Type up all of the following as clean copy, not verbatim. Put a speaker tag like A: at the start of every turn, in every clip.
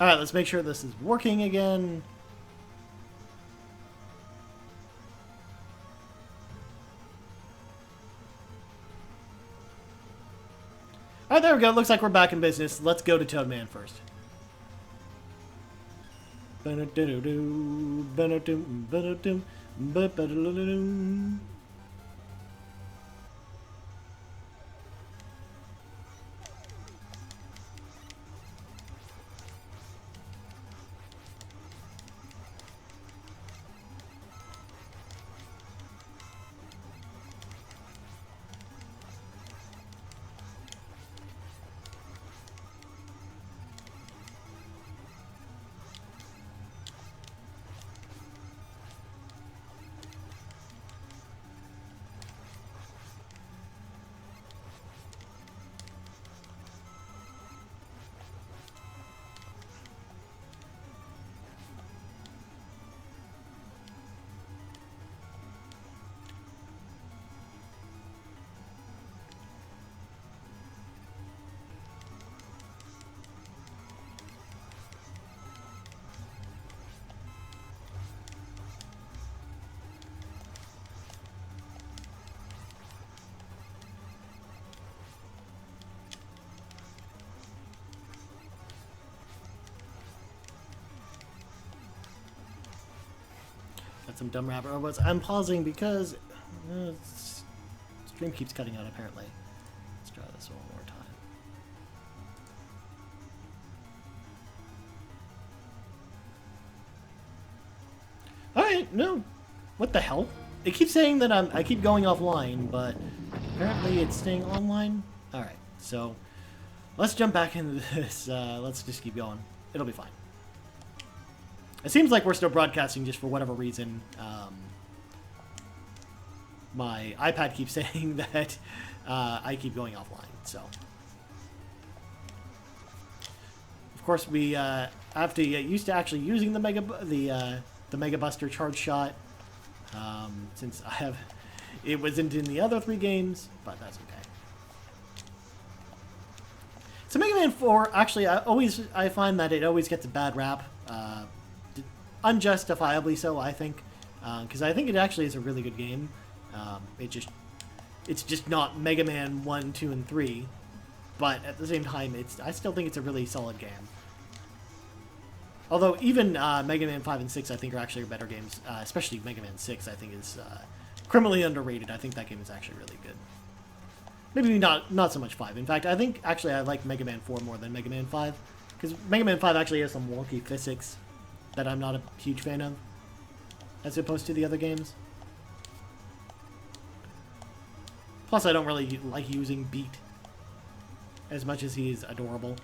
A: Alright, let's make sure this is working again. Alright, there we go. Looks like we're back in business. Let's go to Toadman first. Got some dumb rabbit robots. I'm pausing because stream keeps cutting out apparently. Let's try this one more time. Alright, no. What the hell? It keeps saying that I keep going offline, but apparently it's staying online. Alright, so let's jump back into this. Let's just keep going. It'll be fine. It seems like we're still broadcasting just for whatever reason. My iPad keeps saying that I keep going offline, so. Of course, we have to get used to actually using the Mega Buster charge shot, since it wasn't in the other 3 games, but that's okay. So Mega Man 4, actually, I find that it always gets a bad rap. Unjustifiably so, I think, because I think it actually is a really good game. It's just not Mega Man 1, 2, and 3, but at the same time, I still think it's a really solid game. Although even Mega Man 5 and 6, I think, are actually better games. Especially Mega Man 6, I think, is criminally underrated. I think that game is actually really good. Maybe not so much 5. In fact, I think actually I like Mega Man 4 more than Mega Man 5, because Mega Man 5 actually has some wonky physics that I'm not a huge fan of, as opposed to the other games. Plus, I don't really like using Beat as much as he is adorable.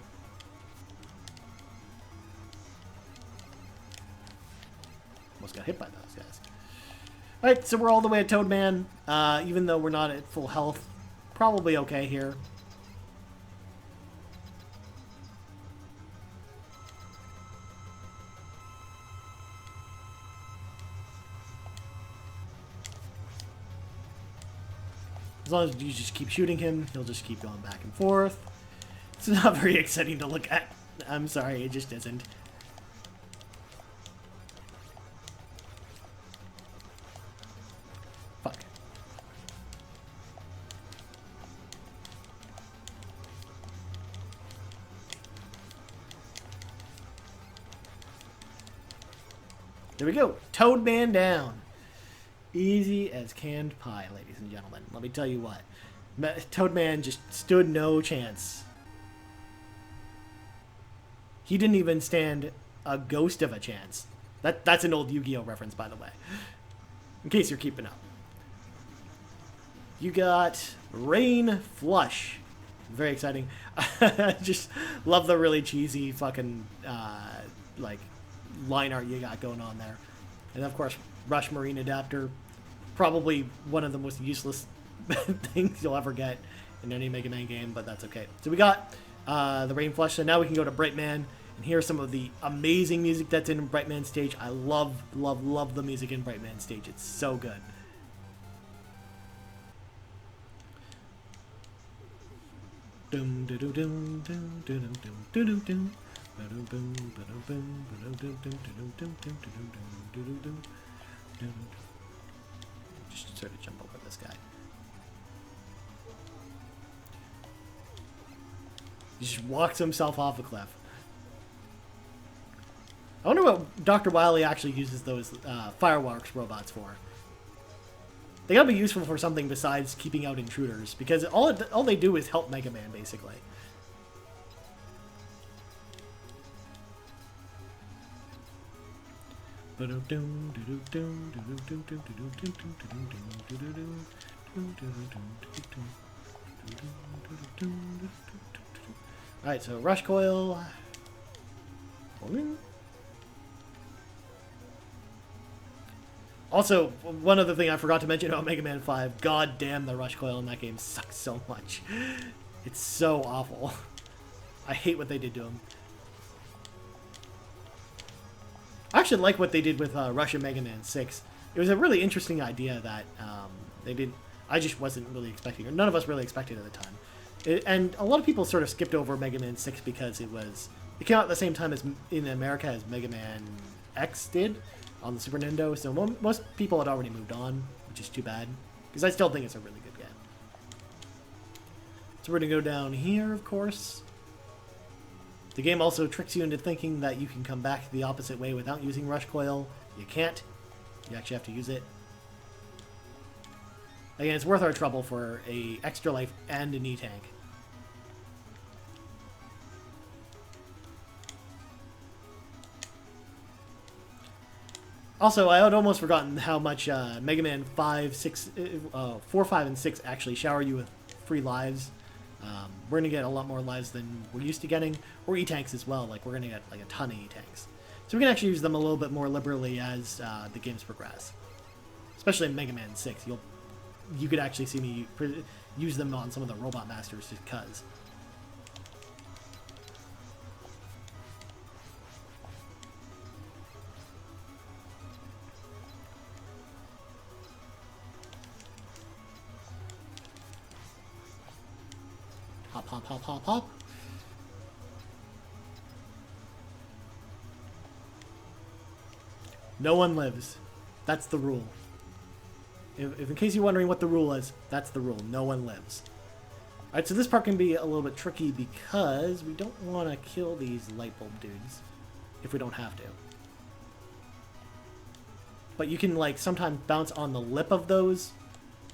A: Almost got hit by those guys. Alright, so we're all the way at Toadman, even though we're not at full health. Probably okay here. As long as you just keep shooting him, he'll just keep going back and forth. It's not very exciting to look at. I'm sorry, it just isn't. Fuck. There we go. Toadman down. Easy as canned pie, ladies and gentlemen. Let me tell you what. Toadman just stood no chance. He didn't even stand a ghost of a chance. That's an old Yu-Gi-Oh reference, by the way. In case you're keeping up. You got Rain Flush. Very exciting. I just love the really cheesy fucking, like, line art you got going on there. And of course, Rush Marine Adapter. Probably one of the most useless things you'll ever get in any Mega Man game, but that's okay. So we got the Rain Flush, so now we can go to Brightman and hear some of the amazing music that's in Brightman stage. I love the music in Brightman stage. It's so good. Dum dum dum dum dum dum dum dum. Just sort of jump over this guy. He just walks himself off a cliff. I wonder what Dr. Wily actually uses those fireworks robots for. They gotta be useful for something besides keeping out intruders, because all they do is help Mega Man, basically. Alright, so Rush Coil. Also, one other thing I forgot to mention about Mega Man 5, god damn, the Rush Coil in that game sucks so much. It's so awful. I hate what they did to him. I actually like what they did with Rush and Mega Man 6. It was a really interesting idea that they did. I just wasn't really expecting, or none of us really expected at the time. And a lot of people sort of skipped over Mega Man 6 because it came out at the same time as in America as Mega Man X did on the Super Nintendo, so most people had already moved on, which is too bad, because I still think it's a really good game. So we're going to go down here, of course. The game also tricks you into thinking that you can come back the opposite way without using Rush Coil. You can't. You actually have to use it. Again, it's worth our trouble for a extra life and an E-Tank. Also, I had almost forgotten how much Mega Man 4, 5, and 6 actually shower you with free lives. We're going to get a lot more lives than we're used to getting, or E-Tanks as well. Like, we're going to get like a ton of E-Tanks. So we can actually use them a little bit more liberally as the games progress. Especially in Mega Man 6. You could actually see me use them on some of the Robot Masters just because. Hop, hop, hop, hop, hop. No one lives. That's the rule. If in case you're wondering what the rule is, that's the rule. No one lives. Alright, so this part can be a little bit tricky because we don't want to kill these light bulb dudes if we don't have to. But you can, like, sometimes bounce on the lip of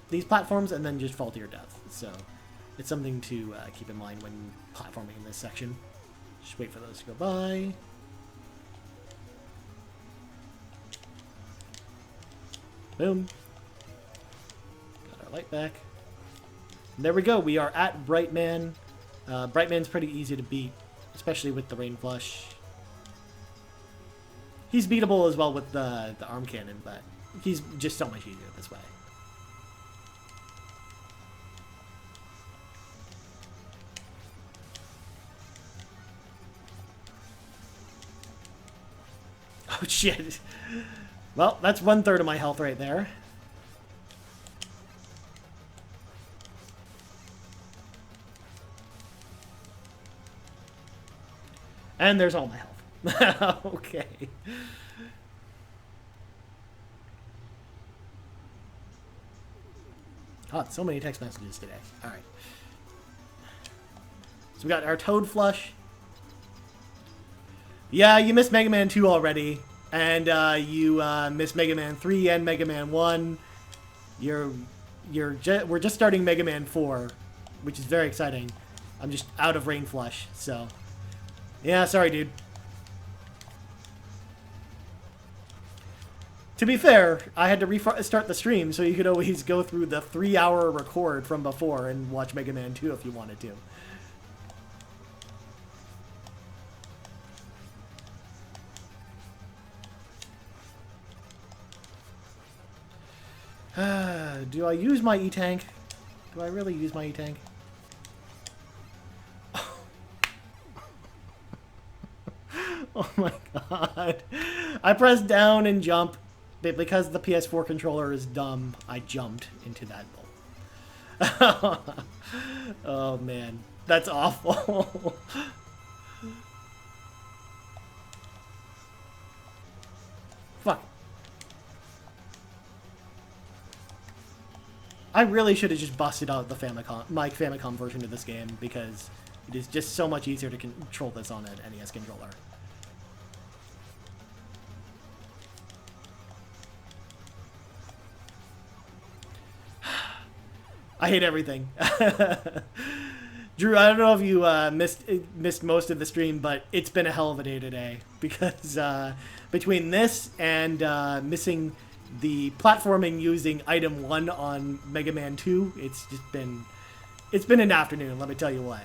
A: these platforms and then just fall to your death. So it's something to keep in mind when platforming in this section. Just wait for those to go by. Boom. Got our light back. And there we go. We are at Brightman. Brightman's pretty easy to beat, especially with the Rain Flush. He's beatable as well with the arm cannon, but he's just so much easier this way. Oh shit. Well, that's 1/3 of my health right there. And there's all my health. Okay. God, so many text messages today. Alright. So we got our Toad Flush. Yeah, you missed Mega Man 2 already. And you missed Mega Man 3 and Mega Man 1. We're just starting Mega Man 4, which is very exciting. I'm just out of Rain Flush, so yeah, sorry, dude. To be fair, I had to restart the stream, so you could always go through the 3-hour record from before and watch Mega Man 2 if you wanted to. Do I use my E-Tank? Do I really use my E-Tank? Oh my god. I pressed down and jump, but because the PS4 controller is dumb, I jumped into that bowl. Oh man, that's awful. I really should have just busted out the Famicom, my Famicom version of this game, because it is just so much easier to control this on an NES controller. I hate everything. Drew, I don't know if you missed most of the stream, but it's been a hell of a day today, because between this and missing the platforming using item 1 on Mega Man 2, it's been an afternoon, let me tell you what.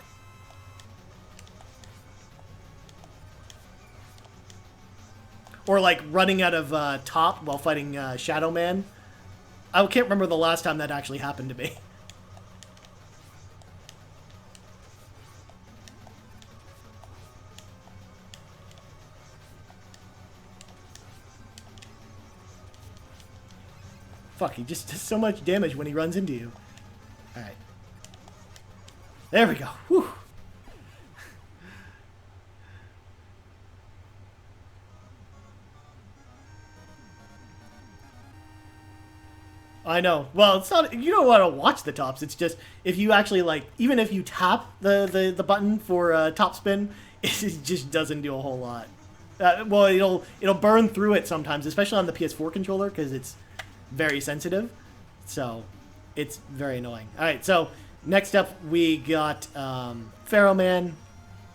A: Or like running out of top while fighting Shadow Man. I can't remember the last time that actually happened to me. Fuck, he just does so much damage when he runs into you. Alright. There we go. Whew. I know. Well, it's not. You don't want to watch the tops. It's just if you actually like, even if you tap the button for top spin, it just doesn't do a whole lot. Well, it'll burn through it sometimes, especially on the PS4 controller because it's very sensitive. So it's very annoying. All right. So next up we got Pharaoh Man.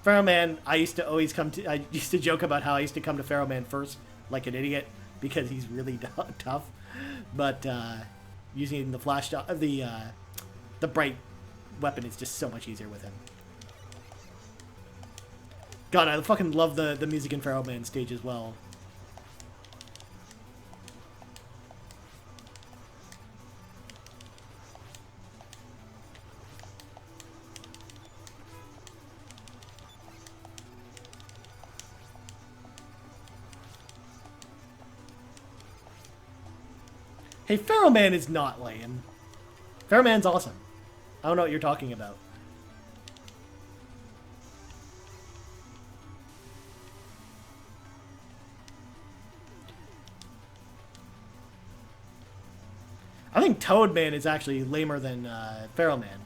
A: Pharaoh Man. I used to joke about how I used to come to Pharaoh Man first, like an idiot, because he's really tough. But using the the bright weapon is just so much easier with him. God, I fucking love the music in Pharaoh Man stage as well. Hey, Pharaoh Man is not lame. Pharaoh Man's awesome. I don't know what you're talking about. I think Toad Man is actually lamer than Pharaoh Man.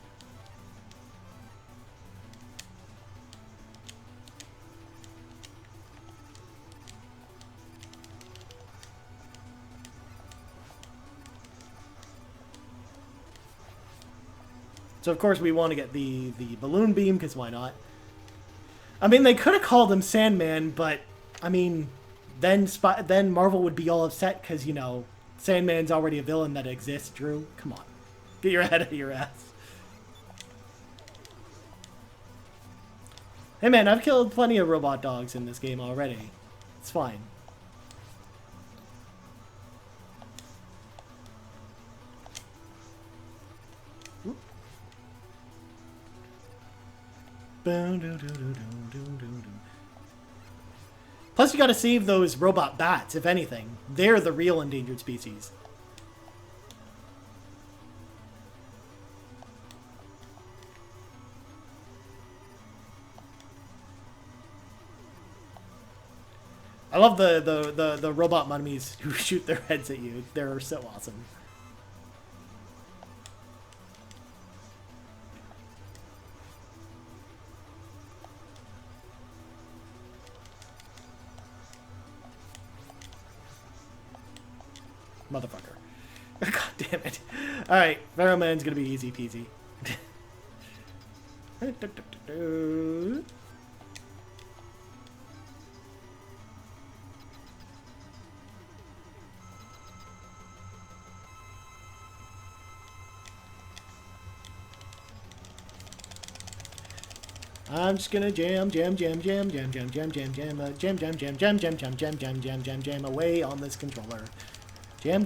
A: So of course we want to get the balloon beam, because why not? I mean, they could have called him Sandman, but I mean, then Marvel would be all upset because, you know, Sandman's already a villain that exists. Drew, come on, get your head out of your ass. Hey man, I've killed plenty of robot dogs in this game already. It's fine. Plus, you gotta save those robot bats, if anything. They're the real endangered species. I love the robot mummies who shoot their heads at you. They're so awesome. Motherfucker. God damn it. Alright, Pharaoh Man's gonna be easy peasy. I'm just gonna jam away on this controller. Jam.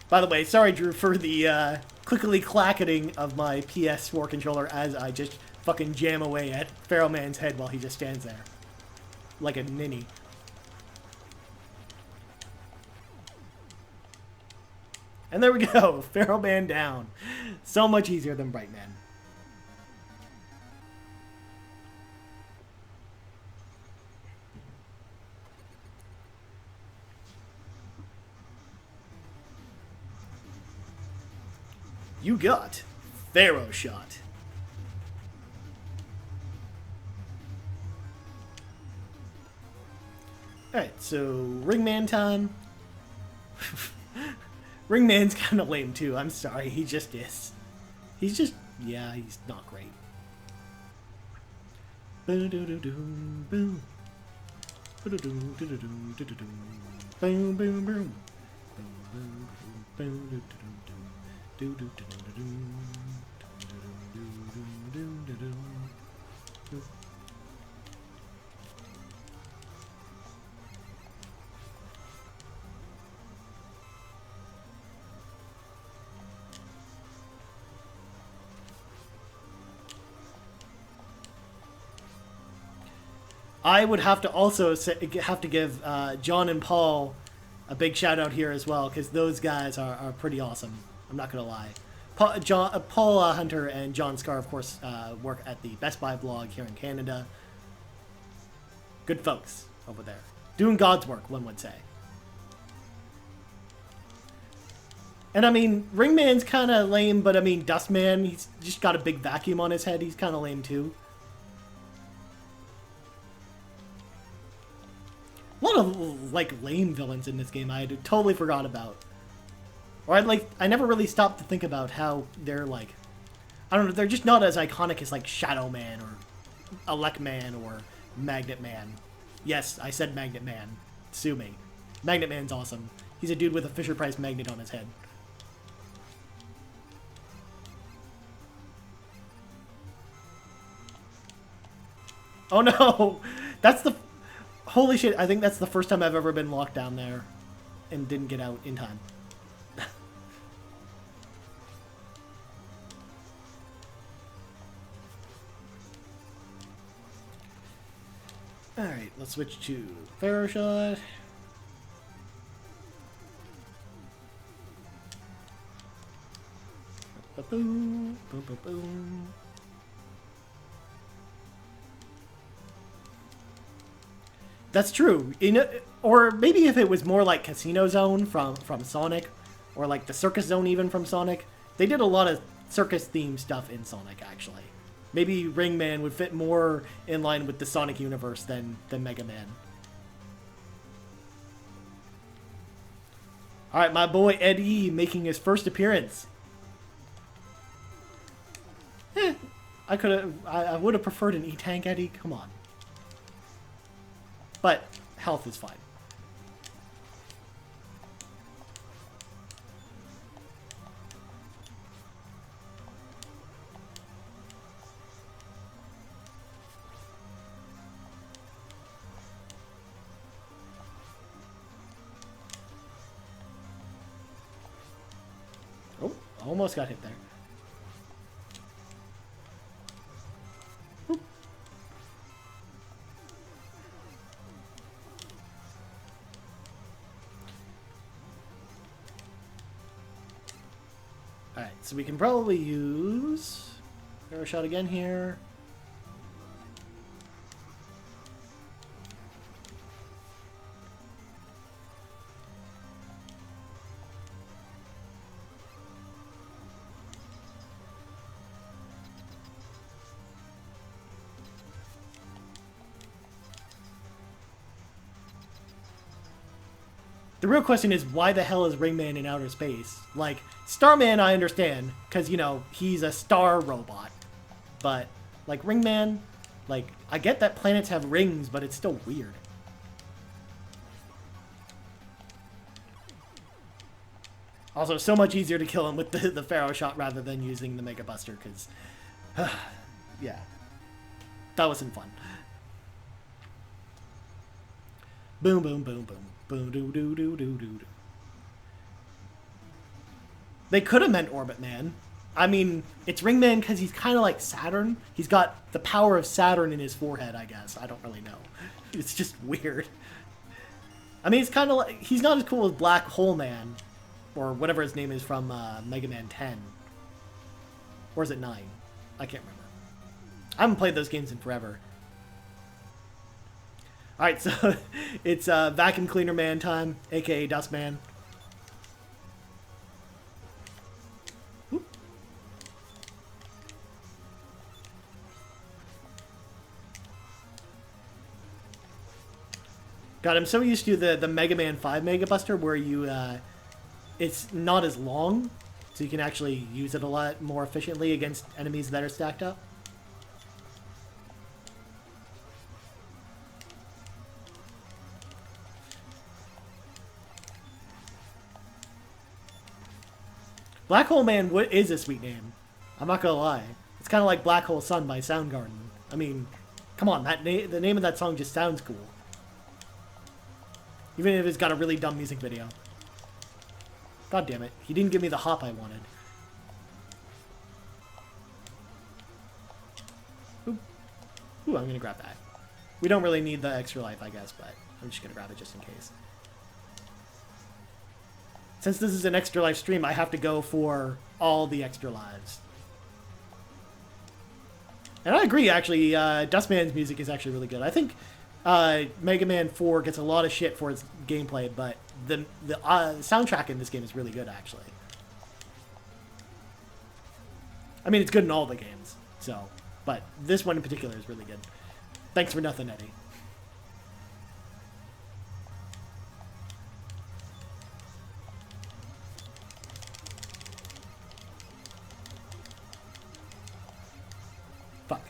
A: By the way, sorry, Drew, for the clickety clacketing of my PS4 controller as I just fucking jam away at Pharaoh Man's head while he just stands there. Like a ninny. And there we go, Pharaoh Man down. So much easier than Bright Man. You got Pharaoh Shot. Alright, so Ringman time. Ringman's kind of lame too, I'm sorry, he just is. He's just, yeah, he's not great. Boom, boom, boom. Boom, boom, boom. I would have to also give John and Paul a big shout out here as well, because those guys are pretty awesome. I'm not gonna lie. Paul Hunter and John Scar, of course, work at the Best Buy blog here in Canada. Good folks over there, doing God's work, one would say. And I mean, Ringman's kind of lame, but I mean, Dustman, he's just got a big vacuum on his head. He's kind of lame too. A lot of, like, lame villains in this game I totally forgot about. Or I never really stopped to think about how they're, like, I don't know, they're just not as iconic as, like, Shadow Man or Elect Man or Magnet Man. Yes, I said Magnet Man. Sue me. Magnet Man's awesome. He's a dude with a Fisher-Price magnet on his head. Oh no! That's the... Holy shit, I think that's the first time I've ever been locked down there and didn't get out in time. Alright, let's switch to Pharaoh Shot. Boom, boom, boom, boom. That's true. Or maybe if it was more like Casino Zone from Sonic, or like the Circus Zone even from Sonic. They did a lot of circus-themed stuff in Sonic, actually. Maybe Ringman would fit more in line with the Sonic universe than Mega Man. Alright, my boy Eddie making his first appearance. I would have preferred an E-Tank Eddie, come on. But health is fine. Oh, almost got hit there. Alright, so we can probably use Pharaoh Shot again here. The real question is, why the hell is Ringman in outer space? Like, Starman I understand, because, you know, he's a star robot. But, like, Ringman, like, I get that planets have rings, but it's still weird. Also, so much easier to kill him with the Pharaoh Shot rather than using the Mega Buster, because, yeah, that wasn't fun. Boom, boom, boom, boom. Boom, doo, doo, doo, doo, doo. They could have meant Orbit Man. I mean, it's Ringman because he's kind of like Saturn. He's got the power of Saturn in his forehead, I guess. I don't really know. It's just weird. I mean, it's kind of like... He's not as cool as Black Hole Man. Or whatever his name is from Mega Man 10. Or is it 9? I can't remember. I haven't played those games in forever. Alright, so it's Vacuum Cleaner Man time, aka Dustman. God, I'm so used to the Mega Man 5 Mega Buster where you, it's not as long, so you can actually use it a lot more efficiently against enemies that are stacked up. Black Hole Man is a sweet name. I'm not gonna lie. It's kind of like Black Hole Sun by Soundgarden. I mean, come on, the name of that song just sounds cool. Even if it's got a really dumb music video. God damn it. He didn't give me the hop I wanted. Ooh, Ooh, I'm gonna grab that. We don't really need the extra life, I guess, but I'm just gonna grab it just in case. Since this is an extra life stream, I have to go for all the extra lives. And I agree, actually, Dustman's music is actually really good. I think Mega Man 4 gets a lot of shit for its gameplay, but the soundtrack in this game is really good, actually. I mean, it's good in all the games, so... But this one in particular is really good. Thanks for nothing, Eddie. Fuck.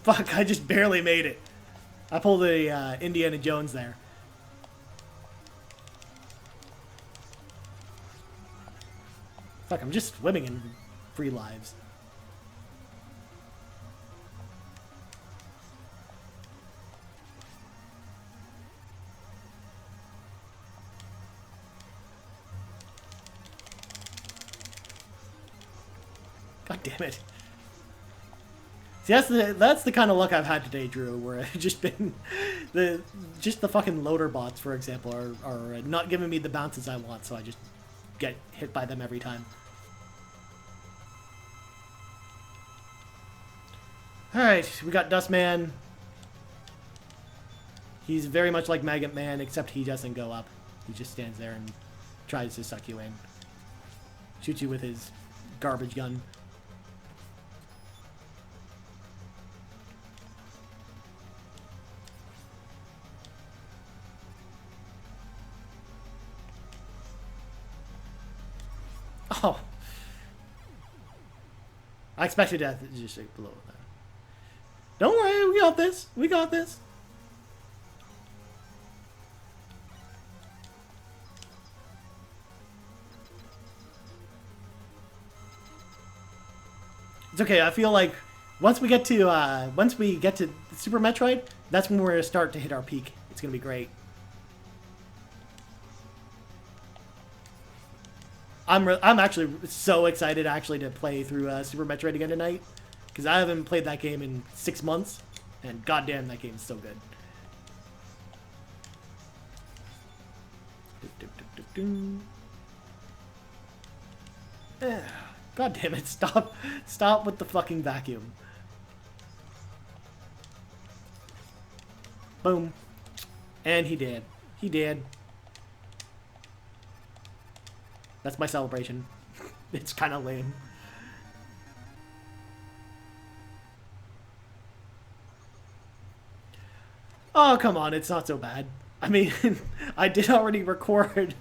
A: Fuck, I just barely made it. I pulled a Indiana Jones there. Fuck, I'm just swimming in free lives. God damn it. See, that's the kind of luck I've had today, Drew, where I've just been... the fucking loader bots, for example, are not giving me the bounces I want, so I just get hit by them every time. Alright, we got Dustman. He's very much like Maggot Man, except he doesn't go up. He just stands there and tries to suck you in. Shoots you with his garbage gun. Oh. I expected that to just below that. Don't worry, we got this. We got this. It's okay. I feel like once we get to Super Metroid, that's when we're gonna start to hit our peak. It's gonna be great. I'm actually so excited to play through Super Metroid again tonight, because I haven't played that game in 6 months, and goddamn, that game is so good. God damn it! Stop with the fucking vacuum. Boom, and he did. He did. That's my celebration. It's kind of lame. Oh, come on. It's not so bad. I mean, I did already record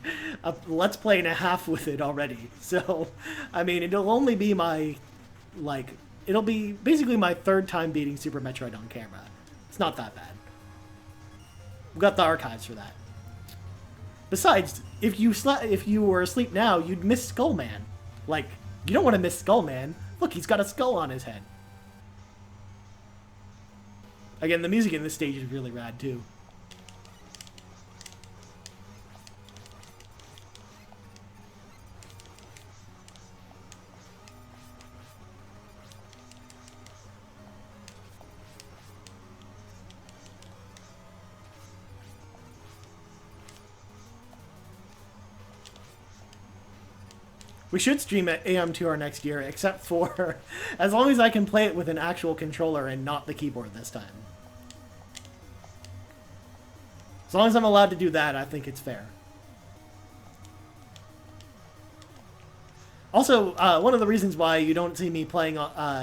A: a Let's Play and a half with it already. So, I mean, it'll only be my, like, it'll be basically my third time beating Super Metroid on camera. It's not that bad. We've got the archives for that. Besides, if you were asleep now, you'd miss Skullman. Like, you don't want to miss Skullman. Look, he's got a skull on his head. Again, the music in this stage is really rad, too. We should stream at AM2R next year, except for as long as I can play it with an actual controller and not the keyboard this time. As long as I'm allowed to do that, I think it's fair. Also, one of the reasons why you don't see me playing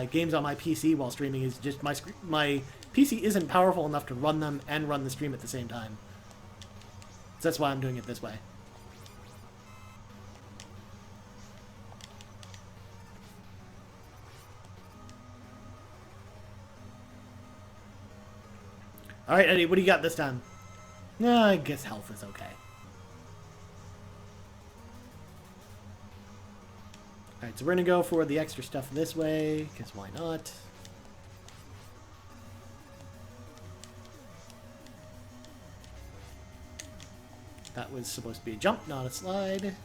A: games on my PC while streaming is just my PC isn't powerful enough to run them and run the stream at the same time. So that's why I'm doing it this way. Alright, Eddie, what do you got this time? Yeah, I guess health is okay. Alright, so we're gonna go for the extra stuff this way, because why not? That was supposed to be a jump, not a slide.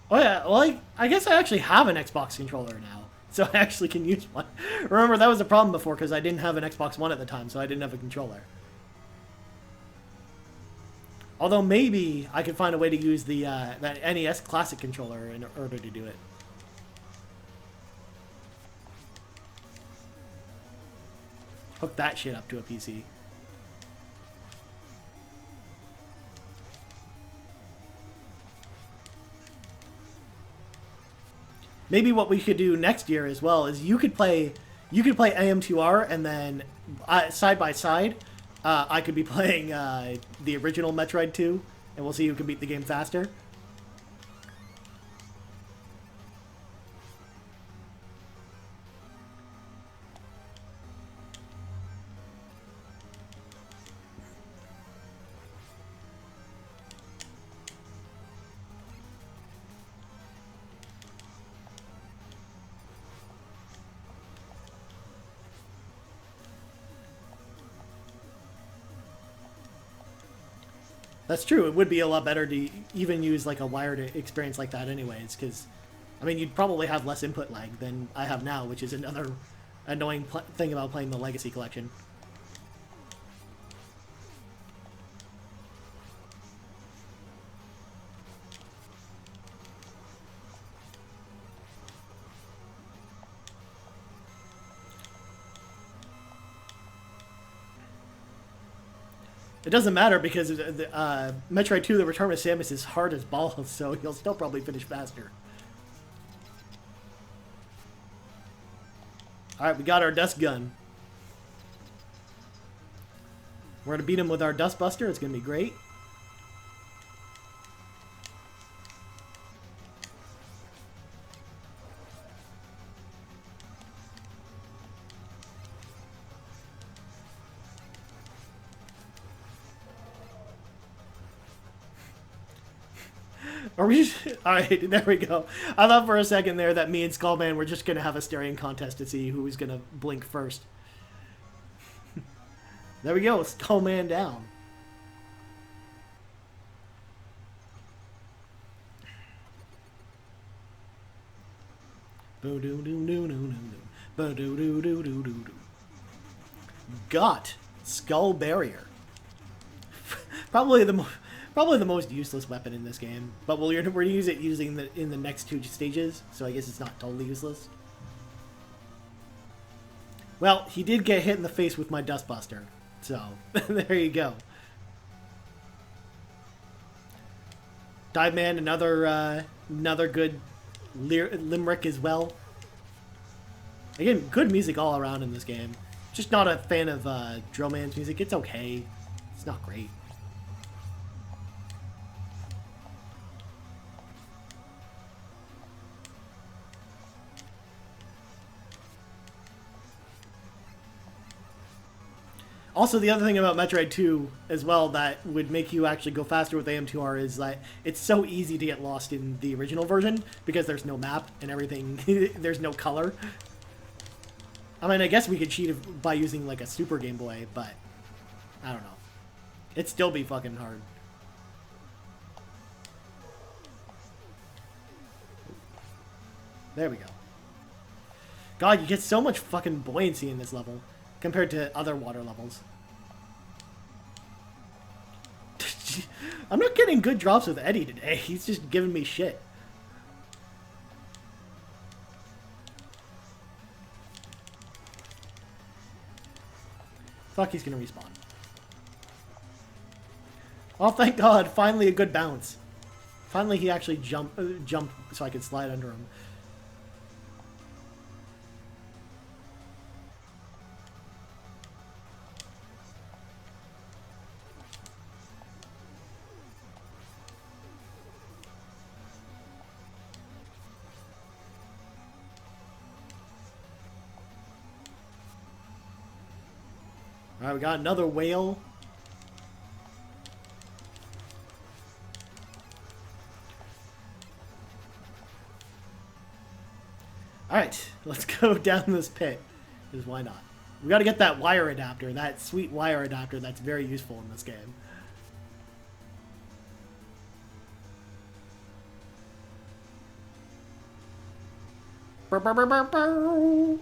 A: Oh yeah, well, I guess I actually have an Xbox controller now, so I actually can use one. Remember, that was a problem before, because I didn't have an Xbox One at the time, so I didn't have a controller. Although maybe I could find a way to use the that NES Classic controller in order to do it. Hook that shit up to a PC. Maybe what we could do next year as well is you could play AM2R, and then side by side, I could be playing the original Metroid 2, and we'll see who can beat the game faster. That's true. It would be a lot better to even use like a wired experience like that anyways, because, I mean, you'd probably have less input lag than I have now, which is another annoying thing about playing the Legacy Collection. It doesn't matter because Metroid 2: The Return of Samus is hard as balls, so you'll still probably finish faster. Alright, we got our Dust Gun. We're going to beat him with our Dust Buster. It's going to be great. Are we just... Alright, there we go. I thought for a second there that me and Skullman were just going to have a staring contest to see who was going to blink first. There we go, Skullman down. Got Skull Barrier. Probably the most useless weapon in this game, but we're gonna use it in the next two stages, so I guess it's not totally useless. Well, he did get hit in the face with my Dust Buster, so there you go. Dive Man, another good limerick as well. Again, good music all around in this game. Just not a fan of Drillman's music. It's okay. It's not great. Also, the other thing about Metroid 2 as well that would make you actually go faster with AM2R is that it's so easy to get lost in the original version because there's no map and everything. There's no color. I mean, I guess we could cheat by using like a Super Game Boy, but I don't know. It'd still be fucking hard. There we go. God, you get so much fucking buoyancy in this level compared to other water levels. I'm not getting good drops with Eddie today. He's just giving me shit. Fuck, he's gonna respawn. Oh, thank God. Finally a good bounce. Finally he actually jumped so I could slide under him. Alright, we got another whale. Alright, let's go down this pit. Because why not? We gotta get that wire adapter, that sweet wire adapter that's very useful in this game. Burr, burr, burr, burr, burr.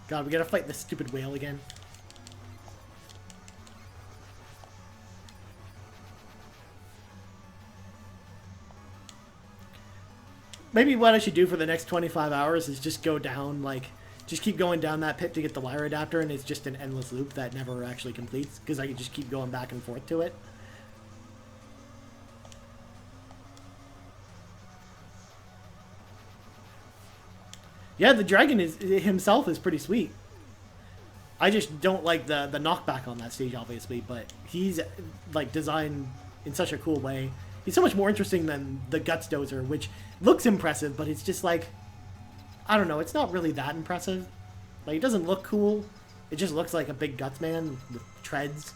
A: God, we gotta fight this stupid whale again. Maybe what I should do for the next 25 hours is just go down, like, just keep going down that pit to get the wire adapter, and it's just an endless loop that never actually completes, because I can just keep going back and forth to it. Yeah, the dragon himself is pretty sweet. I just don't like the knockback on that stage, obviously, but he's, like, designed in such a cool way. He's so much more interesting than the Guts Dozer, which looks impressive, but it's just like, I don't know, it's not really that impressive. Like, it doesn't look cool. It just looks like a big Guts man with treads.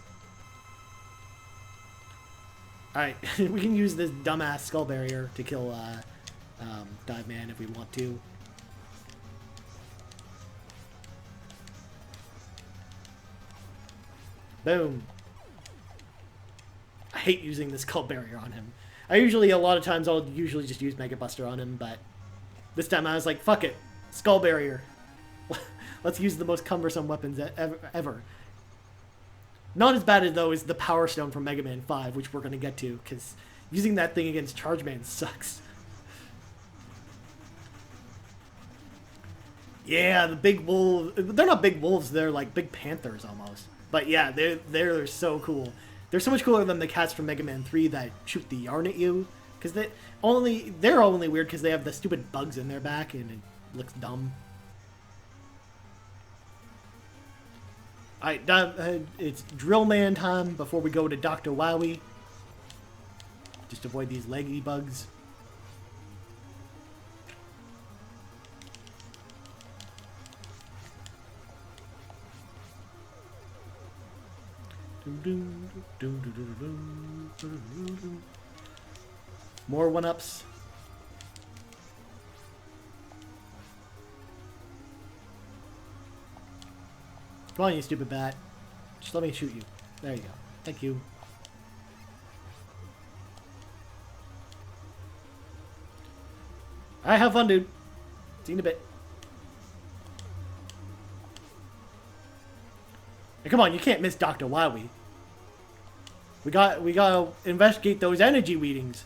A: Alright, we can use this dumbass skull barrier to kill Dive Man if we want to. Boom. I hate using this skull barrier on him. A lot of times I'll usually just use Mega Buster on him, but this time I was like, fuck it. Skull barrier. Let's use the most cumbersome weapons ever. Not as bad, though, as the Power Stone from Mega Man 5, which we're going to get to, because using that thing against Charge Man sucks. Yeah, the big wolves. They're not big wolves, they're like big panthers almost. But yeah, they're so cool. They're so much cooler than the cats from Mega Man 3 that shoot the yarn at you. Because they're only weird because they have the stupid bugs in their back and it looks dumb. Alright, it's Drill Man time before we go to Dr. Wowie. Just avoid these leggy bugs. More one-ups. Come on, you stupid bat. Just let me shoot you. There you go. Thank you. Alright, have fun, dude. See you in a bit. Hey, come on, you can't miss Dr. Wowie. We gotta investigate those energy readings.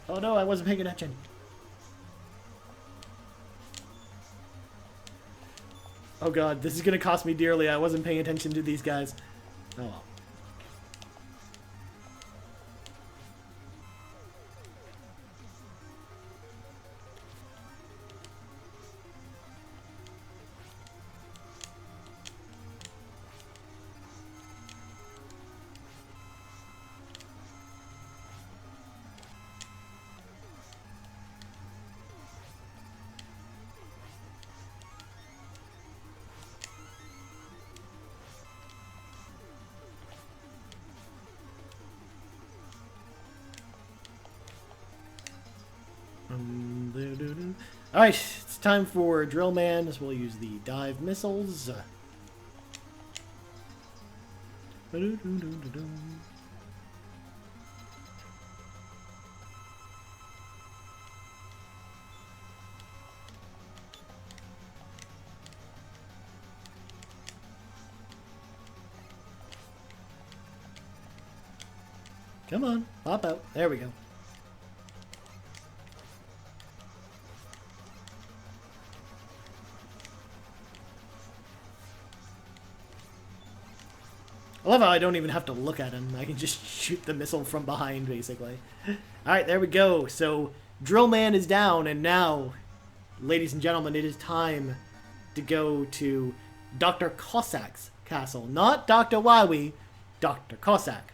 A: Oh no, I wasn't paying attention. Oh god, this is gonna cost me dearly. I wasn't paying attention to these guys. Oh well. Alright, it's time for Drill Man, as we'll use the dive missiles. Come on, pop out. There we go. I love how I don't even have to look at him. I can just shoot the missile from behind, basically. Alright, there we go. So, Drill Man is down, and now, ladies and gentlemen, it is time to go to Dr. Cossack's castle. Not Dr. Wowie, Dr. Cossack.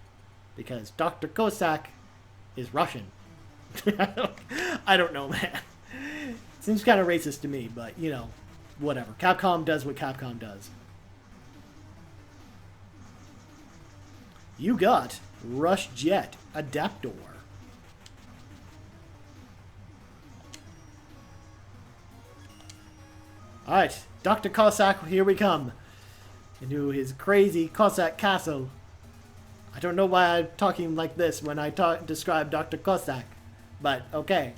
A: Because Dr. Cossack is Russian. I don't know, man. Seems kind of racist to me, but, you know, whatever. Capcom does what Capcom does. You got Rush Jet Adaptor. Alright, Dr. Cossack, here we come. Into his crazy Cossack castle. I don't know why I'm talking like this when I describe Dr. Cossack, but okay.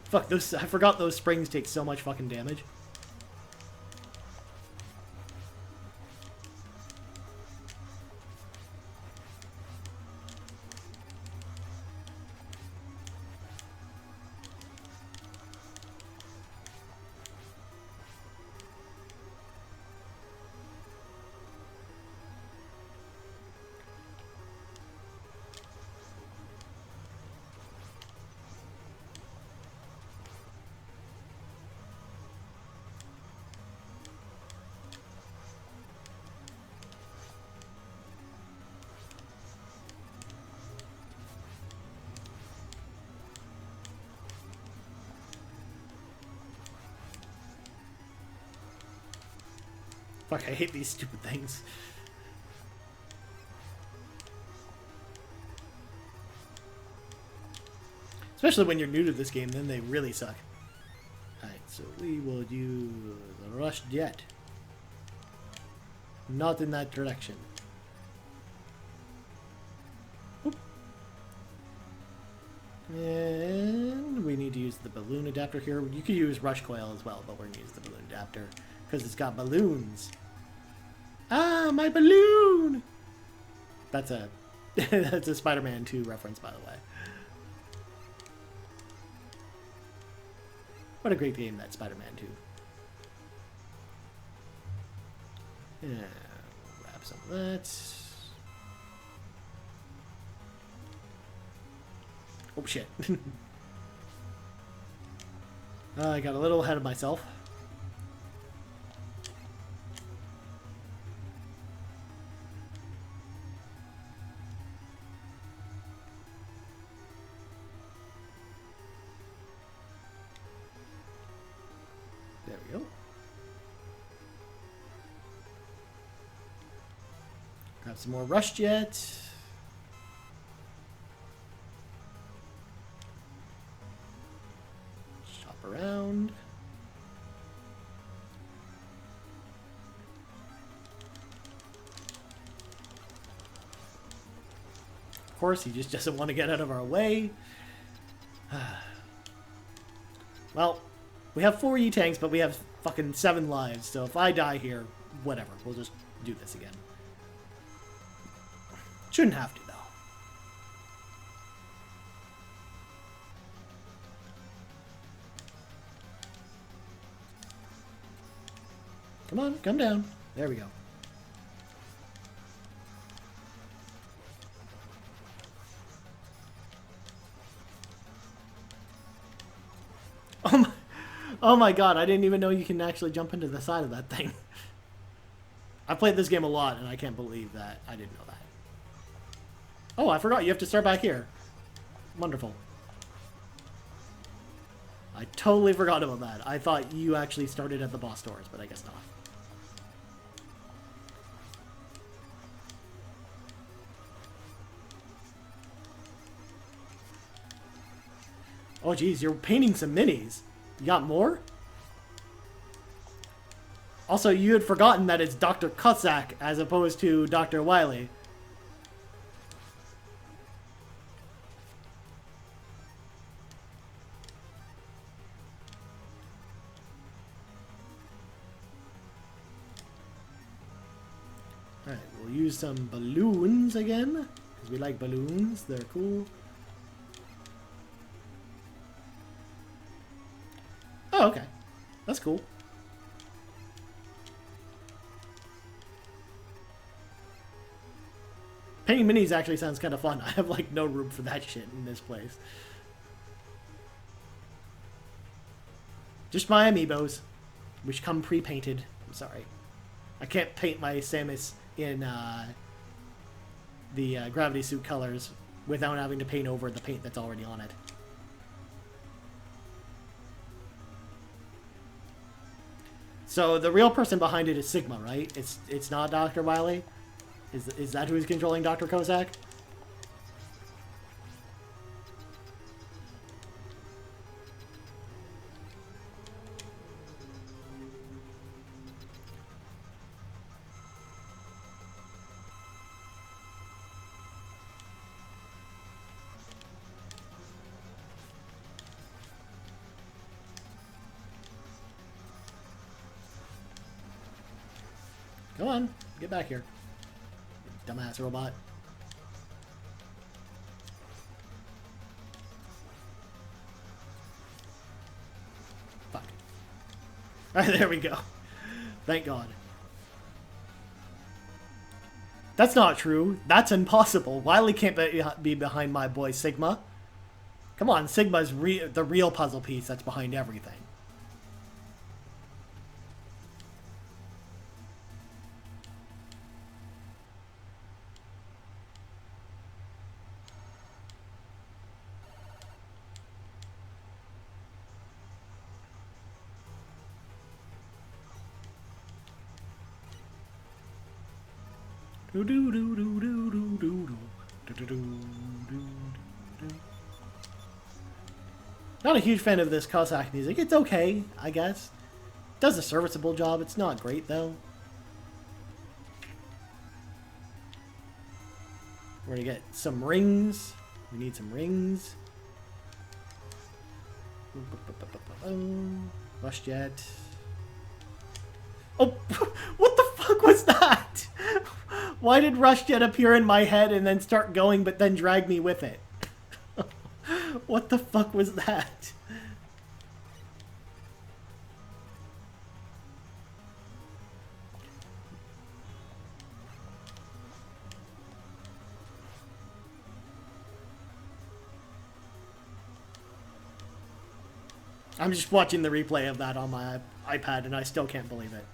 A: Fuck, those, I forgot those springs take so much fucking damage. Fuck, I hate these stupid things. Especially when you're new to this game, then they really suck. Alright, so we will use Rush Jet. Not in that direction. Oop. And we need to use the balloon adapter here. You could use Rush Coil as well, but we're going to use the balloon adapter because it's got balloons. Ah, my balloon! That's a that's a Spider-Man 2 reference, by the way. What a great game, that Spider-Man 2. Yeah, grab some of that. Oh shit. I got a little ahead of myself. There we go. Grab some more Rush Jet. Shop around. course, he just doesn't want to get out of our way. Well, we have 4 E-tanks, but we have fucking 7 lives, so if I die here, whatever. We'll just do this again. Shouldn't have to, though. Come on, come down. There we go. Oh my god, I didn't even know you can actually jump into the side of that thing. I played this game a lot, and I can't believe that I didn't know that. Oh, I forgot, you have to start back here. Wonderful. I totally forgot about that. I thought you actually started at the boss doors, but I guess not. Oh geez, you're painting some minis. You got more? Also, you had forgotten that it's Dr. Cossack as opposed to Dr. Wily. Alright, we'll use some balloons again, because we like balloons, they're cool. Oh, okay. That's cool. Painting minis actually sounds kind of fun. I have, like, no room for that shit in this place. Just my amiibos, which come pre-painted. I'm sorry. I can't paint my Samus in the Gravity Suit colors without having to paint over the paint that's already on it. So the real person behind it is Sigma, right? It's not Dr. Wily? Is that who's controlling Dr. Cossack? Come on, get back here. Dumbass robot. Fuck. Alright, there we go. Thank God. That's not true. That's impossible. Wily can't be behind my boy Sigma. Come on, Sigma's the real puzzle piece that's behind everything. Not a huge fan of this Cossack music. It's okay, I guess. Does a serviceable job. It's not great, though. We're gonna get some rings. We need some rings. Rush Jet. Oh, what the fuck was that? Why did Rush Jet appear in my head and then start going, but then drag me with it? What the fuck was that? I'm just watching the replay of that on my iPad and I still can't believe it.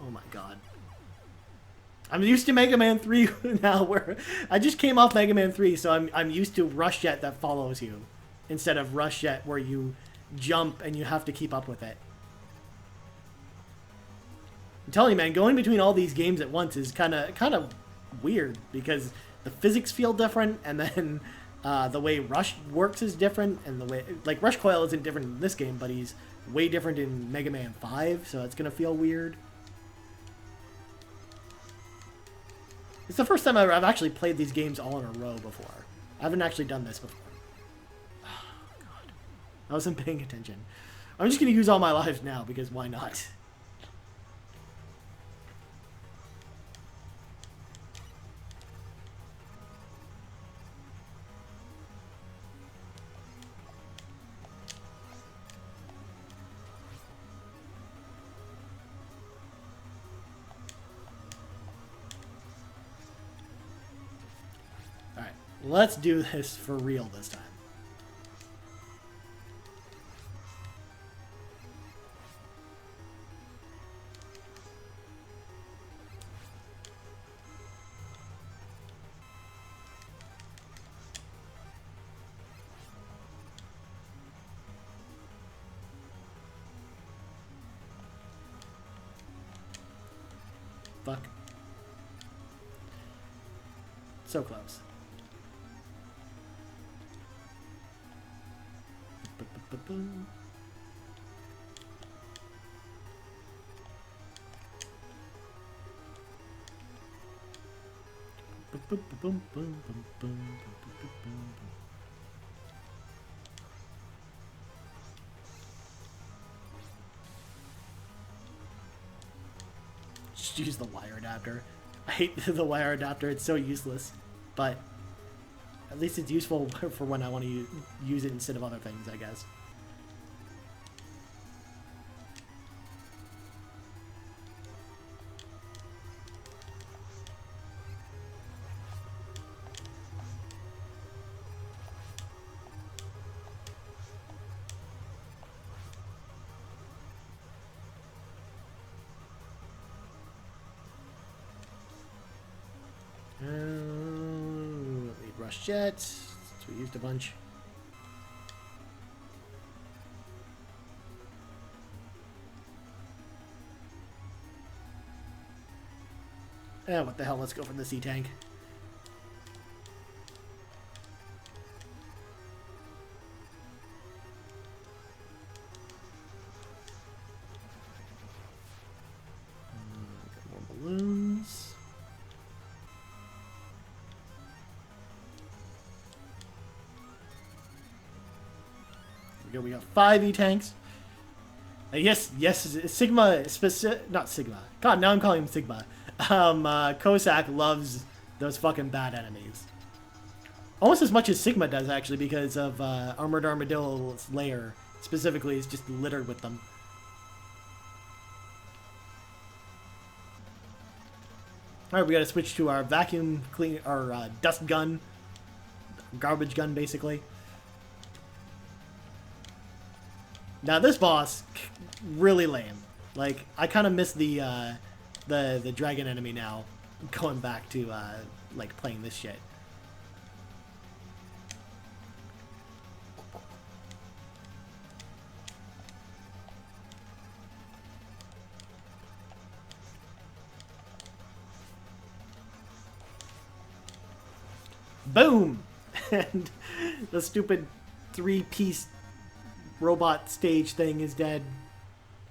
A: Oh my god. I'm used to Mega Man 3 now, where I just came off Mega Man 3, so I'm used to Rush Jet that follows you instead of Rush Jet where you jump and you have to keep up with it. I'm telling you, man, going between all these games at once is kind of weird because the physics feel different, and then The way Rush works is different, and the way like Rush Coil isn't different in this game, but he's way different in Mega Man 5, so it's gonna feel weird. It's the first time I've actually played these games all in a row before. I haven't actually done this before. Oh, God. I wasn't paying attention. I'm just gonna use all my lives now, because why not? Alright, let's do this for real this time. Fuck. So close. Just use the wire adapter. I hate the wire adapter, it's so useless. But at least it's useful for when I want to use it instead of other things, I guess. Lead rush jet, since we used a bunch. Yeah, what the hell, let's go for the C-Tank. Got more balloons. We got 5 E-Tanks. Yes, Sigma, not Sigma. God, now I'm calling him Sigma. Cossack loves those fucking bad enemies. Almost as much as Sigma does, actually, because of Armored Armadillo's lair. Specifically, is just littered with them. Alright, we gotta switch to our vacuum clean, our dust gun. Garbage gun, basically. Now this boss, really lame. Like, I kind of miss the dragon enemy now, going back to, like, playing this shit. Boom! And the stupid 3-piece robot stage thing is dead.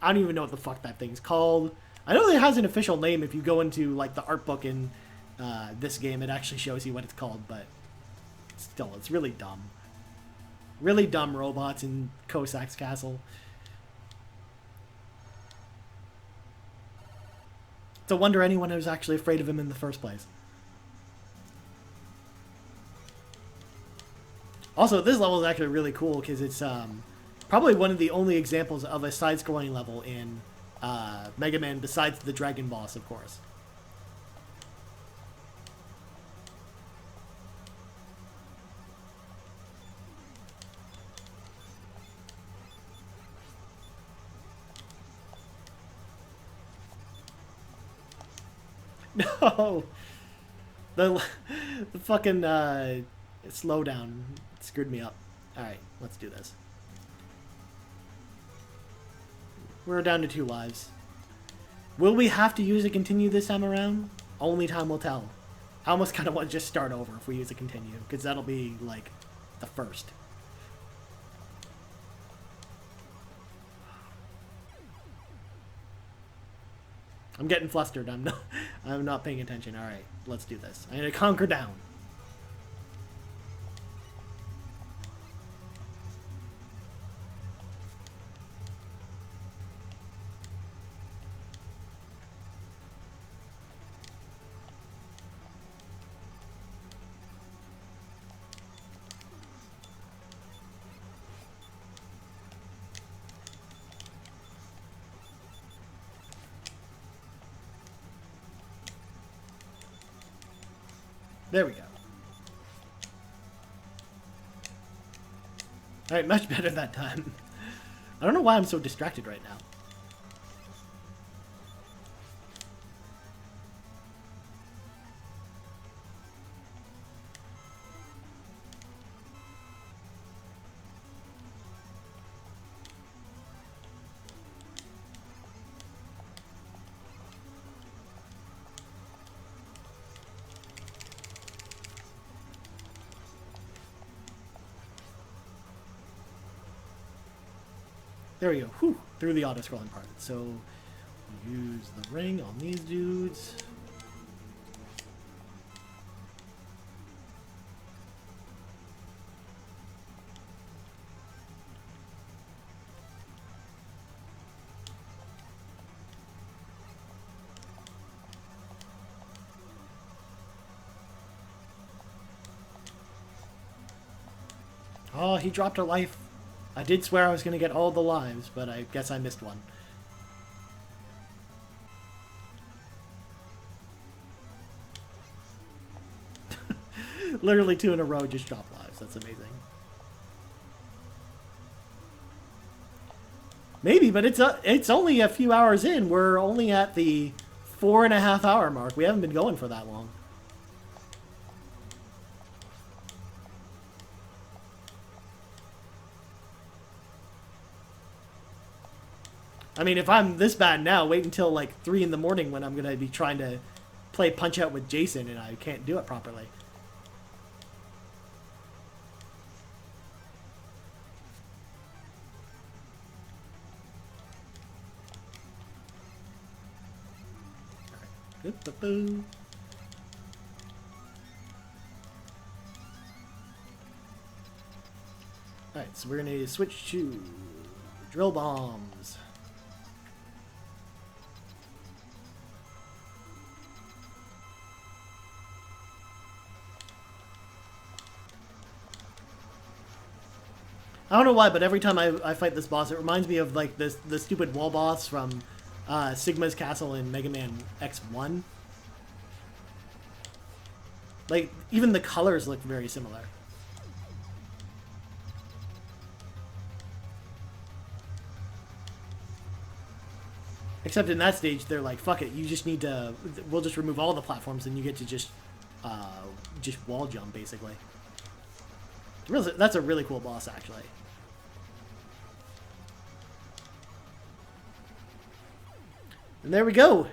A: I don't even know what the fuck that thing's called. I know it has an official name. If you go into like the art book in this game, it actually shows you what it's called, but still, it's really dumb. Really dumb robots in Cossack's castle. It's a wonder anyone was actually afraid of him in the first place. Also, this level is actually really cool because it's probably one of the only examples of a side-scrolling level in Mega Man besides the Dragon Boss, of course. No! The fucking slowdown screwed me up. Alright, let's do this. We're down to 2 lives. Will we have to use it continue this time around? Only time will tell. I almost kind of want to just start over if we use a continue, because that'll be, like, the first. I'm getting flustered. I'm not paying attention. All right, let's do this. I'm gonna conquer down. There we go. Alright, much better that time. I don't know why I'm so distracted right now. There we go. Whew, through the auto-scrolling part. So, use the ring on these dudes. Oh, he dropped a life. I did swear I was going to get all the lives, but I guess I missed one. Literally 2 in a row just dropped lives. That's amazing. Maybe, but it's only a few hours in. We're only at the 4.5 hour mark. We haven't been going for that long. I mean, if I'm this bad now, wait until like 3 in the morning when I'm going to be trying to play Punch-Out with Jason and I can't do it properly. Alright, so we're going to switch to drill bombs. I don't know why, but every time I fight this boss, it reminds me of like the stupid wall boss from Sigma's Castle in Mega Man X1. Like, even the colors look very similar. Except in that stage, they're like, fuck it, you just need to... We'll just remove all the platforms and you get to just wall jump, basically. That's a really cool boss, actually. And there we go.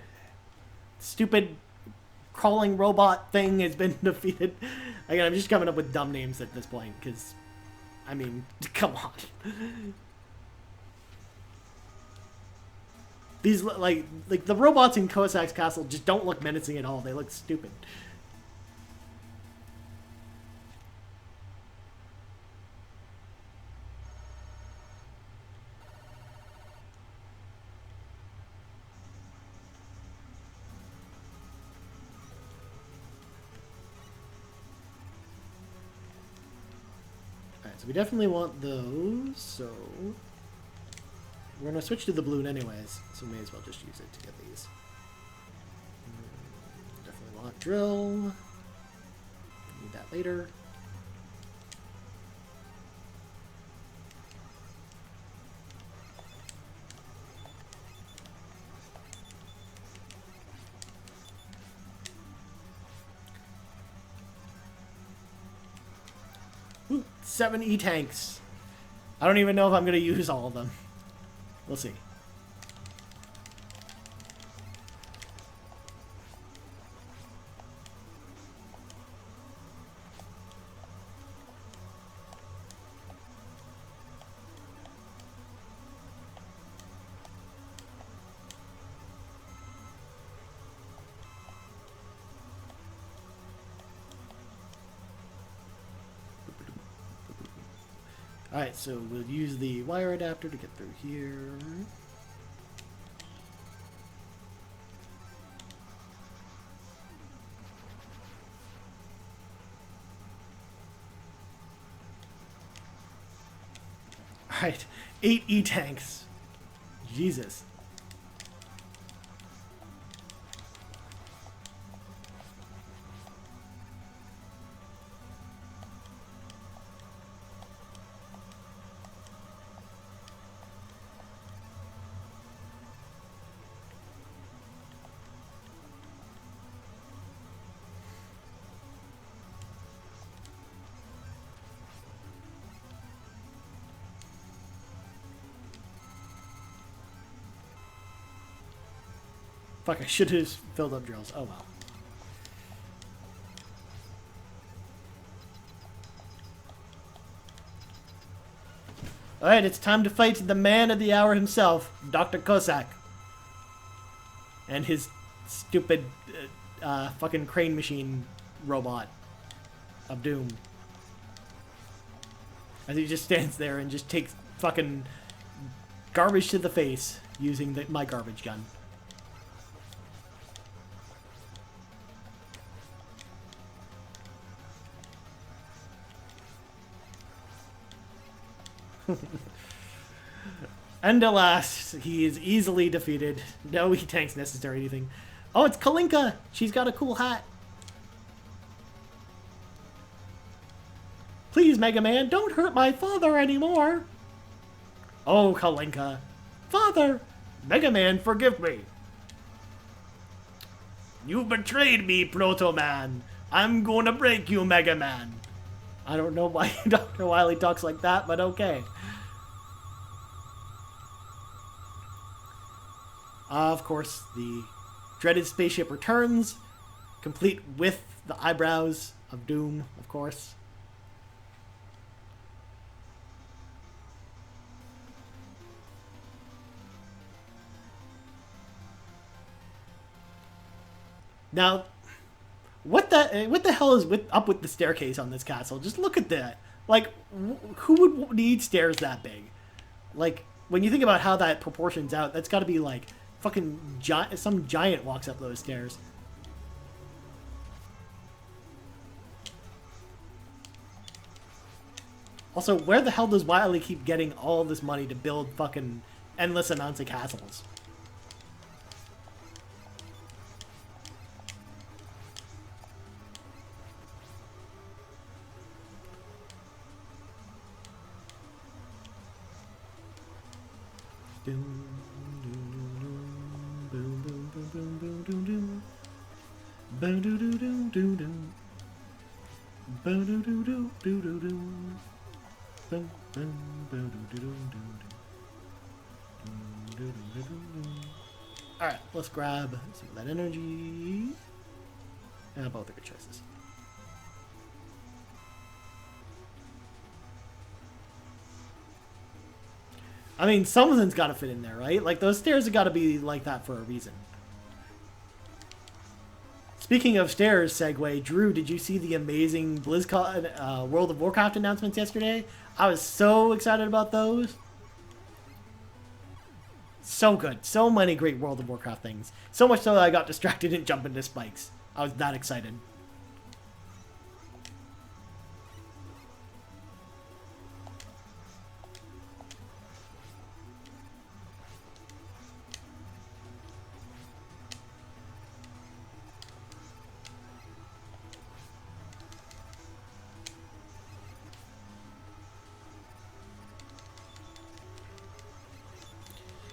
A: Stupid crawling robot thing has been defeated. Again, I'm just coming up with dumb names at this point, because, I mean, come on. These, like the robots in Kosak's castle just don't look menacing at all. They look stupid. Alright, so we definitely want those, so... We're going to switch to the balloon anyways, so we may as well just use it to get these. Definitely want drill. Need that later. Ooh, 7 E-tanks. I don't even know if I'm going to use all of them. We'll see. Alright, so we'll use the wire adapter to get through here. Alright, 8 E-tanks. Jesus. Fuck, I should have filled up drills. Oh well. Alright, it's time to fight the man of the hour himself, Dr. Cossack. And his stupid fucking crane machine robot of doom. As he just stands there and just takes fucking garbage to the face using my garbage gun. And alas, he is easily defeated. No E-tanks necessary or anything. Oh, it's Kalinka! She's got a cool hat. Please, Mega Man, don't hurt my father anymore. Oh, Kalinka. Father! Mega Man, forgive me. You betrayed me, Proto Man. I'm gonna break you, Mega Man. I don't know why Dr. Wily talks like that, but okay. Of course, the dreaded spaceship returns, complete with the eyebrows of doom, of course. Now, what the hell is up with the staircase on this castle? Just look at that. Like, who would need stairs that big? Like, when you think about how that proportions out, that's got to be like fucking some giant walks up those stairs. Also, where the hell does Wily keep getting all of this money to build fucking endless amounts of castles? Alright, let's grab some of that energy. Both are good choices. I mean, something's got to fit in there, right? Like, those stairs have got to be like that for a reason. Speaking of stairs, segue, Drew, did you see the amazing BlizzCon World of Warcraft announcements yesterday? I was so excited about those. So good. So many great World of Warcraft things. So much so that I got distracted and jumped into spikes. I was that excited.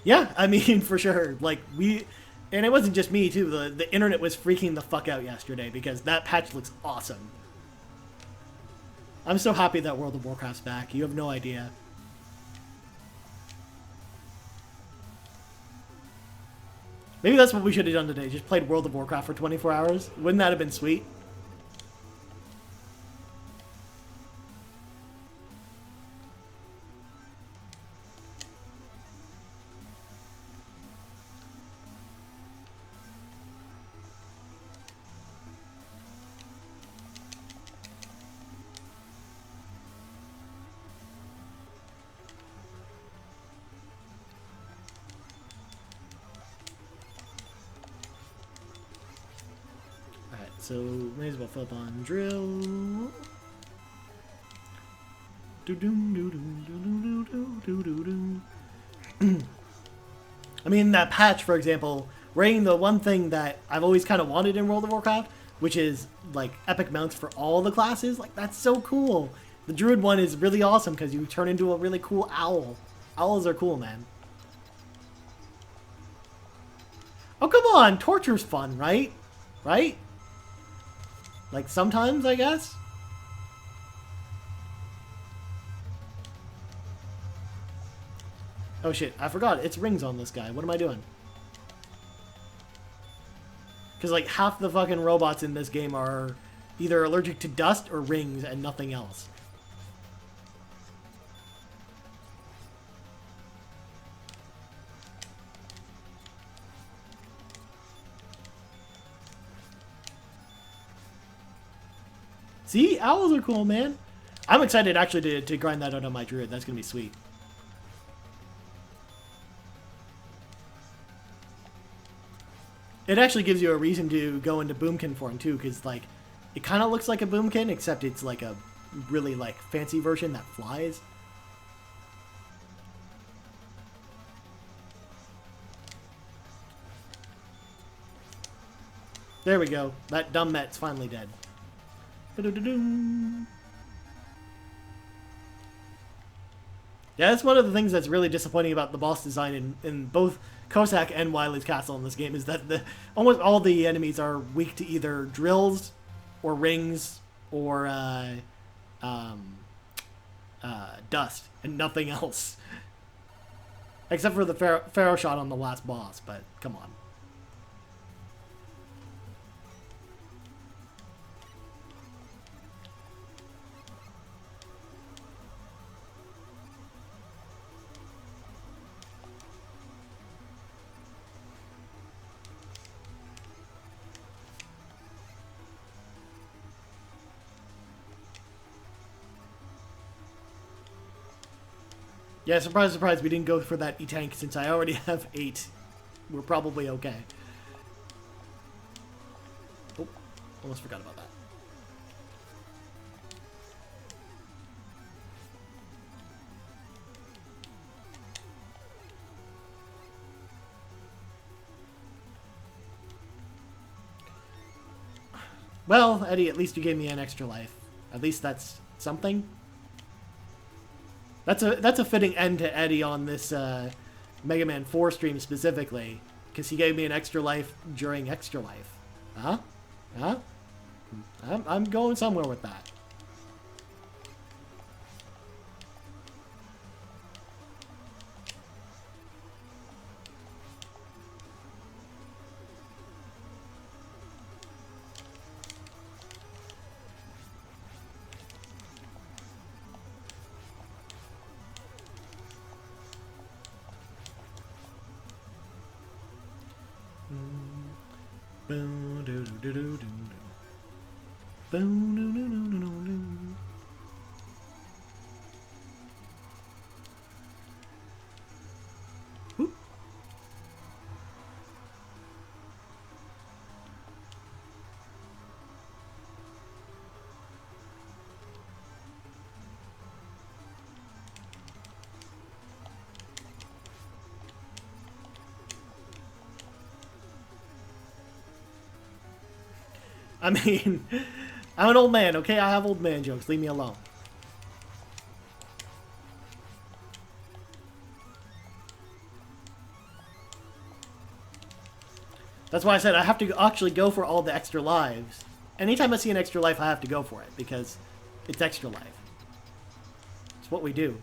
A: Yeah, I mean, for sure. Like, and it wasn't just me, too. The internet was freaking the fuck out yesterday because that patch looks awesome. I'm so happy that World of Warcraft's back. You have no idea. Maybe that's what we should have done today. Just played World of Warcraft for 24 hours. Wouldn't that have been sweet? So may as well fill up on drill. I mean, that patch, for example, rating the one thing that I've always kind of wanted in World of Warcraft, which is like epic mounts for all the classes. Like, that's so cool. The druid one is really awesome because you turn into a really cool owl. Owls are cool, man. Oh, come on. Torture's fun, right? Right? Like, sometimes, I guess? Oh, shit. I forgot. It's rings on this guy. What am I doing? Because, like, half the fucking robots in this game are either allergic to dust or rings and nothing else. See? Owls are cool, man. I'm excited, actually, to grind that out on my druid. That's going to be sweet. It actually gives you a reason to go into Boomkin form, too, because, like, it kind of looks like a Boomkin, except it's, like, a really, like, fancy version that flies. There we go. That dumb Met's finally dead. Yeah, that's one of the things that's really disappointing about the boss design in both Cossack and Wily's Castle in this game, is that almost all the enemies are weak to either drills or rings or dust and nothing else. Except for the Pharaoh shot on the last boss, but come on. Yeah, surprise, surprise, we didn't go for that E-Tank since I already have 8. We're probably okay. Oh, almost forgot about that. Well, Eddie, at least you gave me an extra life. At least that's something. That's a fitting end to Eddie on this Mega Man 4 stream specifically, because he gave me an extra life during Extra Life. Huh? Huh? I'm going somewhere with that. I mean, I'm an old man, okay? I have old man jokes. Leave me alone. That's why I said I have to actually go for all the extra lives. Anytime I see an extra life, I have to go for it, because it's extra life. It's what we do.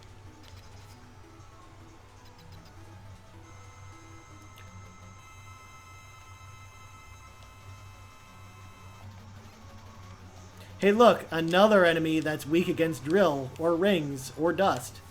A: Hey, look, another enemy that's weak against drill, or rings, or dust.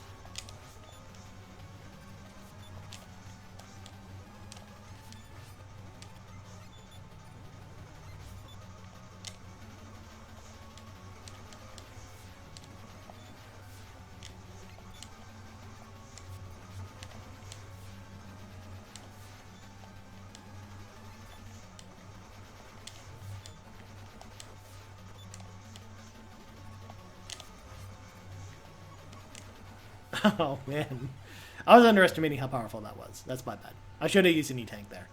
A: Oh, man. I was underestimating how powerful that was. That's my bad. I should have used an E-Tank there.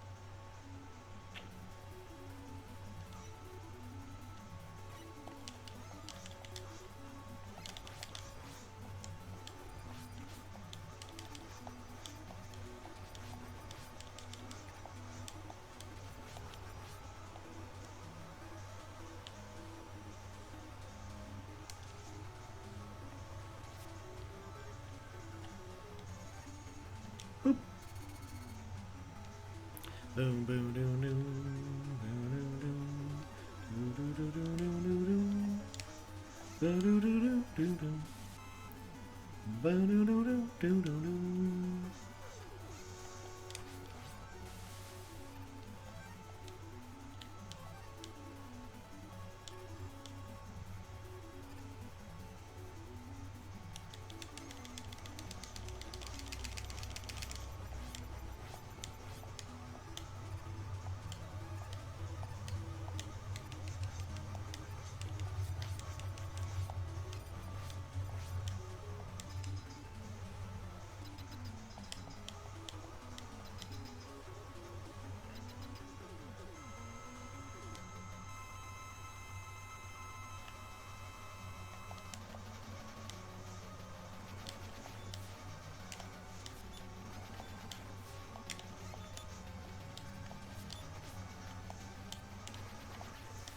A: Boop. Boom, boom, doom, doom.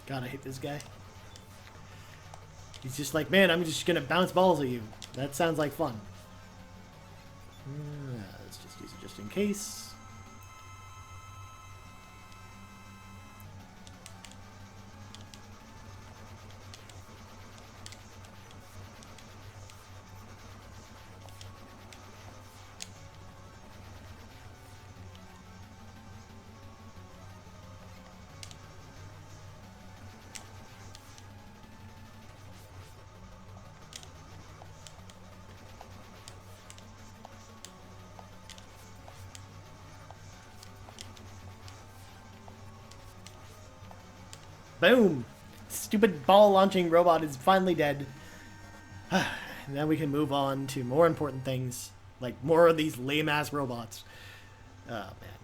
A: God, I hate this guy. He's just like, man, I'm just gonna bounce balls at you. That sounds like fun. Let's just use it just in case. Boom! Stupid ball launching robot is finally dead. Now we can move on to more important things, like more of these lame ass robots. Oh man.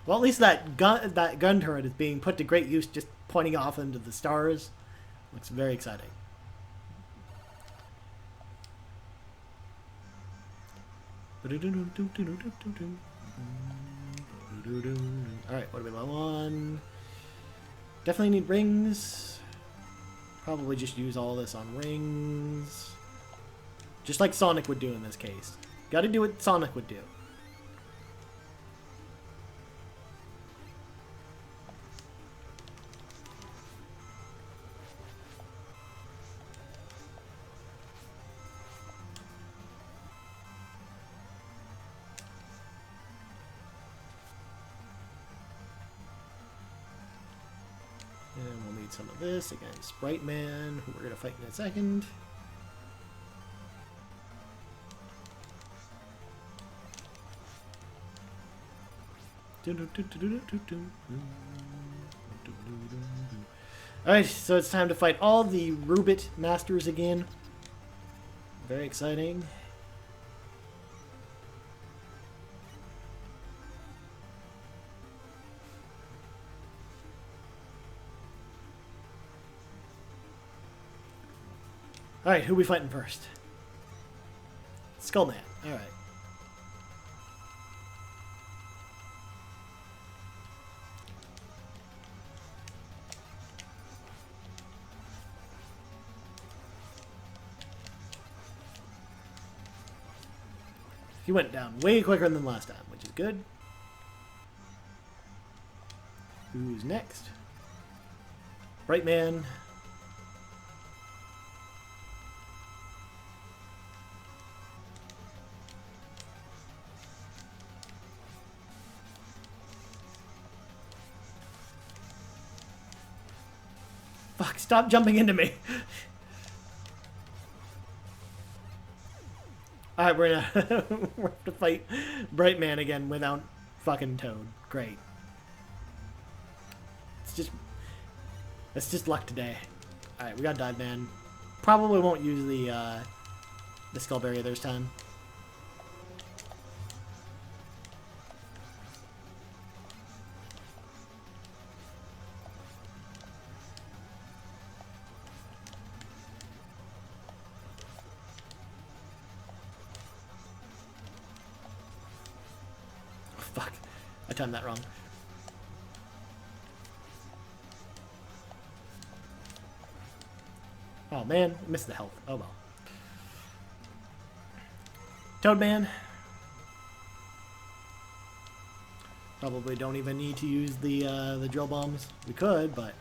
A: Well, at least that gun turret is being put to great use, just pointing off into the stars. Looks very exciting. Alright, what do we low on? Definitely need rings. Probably just use all this on rings. Just like Sonic would do in this case. Gotta do what Sonic would do. And we'll need some of this against Sprite Man, who we're going to fight in a second. Alright, so it's time to fight all the Rubit Masters again. Very exciting. Alright, who are we fighting first? Skullman. Alright. He went down way quicker than last time, which is good. Who's next? Bright Man. Fuck, stop jumping into me. Alright, we're gonna to fight Bright Man again without fucking Toad. Great. It's just luck today. Alright, we got Dive Man. Probably won't use the Skull Barrier this time. Fuck. I timed that wrong. Oh man, I missed the health. Oh well. Toadman. Probably don't even need to use the drill bombs. We could, but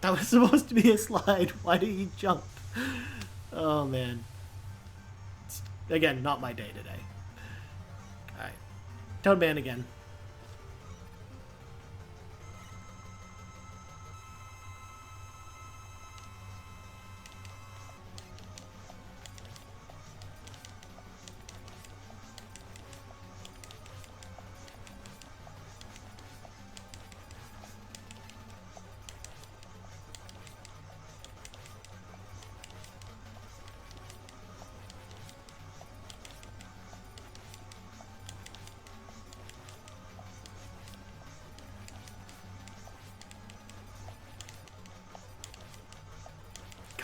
A: that was supposed to be a slide. Why did he jump? Oh man. Again, not my day today. Alright. Toadman again.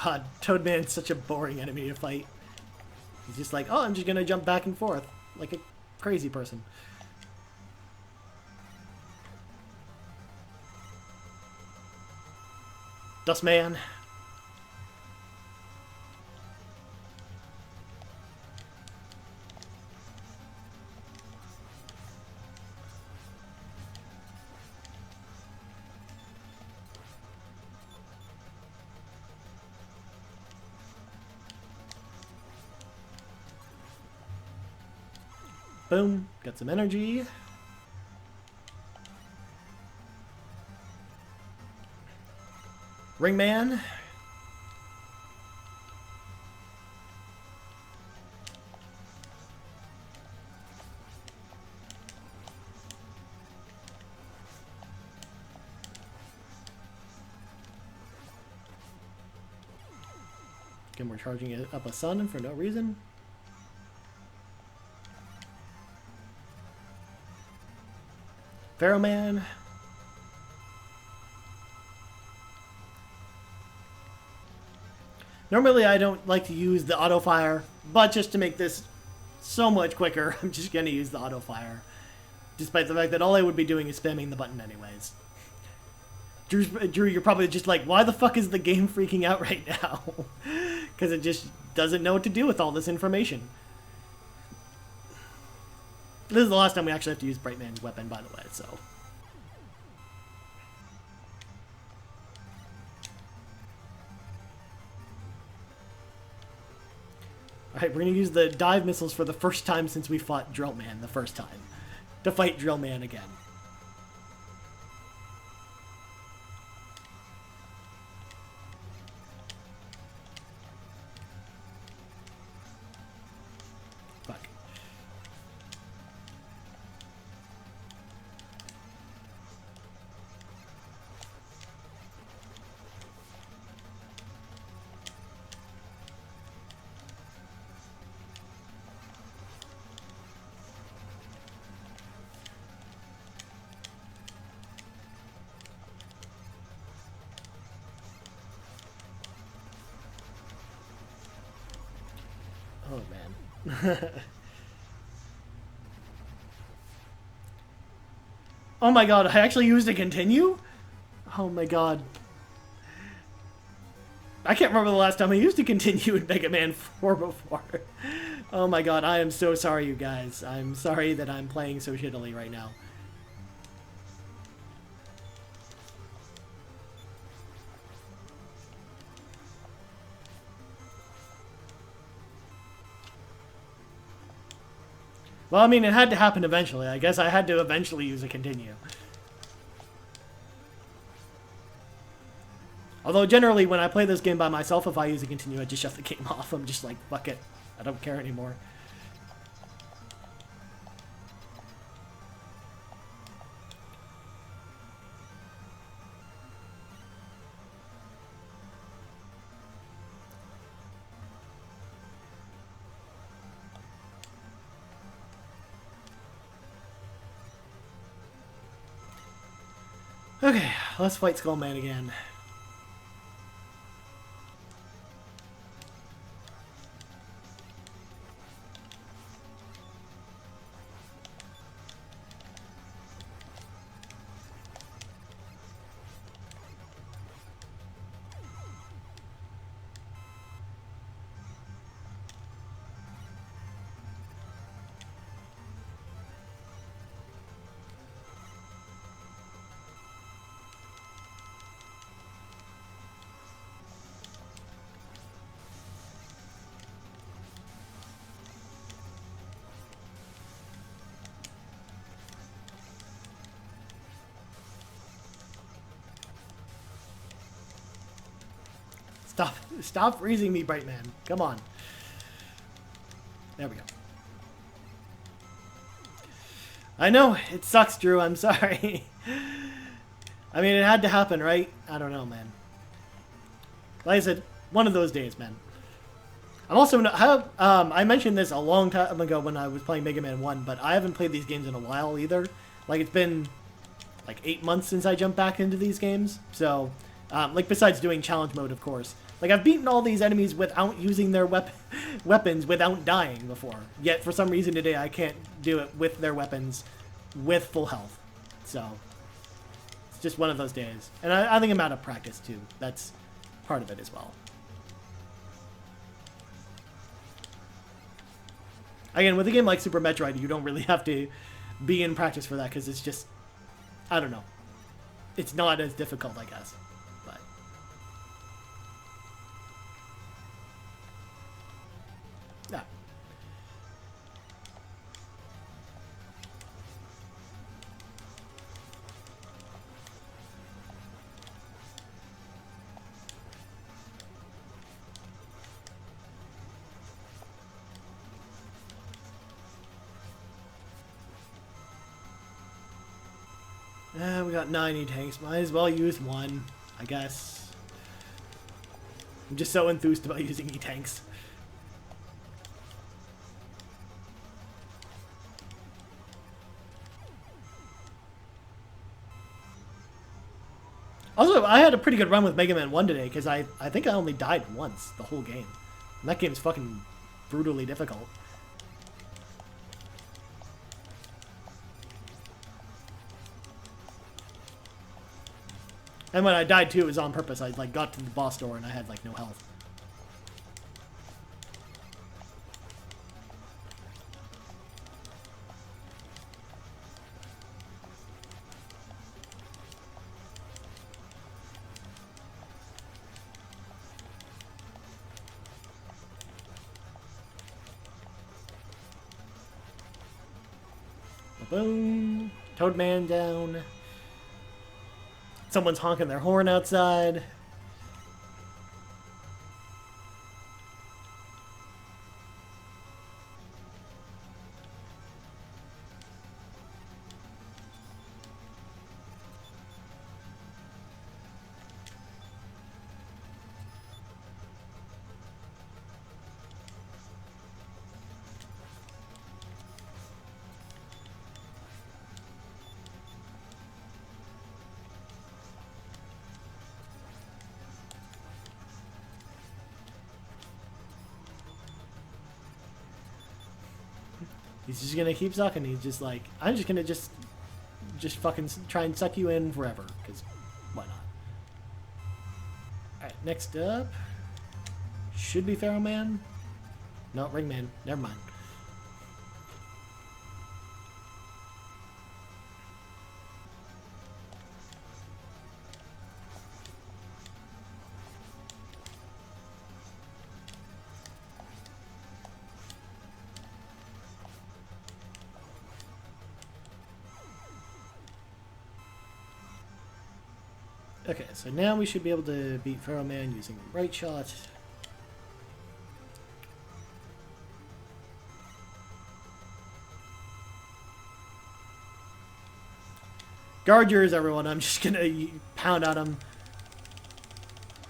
A: God, Toadman's such a boring enemy to fight. He's just like, oh, I'm just gonna jump back and forth like a crazy person. Dustman. Boom, got some energy. Ringman. Again, we're charging it up a sun for no reason. Pharaoh Man. Normally I don't like to use the auto fire, but just to make this so much quicker, I'm just going to use the auto fire. Despite the fact that all I would be doing is spamming the button anyways. Drew, you're probably just like, why the fuck is the game freaking out right now? Because it just doesn't know what to do with all this information. This is the last time we actually have to use Brightman's weapon, by the way, so. Alright, we're going to use the dive missiles for the first time since we fought Drillman the first time. To fight Drillman again. Fuck. Oh, man. Oh my god, I actually used a continue? Oh my god. I can't remember the last time I used a continue in Mega Man 4 before. Oh my god, I am so sorry, you guys. I'm sorry that I'm playing so shittily right now. Well, I mean, it had to happen eventually. I guess I had to eventually use a continue. Although, generally, when I play this game by myself, if I use a continue, I just shut the game off. I'm just like, fuck it. I don't care anymore. Okay, let's fight Skullman again. Stop freezing me, Brightman. Come on. There we go. I know, it sucks, Drew. I'm sorry. I mean, it had to happen, right? I don't know, man. Like I said, one of those days, man. I'm also... I mentioned this a long time ago when I was playing Mega Man 1, but I haven't played these games in a while either. Like, it's been like 8 months since I jumped back into these games. So, like, besides doing challenge mode, of course. Like, I've beaten all these enemies without using their weapons without dying before. Yet, for some reason today, I can't do it with their weapons with full health. So, it's just one of those days. And I think I'm out of practice, too. That's part of it as well. Again, with a game like Super Metroid, you don't really have to be in practice for that, because it's just... I don't know. It's not as difficult, I guess. But... yeah. We got 9 E-Tanks. Might as well use one, I guess. I'm just so enthused about using E-Tanks. Also, I had a pretty good run with Mega Man 1 today, because I think I only died once the whole game. And that game's fucking brutally difficult. And when I died too, it was on purpose. I like got to the boss door and I had like no health. Boom. Toadman down. Someone's honking their horn outside. He's just gonna keep sucking. He's just like, I'm just gonna just fucking try and suck you in forever, because why not? Alright, next up should be Pharaoh Man. No, Ring Man. Never mind. Okay, so now we should be able to beat Pharaoh Man using the Bright Shot. Guard yours, everyone. I'm just gonna pound on him.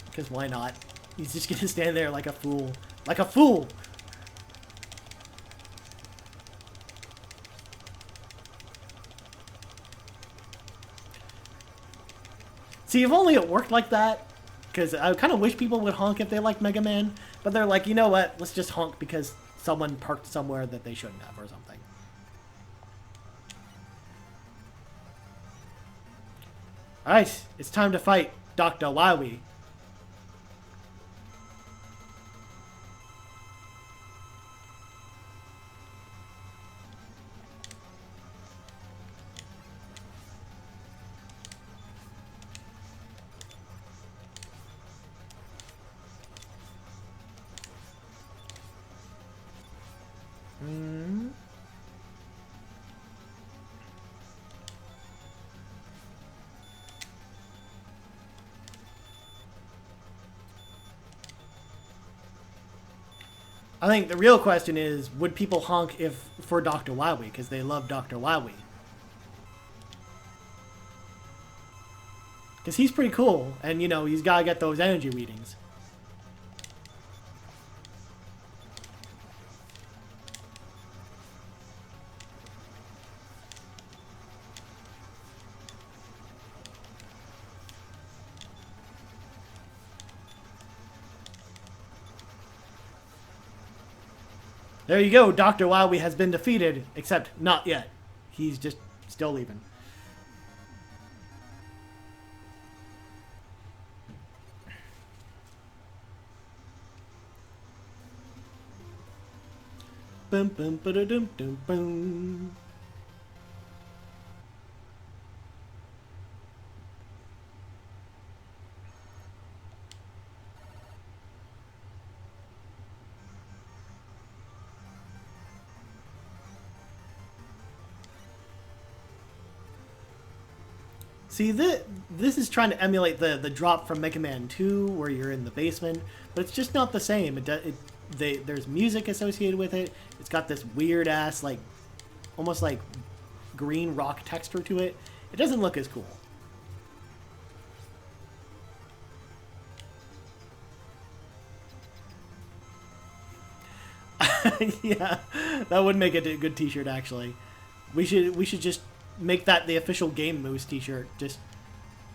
A: Because why not? He's just gonna stand there like a fool. Like a fool! See, if only it worked like that. Because I kind of wish people would honk if they like Mega Man. But they're like, you know what? Let's just honk because someone parked somewhere that they shouldn't have or something. Alright, it's time to fight Dr. Wowie. I think the real question is, would people honk if for Dr. Wowie because they love Dr. Wowie? Because he's pretty cool, and you know he's gotta get those energy readings. There you go, Dr. Wowie has been defeated, except not yet. He's just still leaving. Boom, boom, ba-da-dum, dum, boom. See, this is trying to emulate the drop from Mega Man 2, where you're in the basement, but it's just not the same. There's music associated with it. It's got this weird ass, like, almost like green rock texture to it. It doesn't look as cool. Yeah, that would make it a good T-shirt. Actually, we should just make that the official Game Moose T-shirt. Just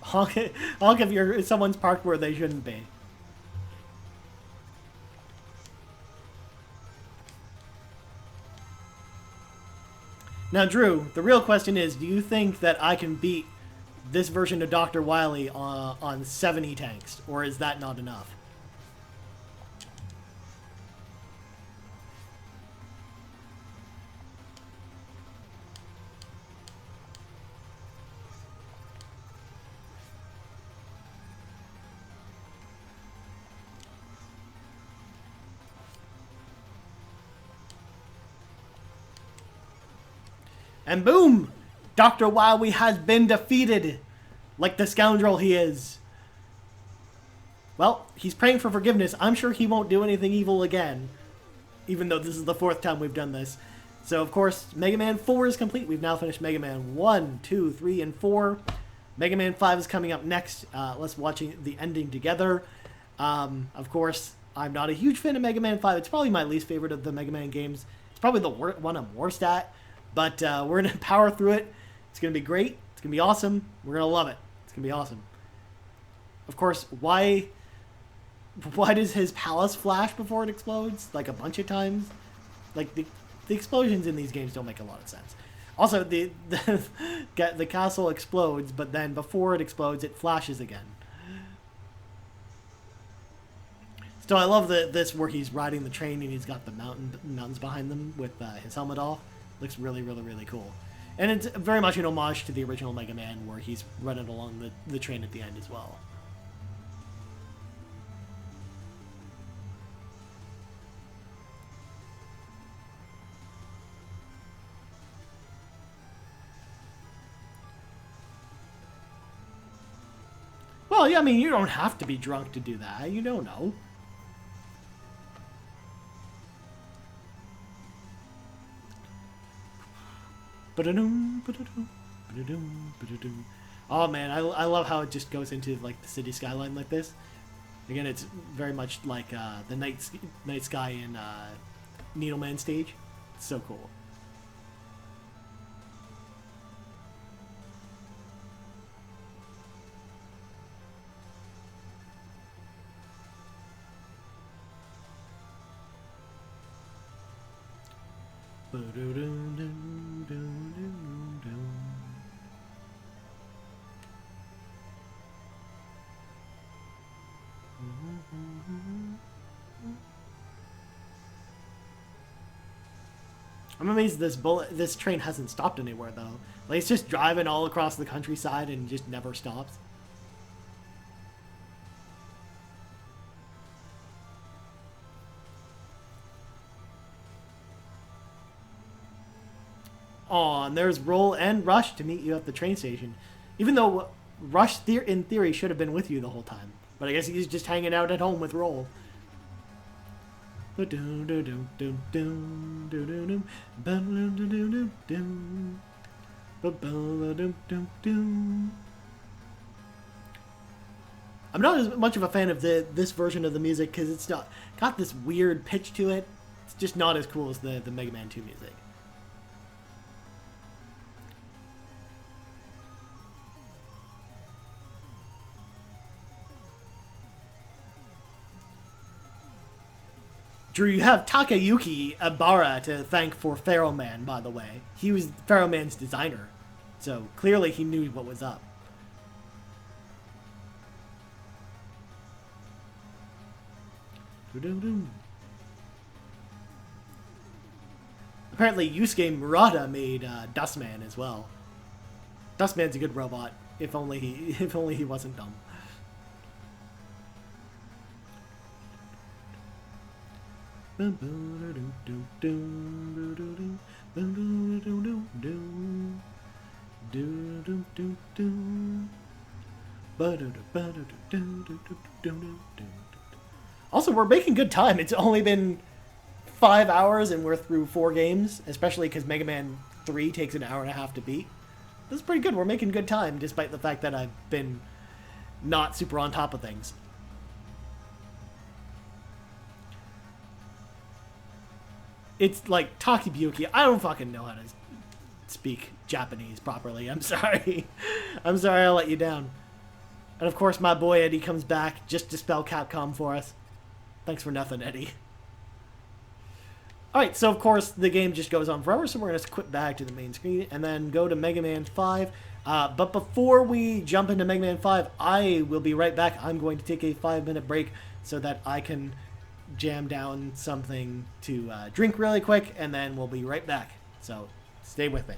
A: honk if someone's parked where they shouldn't be. Now, Drew, the real question is, do you think that I can beat this version of Dr. Wily on 70 tanks, or is that not enough? And boom! Dr. Wowie has been defeated, like the scoundrel he is. Well, he's praying for forgiveness. I'm sure he won't do anything evil again, even though this is the 4th time we've done this. So, of course, Mega Man 4 is complete. We've now finished Mega Man 1, 2, 3, and 4. Mega Man 5 is coming up next. Let's watch the ending together. Of course, I'm not a huge fan of Mega Man 5. It's probably my least favorite of the Mega Man games. It's probably the one I'm worst at. But we're going to power through it. It's going to be great. It's going to be awesome. We're going to love it. It's going to be awesome. Of course, why does his palace flash before it explodes? Like a bunch of times? Like, the explosions in these games don't make a lot of sense. Also, the castle explodes, but then before it explodes, it flashes again. So I love this where he's riding the train and he's got the mountains behind them with his helmet off. Looks really, really, really cool. And it's very much an homage to the original Mega Man where he's running along the train at the end as well. Well, yeah, I mean, you don't have to be drunk to do that. You don't know. Oh man, I love how it just goes into like the city skyline like this. Again, it's very much like the night sky in Needleman stage. It's so cool. I'm amazed this train hasn't stopped anywhere though. Like it's just driving all across the countryside and just never stops. Aw, and there's Roll and Rush to meet you at the train station. Even though Rush, in theory, should have been with you the whole time. But I guess he's just hanging out at home with Roll. I'm not as much of a fan of this version of the music because it's not got this weird pitch to it. It's just not as cool as the Mega Man 2 music. Drew, you have Takayuki Abara to thank for Pharaoh Man, by the way. He was Pharaoh Man's designer, so clearly he knew what was up. Apparently, Yusuke Murata made Dustman as well. Dustman's a good robot, if only he wasn't dumb. Also, we're making good time. It's only been 5 hours and we're through 4 games, especially because Mega Man 3 takes an hour and a half to beat. This is pretty good. We're making good time, despite the fact that I've been not super on top of things. It's like Takibuki. I don't fucking know how to speak Japanese properly. I'm sorry. I'm sorry I let you down. And of course, my boy Eddie comes back just to spell Capcom for us. Thanks for nothing, Eddie. Alright, so of course the game just goes on forever, so we're going to quit back to the main screen and then go to Mega Man 5. But before we jump into Mega Man 5, I will be right back. I'm going to take a 5-minute break so that I can jam down something to drink really quick, and then we'll be right back. So stay with me.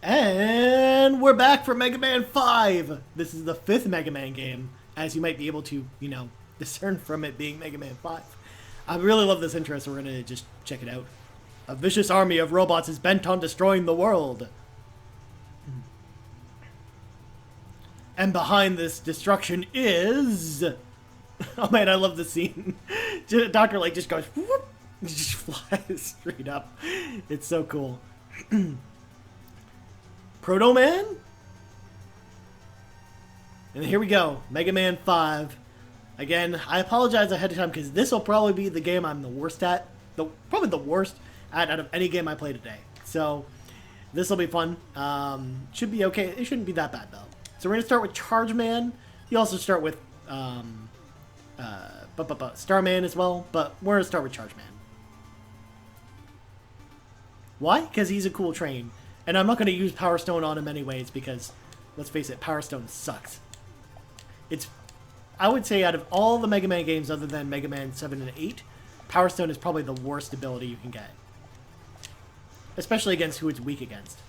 A: And we're back for Mega Man 5. This is the 5th Mega Man game, as you might be able to, discern from it being Mega Man 5. I really love this intro, so we're going to just check it out. A vicious army of robots is bent on destroying the world. And behind this destruction is... Oh man, I love the scene. Dr. Light just goes, whoop, just flies straight up. It's so cool. Proto Man? And here we go, Mega Man 5. Again, I apologize ahead of time because this will probably be the game I'm the worst at. Probably the worst at out of any game I play today. So, this will be fun. Should be okay. It shouldn't be that bad though. So we're going to start with Charge Man. You also start with Starman as well, but we're going to start with Charge Man. Why? Because he's a cool train. And I'm not going to use Power Stone on him anyways because, let's face it, Power Stone sucks. I would say out of all the Mega Man games other than Mega Man 7 and 8, Power Stone is probably the worst ability you can get. Especially against who it's weak against.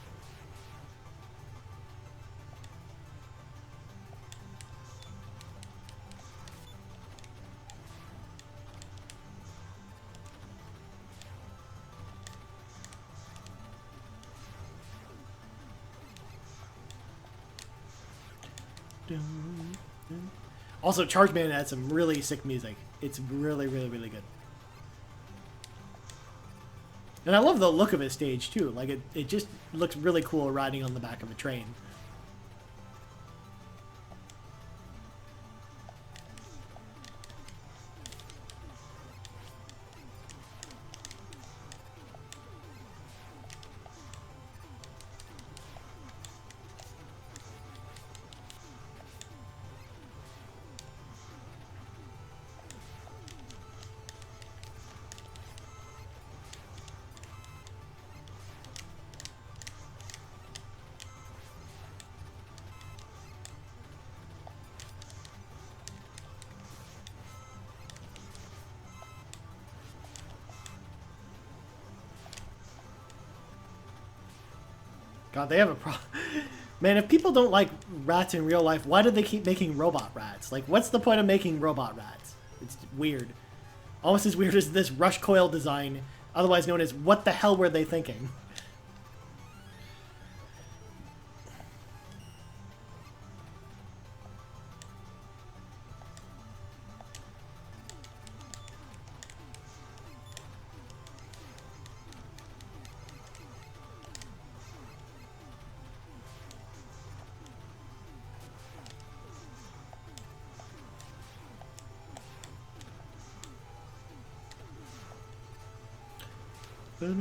A: Also, Charge Man had some really sick music. It's really, really, really good. And I love the look of his stage, too. Like, it just looks really cool riding on the back of a train. God, they have a problem. Man, if people don't like rats in real life, why do they keep making robot rats? Like, what's the point of making robot rats? It's weird. Almost as weird as this Rush Coil design, otherwise known as what the hell were they thinking? You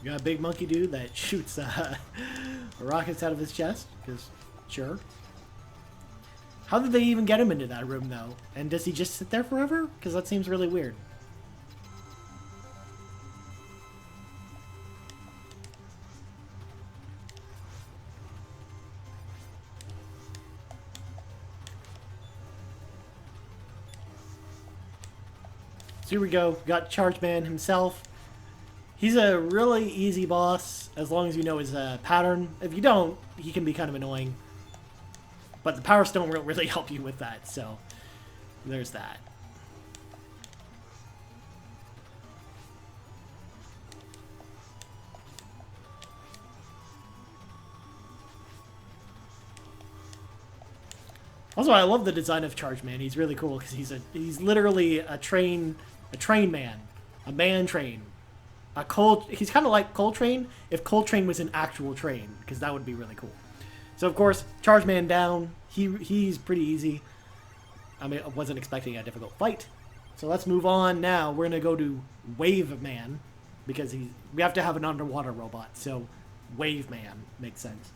A: got a big monkey dude that shoots rockets out of his chest, because sure. How did they even get him into that room, though? And does he just sit there forever? Because that seems really weird. So here we go. Got Charge Man himself. He's a really easy boss, as long as you know his pattern. If you don't, he can be kind of annoying. But the Power Stone won't really help you with that, so there's that. Also, I love the design of Charge Man. He's really cool because he's literally a train man, a man train. He's kind of like Coltrane if Coltrane was an actual train, because that would be really cool. So of course, Charge Man down. He's pretty easy. I mean, I wasn't expecting a difficult fight. So let's move on now. We're gonna go to Wave Man because we have to have an underwater robot. So Wave Man makes sense.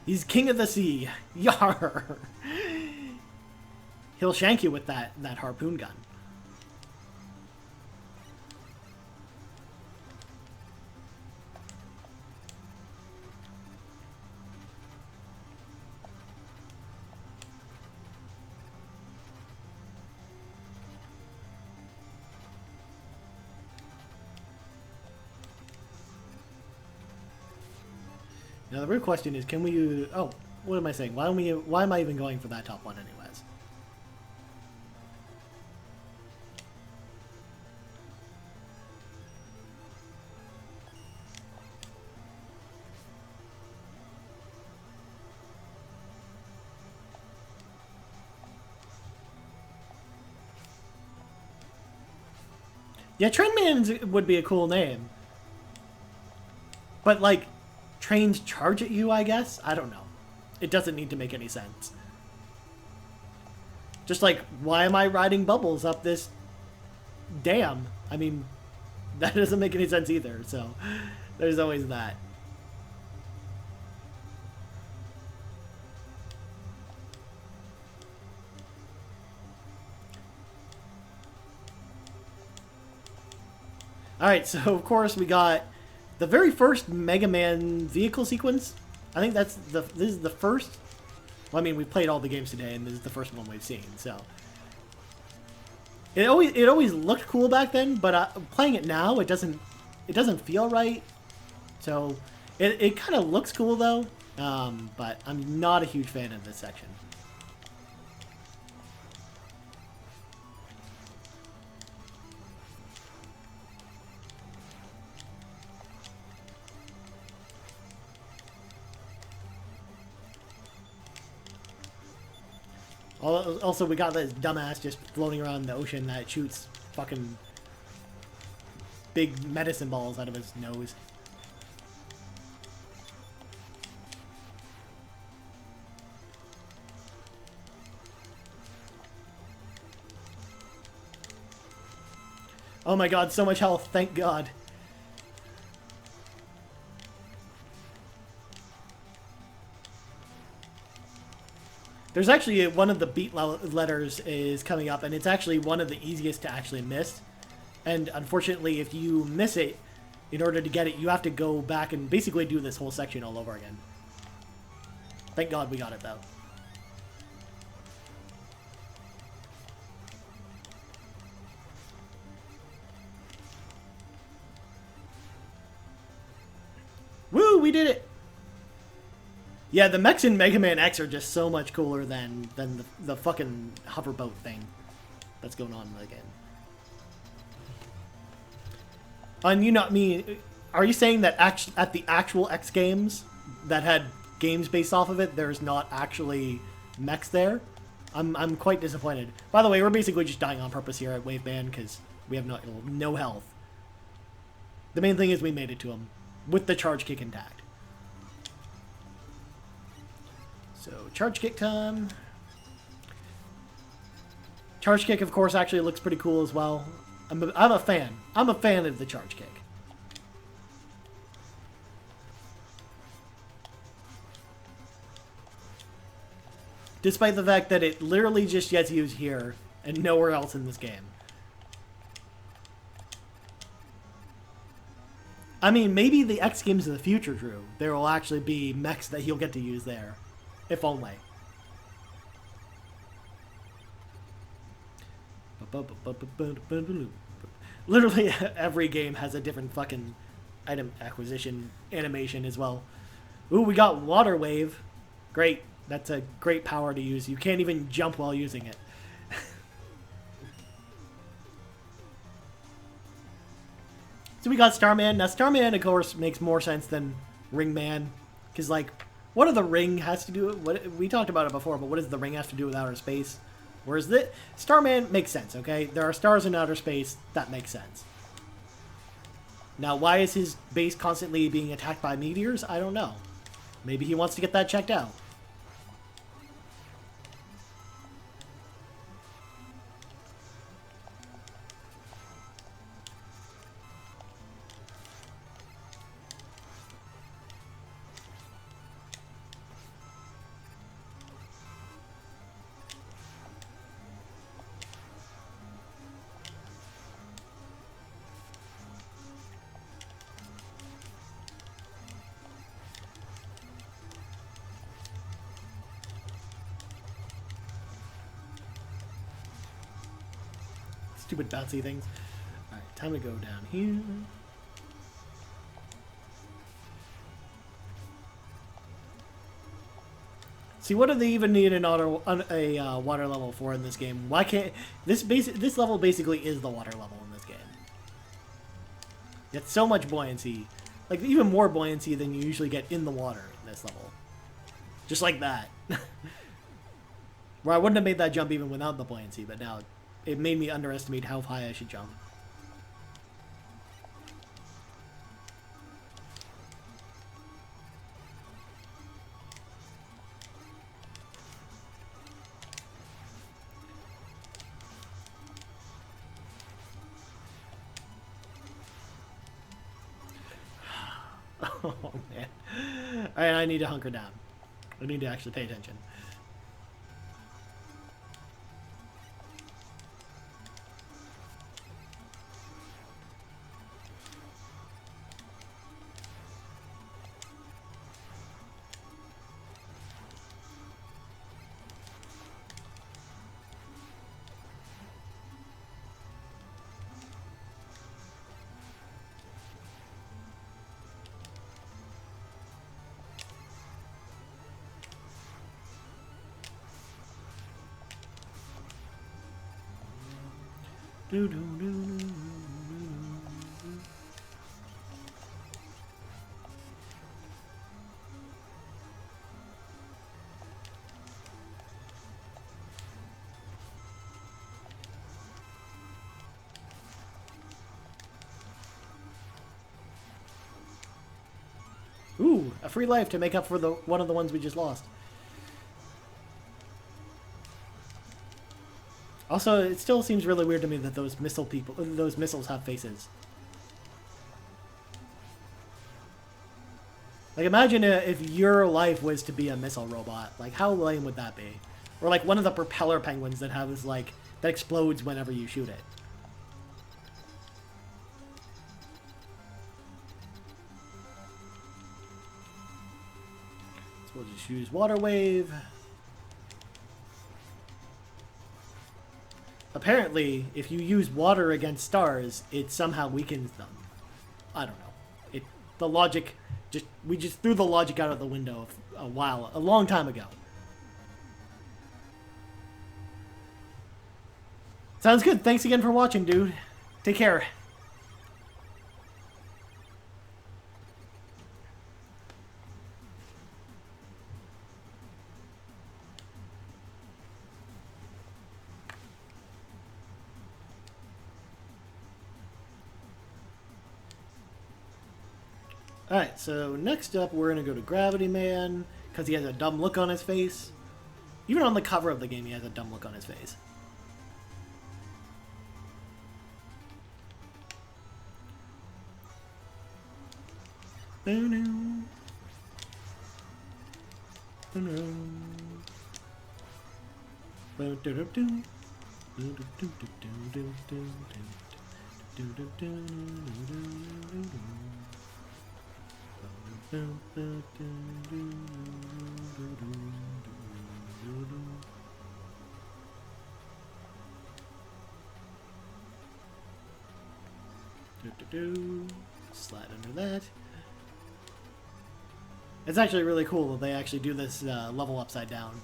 A: He's king of the sea. Yar. He'll shank you with that harpoon gun. Now the real question is, can we? Oh, what am I saying? Why am I even going for that top one, anyways? Yeah, Trainman would be a cool name. But, like, trains charge at you, I guess? I don't know. It doesn't need to make any sense. Just like, why am I riding bubbles up this dam? I mean, that doesn't make any sense either, so there's always that. Alright, so of course we got the very first Mega Man vehicle sequence. I think this is the first. Well, I mean, we played all the games today, and this is the first one we've seen. So it always looked cool back then, but playing it now, it doesn't feel right. So it kind of looks cool though, but I'm not a huge fan of this section. Also, we got this dumbass just floating around the ocean that shoots fucking big medicine balls out of his nose. Oh my god, so much health, thank god. There's actually one of the beat letters is coming up, and it's actually one of the easiest to actually miss. And unfortunately, if you miss it, in order to get it, you have to go back and basically do this whole section all over again. Thank God we got it, though. Woo, we did it! Yeah, the mechs in Mega Man X are just so much cooler than the fucking hoverboat thing that's going on again. And you know, I mean, are you saying that at the actual X games that had games based off of it, there's not actually mechs there? I'm quite disappointed. By the way, we're basically just dying on purpose here at Waveband because we have no health. The main thing is we made it to him with the charge kick intact. So, charge kick time. Charge kick, of course, actually looks pretty cool as well. I'm a fan. I'm a fan of the charge kick. Despite the fact that it literally just gets used here and nowhere else in this game. I mean, maybe the X games of the future, Drew, there will actually be mechs that he'll get to use there. If only. Literally every game has a different fucking item acquisition animation as well. Ooh, we got Water Wave. Great. That's a great power to use. You can't even jump while using it. So we got Starman. Now Starman, of course, makes more sense than Ringman. Because, like, what do the ring has to do? We talked about it before, but what does the ring have to do with outer space? Whereas the Starman makes sense, okay? There are stars in outer space. That makes sense. Now, why is his base constantly being attacked by meteors? I don't know. Maybe he wants to get that checked out. Stupid bouncy things. Alright, time to go down here. See, what do they even need a water level for in this game? Why can't this level basically is the water level in this game? It's so much buoyancy, like even more buoyancy than you usually get in the water in this level. Just like that. Where I wouldn't have made that jump even without the buoyancy, but now it made me underestimate how high I should jump. Oh, man. Alright, I need to hunker down. I need to actually pay attention. Ooh, a free life to make up for the one of the ones we just lost. Also, it still seems really weird to me that those missiles have faces. Like, imagine if your life was to be a missile robot. Like, how lame would that be? Or like one of the propeller penguins that has like that explodes whenever you shoot it. So we'll just use water wave. Apparently, if you use water against stars, it somehow weakens them. I don't know. The logic we just threw the logic out of the window a long time ago. Sounds good. Thanks again for watching, dude. Take care. Alright, so next up we're going to go to Gravity Man, because he has a dumb look on his face. Even on the cover of the game he has a dumb look on his face. Slide under that. It's actually really cool that they actually do this level upside down.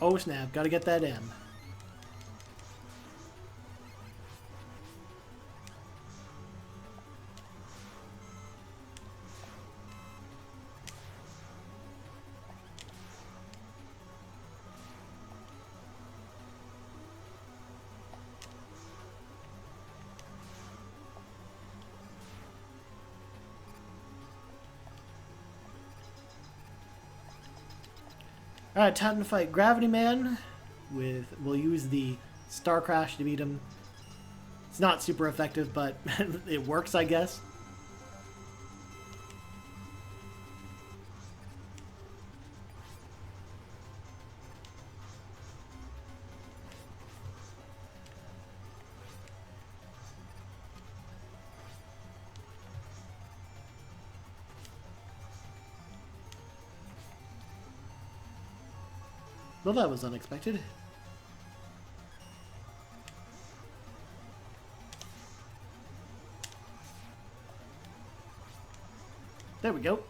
A: Oh snap, gotta get that M. Alright, time to fight Gravity Man. We'll use the Star Crash to beat him. It's not super effective, but it works, I guess. Well, that was unexpected. There we go.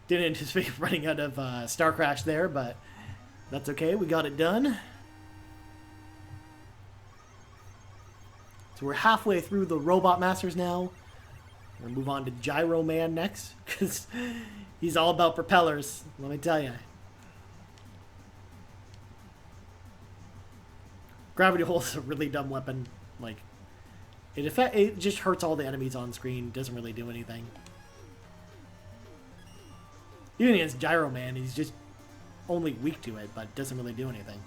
A: Didn't anticipate running out of Star Crash there, but that's okay. We got it done. So we're halfway through the Robot Masters now. We're going to move on to Gyro Man next, because he's all about propellers, let me tell you. Gravity Hole is a really dumb weapon. Like, it just hurts all the enemies on screen. Doesn't really do anything. Even against Gyro Man, he's just only weak to it, but doesn't really do anything.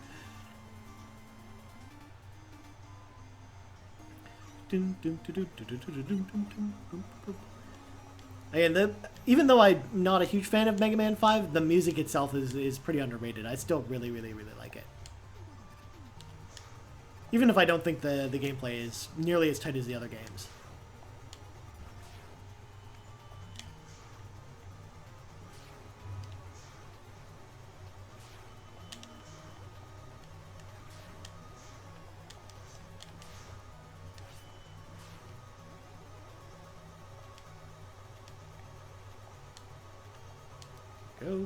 A: And even though I'm not a huge fan of Mega Man 5, the music itself is pretty underrated. I still really like it. Even if I don't think the gameplay is nearly as tight as the other games.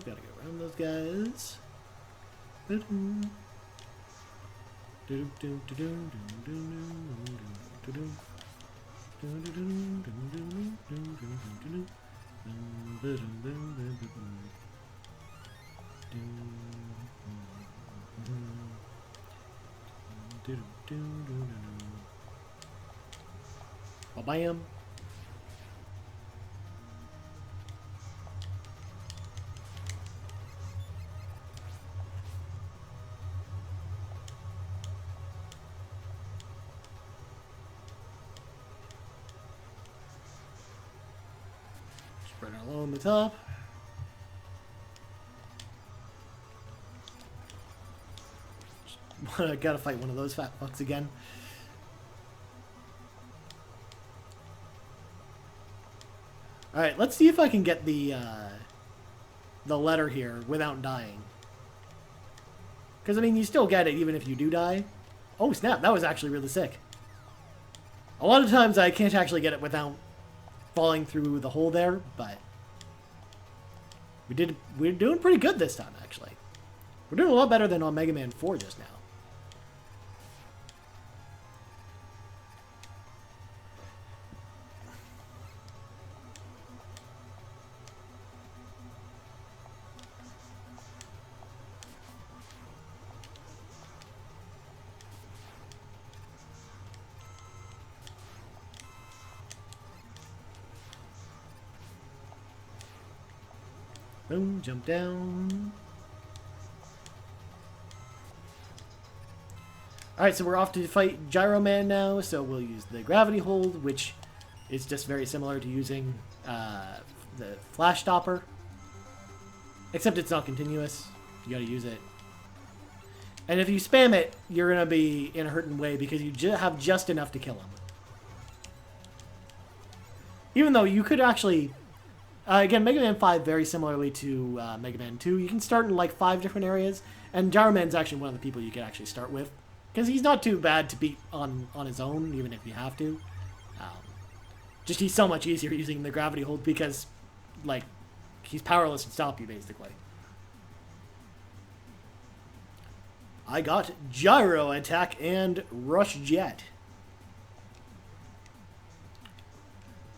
A: Gotta go around those guys. Bam. Spread it along the top. I gotta fight one of those fat fucks again. Alright, let's see if I can get the letter here without dying. Because, I mean, you still get it even if you do die. Oh, snap, that was actually really sick. A lot of times I can't actually get it without falling through the hole there, but we're doing pretty good this time, actually. We're doing a lot better than on Mega Man 4 just now. Boom, jump down. Alright, so we're off to fight Gyro Man now, so we'll use the Gravity Hold, which is just very similar to using the Flash Stopper. Except it's not continuous. You gotta use it. And if you spam it, you're gonna be in a hurting way because you have just enough to kill him. Even though you could actually... again, Mega Man 5, very similarly to Mega Man 2, you can start in like 5 different areas, and Gyro Man's actually one of the people you can actually start with, because he's not too bad to beat on his own, even if you have to. Just he's so much easier using the Gravity Hold because, like, he's powerless to stop you, basically. I got Gyro Attack and Rush Jet.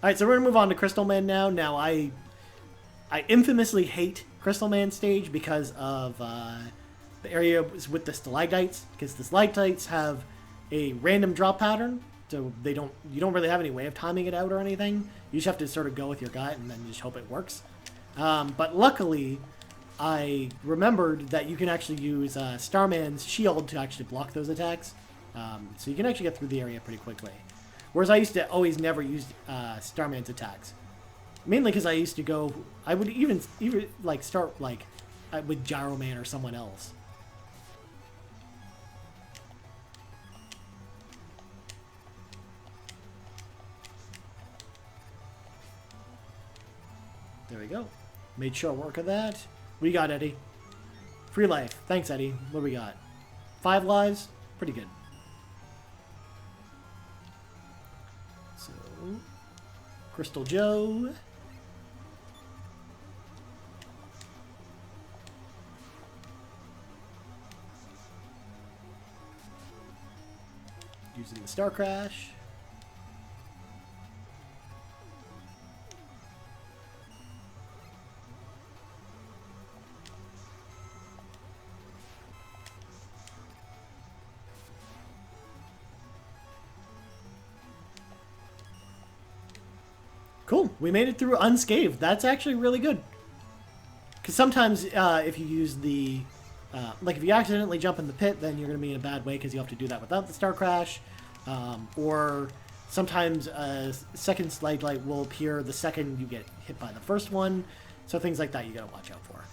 A: Alright, so we're going to move on to Crystal Man now. Now, I infamously hate Crystal Man stage because of the area with the stalactites. Because the stalactites have a random drop pattern, so you don't really have any way of timing it out or anything. You just have to sort of go with your gut and then just hope it works. But luckily, I remembered that you can actually use Starman's shield to actually block those attacks. So you can actually get through the area pretty quickly. Whereas I used to always never use Starman's attacks. Mainly because I used to go... I would even like start like with Gyro Man or someone else. There we go. Made short work of that. What do you got, Eddie? Free life. Thanks, Eddie. What do we got? 5 lives? Pretty good. So, Crystal Joe. Using the Star Crash. Cool. We made it through unscathed. That's actually really good. Because sometimes if you use the... like if you accidentally jump in the pit, then you're going to be in a bad way because you have to do that without the Star Crash. Or sometimes a second slide light will appear the second you get hit by the first one. So things like that you got to watch out for.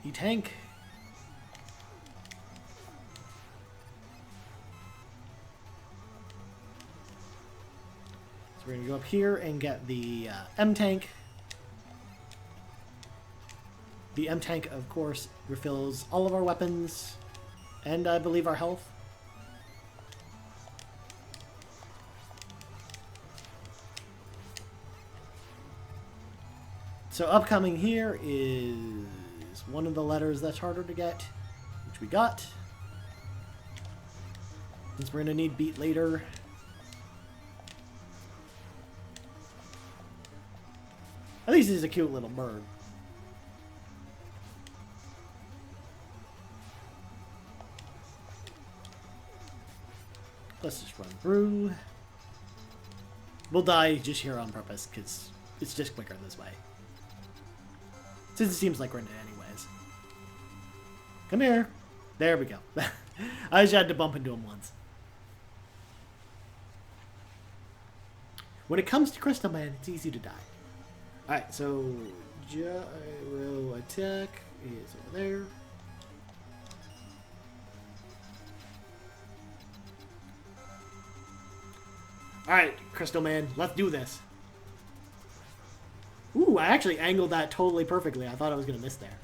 A: E-Tank. We're going to go up here and get the M-Tank. The M-Tank, of course, refills all of our weapons and I believe our health. So upcoming here is one of the letters that's harder to get, which we got. Since we're going to need beat later. At least he's a cute little bird. Let's just run through. We'll die just here on purpose, because it's just quicker this way. Since it seems like we're in it anyways. Come here. There we go. I just had to bump into him once. When it comes to Crystal Man, it's easy to die. Alright, so Gyro attack is over there. Alright, Crystal Man, let's do this. Ooh, I actually angled that totally perfectly. I thought I was going to miss there.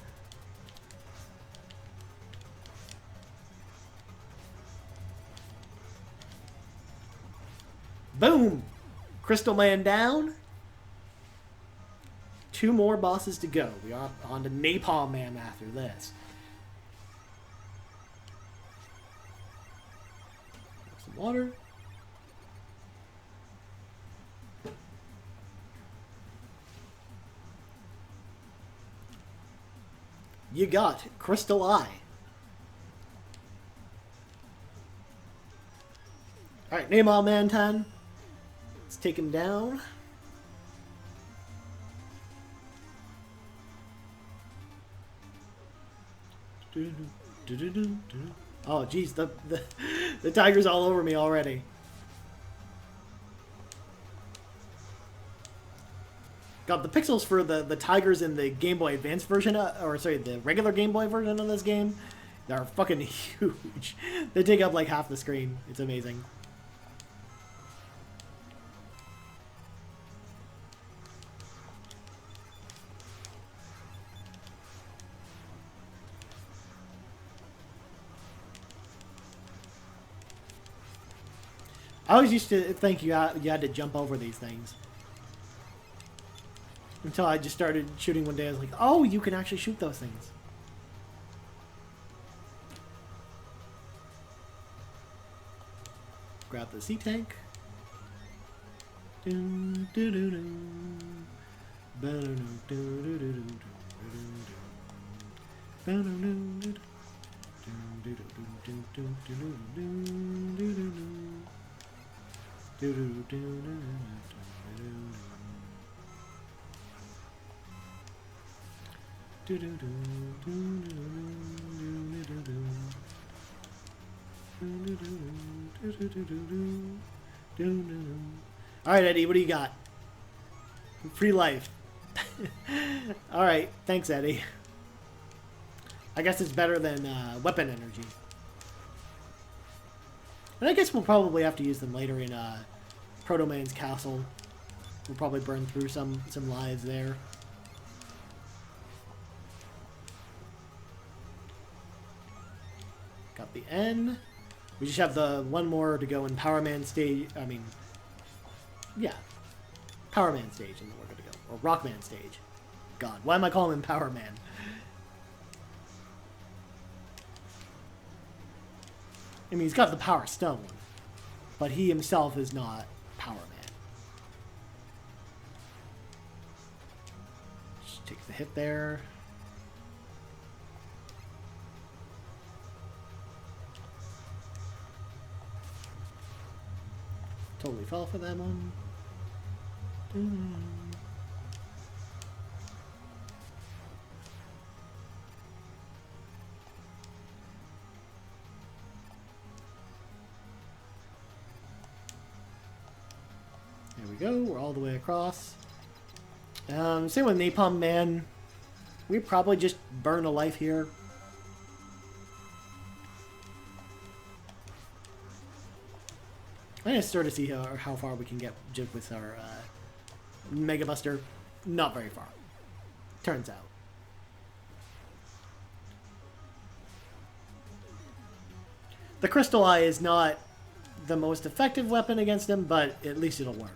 A: Boom! Crystal Man down. 2 more bosses to go. We are on to Napalm Man after this. Some water. You got Crystal Eye. Alright, Napalm Man time. Let's take him down. Oh, geez, the tiger's all over me already. God, the pixels for the tigers in the Game Boy Advance version, or sorry, the regular Game Boy version of this game, they're fucking huge. They take up like half the screen. It's amazing. I always used to think you had to jump over these things. Until I just started shooting one day, I was like, oh, you can actually shoot those things. Grab the C-Tank. Alright, Eddie, what do you got? Free life. Alright, thanks, Eddie. I guess it's better than weapon energy. And I guess we'll probably have to use them later in Proto Man's castle. We'll probably burn through some lives there. Got the N. We just have the one more to go in Power Man stage. I mean, yeah. Power Man stage, and then we're good to go. Or Rock Man stage. God, why am I calling him Power Man? I mean, he's got the Power Stone, but he himself is not Power Man. Just take the hit there. Totally fell for that one. There we go. We're all the way across. Same with Napalm Man. We probably just burn a life here. I'm gonna start to see how far we can get just with our Mega Buster. Not very far, turns out. The Crystal Eye is not the most effective weapon against him, but at least it'll work.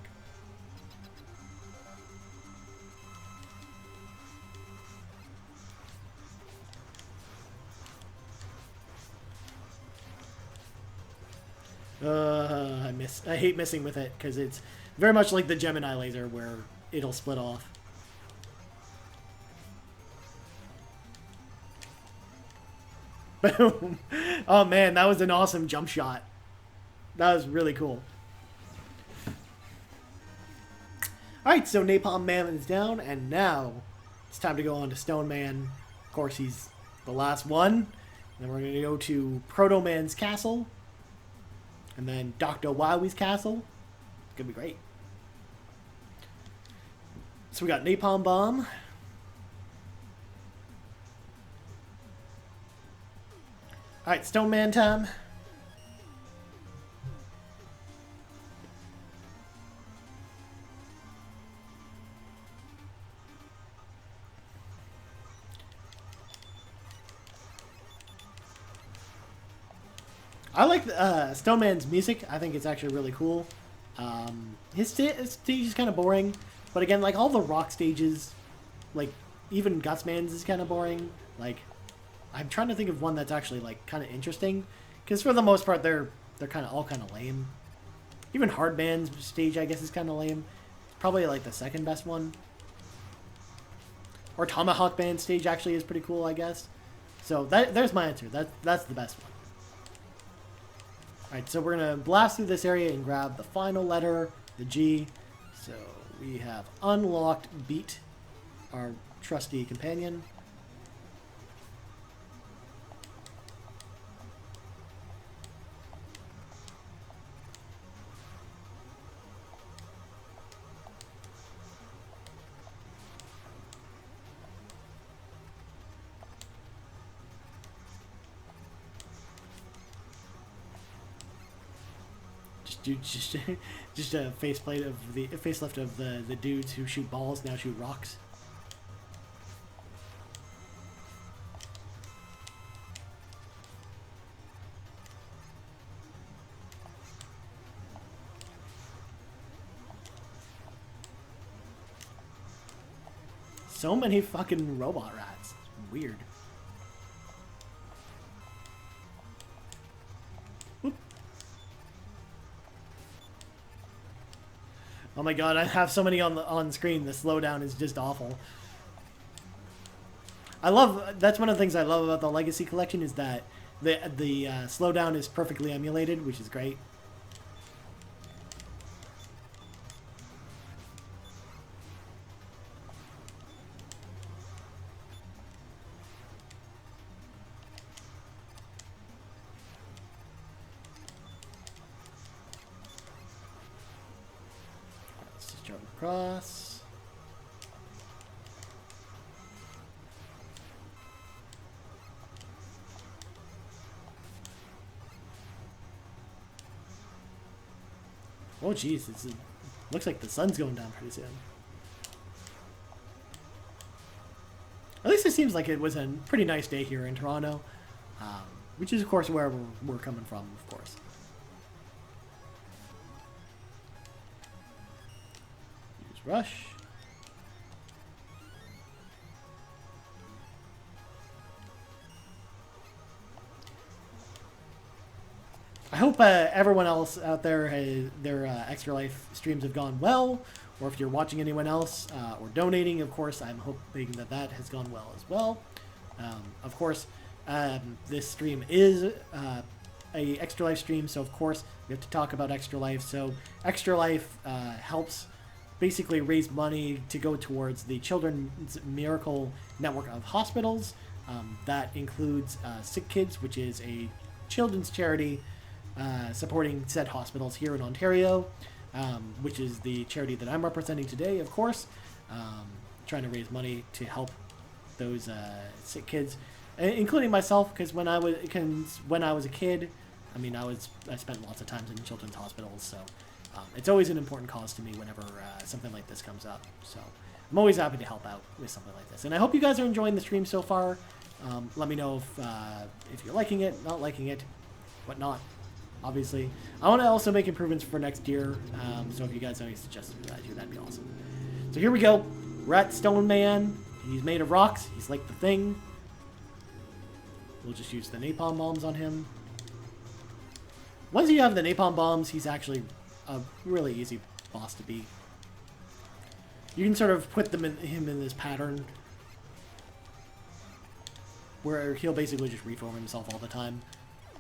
A: I hate missing with it because it's very much like the Gemini laser where it'll split off. Boom! Oh man, that was an awesome jump shot. That was really cool. Alright, so Napalm Man is down, and now it's time to go on to Stone Man. Of course, he's the last one. Then we're going to go to Proto Man's castle. And then Dr. Wowie's castle. It's gonna be great. So we got Napalm Bomb. Alright, Stone Man time. I like Stone Man's music. I think it's actually really cool. His stage is kind of boring, but again, like all the rock stages, like even Gutsman's is kind of boring. Like, I'm trying to think of one that's actually like kind of interesting, because for the most part they're kind of all kind of lame. Even Hardman's stage, I guess, is kind of lame. Probably like the second best one. Or Tomahawk Band's stage actually is pretty cool, I guess. So there's my answer. That's the best one. Alright, so we're going to blast through this area and grab the final letter, the G. So we have unlocked Beat, our trusty companion. Dude, just a facelift of the dudes who shoot balls now shoot rocks. So many fucking robot rats. It's weird. Oh my god, I have so many on screen. The slowdown is just awful. That's one of the things I love about the Legacy Collection is that The slowdown is perfectly emulated, which is great. Let's just jump across. Oh, jeez, it looks like the sun's going down pretty soon. At least it seems like it was a pretty nice day here in Toronto, which is, of course, where we're coming from, of course. Use Rush. I hope everyone else out there, their Extra Life streams have gone well, or if you're watching anyone else or donating, of course, I'm hoping that that has gone well as well. Of course, this stream is a Extra Life stream, so of course we have to talk about Extra Life. So Extra Life helps basically raise money to go towards the Children's Miracle Network of Hospitals. That includes Sick Kids, which is a children's charity supporting said hospitals here in Ontario, which is the charity that I'm representing today, of course, trying to raise money to help those sick kids, including myself, because when I was a kid, I mean, I spent lots of times in children's hospitals, so it's always an important cause to me whenever something like this comes up. So I'm always happy to help out with something like this, and I hope you guys are enjoying the stream so far. Let me know if you're liking it, not liking it, whatnot. Obviously, I want to also make improvements for next year, so if you guys have any suggestions for that too, that'd be awesome. So here we go. We're at Stone Man. He's made of rocks. He's like the Thing. We'll just use the napalm bombs on him. Once you have the napalm bombs, he's actually a really easy boss to beat. You can sort of put him in this pattern where he'll basically just reform himself all the time.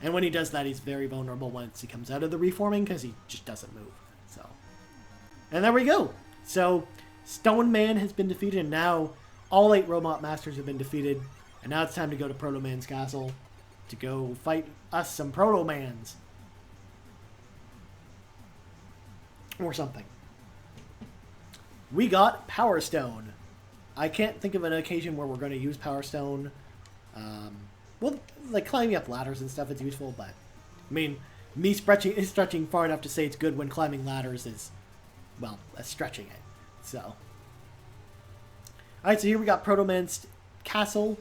A: And when he does that, he's very vulnerable once he comes out of the reforming, because he just doesn't move. So, and there we go. So, Stone Man has been defeated, and now all 8 Robot Masters have been defeated. And now it's time to go to Proto Man's castle to go fight us some Proto Mans. Or something. We got Power Stone. I can't think of an occasion where we're going to use Power Stone. Well, like climbing up ladders and stuff is useful, but I mean, me stretching far enough to say it's good when climbing ladders is, well, stretching it. So, all right, so here we got Proto Man's castle.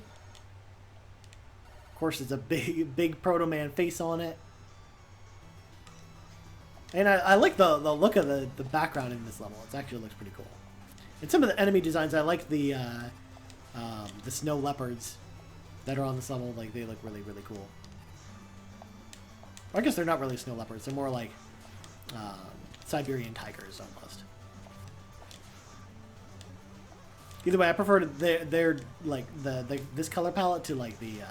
A: Of course, it's a big Proto Man face on it, and I like the look of the background in this level. It actually looks pretty cool. And some of the enemy designs, I like the snow leopards that are on this level. Like, they look really, really cool. Or I guess they're not really snow leopards. They're more like Siberian tigers, almost. Either way, I prefer they're like this color palette to like the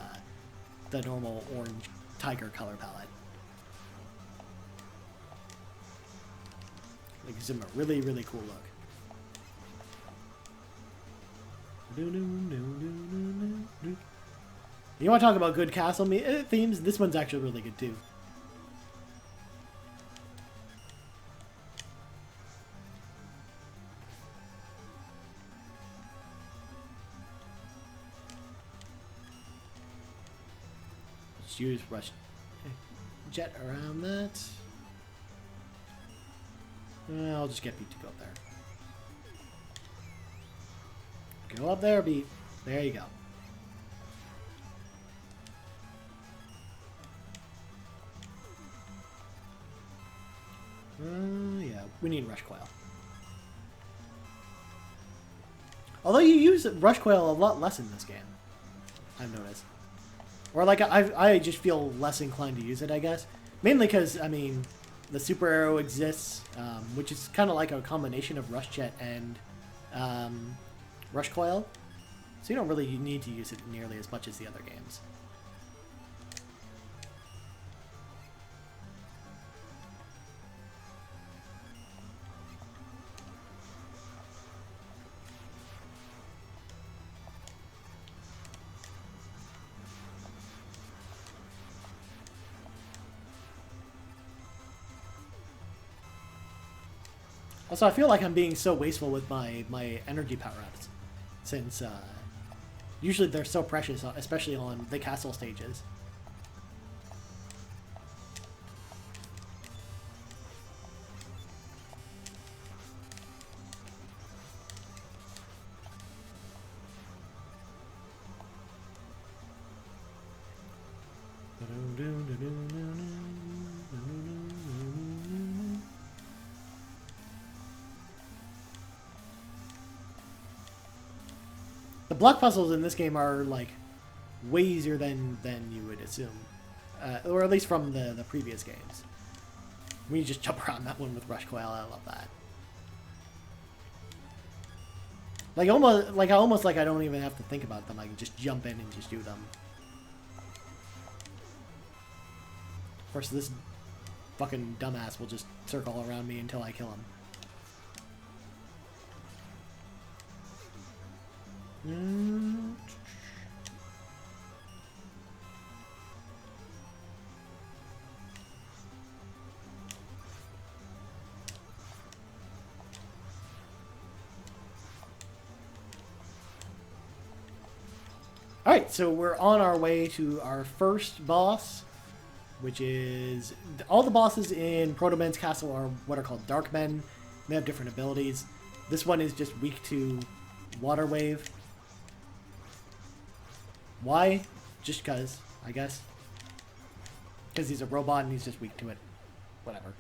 A: normal orange tiger color palette. It gives them a really, really cool look. You want to talk about good castle themes? This one's actually really good too. Let's use Rush Jet around that. I'll just get Beat to go up there. Go up there, Beat. There you go. Yeah, we need Rush Coil. Although you use Rush Coil a lot less in this game, I've noticed. Or like, I just feel less inclined to use it, I guess. Mainly because, I mean, the Super Arrow exists, which is kind of like a combination of Rush Jet and Rush Coil. So you don't really need to use it nearly as much as the other games. Also, I feel like I'm being so wasteful with my energy power-ups, since usually they're so precious, especially on the castle stages. The block puzzles in this game are like way easier than you would assume, or at least from the previous games. We just jump around that one with Rush Coil. I love that. Like almost like I don't even have to think about them. I can just jump in and just do them. Of course, this fucking dumbass will just circle around me until I kill him. Alright, so we're on our way to our first boss, which is... all the bosses in Proto Man's Castle are what are called Dark Men. They have different abilities. This one is just weak to Water Wave. Why? Just because, I guess. Because he's a robot and he's just weak to it. Whatever.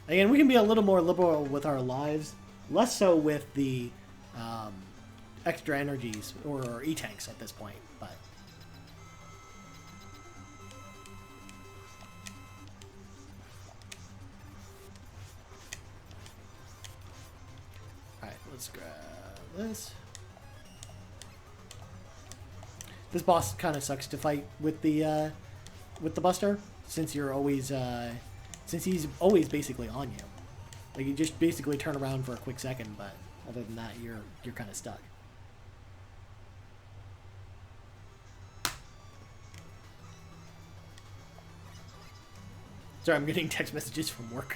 A: Again, we can be a little more liberal with our lives. Less so with the extra energies or E-Tanks at this point, but... Alright, let's grab this. This boss kind of sucks to fight with the Buster, since you're always, since he's always basically on you. Like, you just basically turn around for a quick second, but other than that, you're kind of stuck. Sorry, I'm getting text messages from work.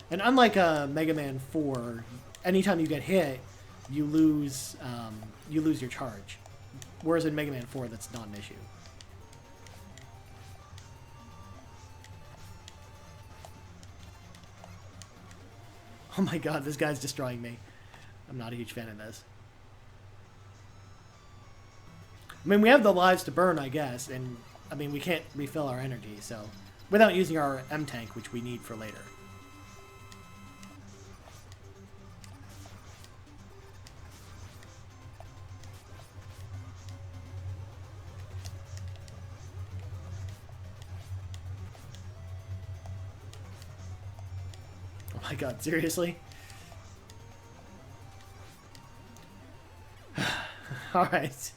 A: And unlike Mega Man 4, anytime you get hit, you lose your charge. Whereas in Mega Man 4, that's not an issue. Oh my god, this guy's destroying me. I'm not a huge fan of this. I mean, we have the lives to burn, I guess, and I mean, we can't refill our energy, so without using our M-Tank, which we need for later. Oh my god, seriously? Alright.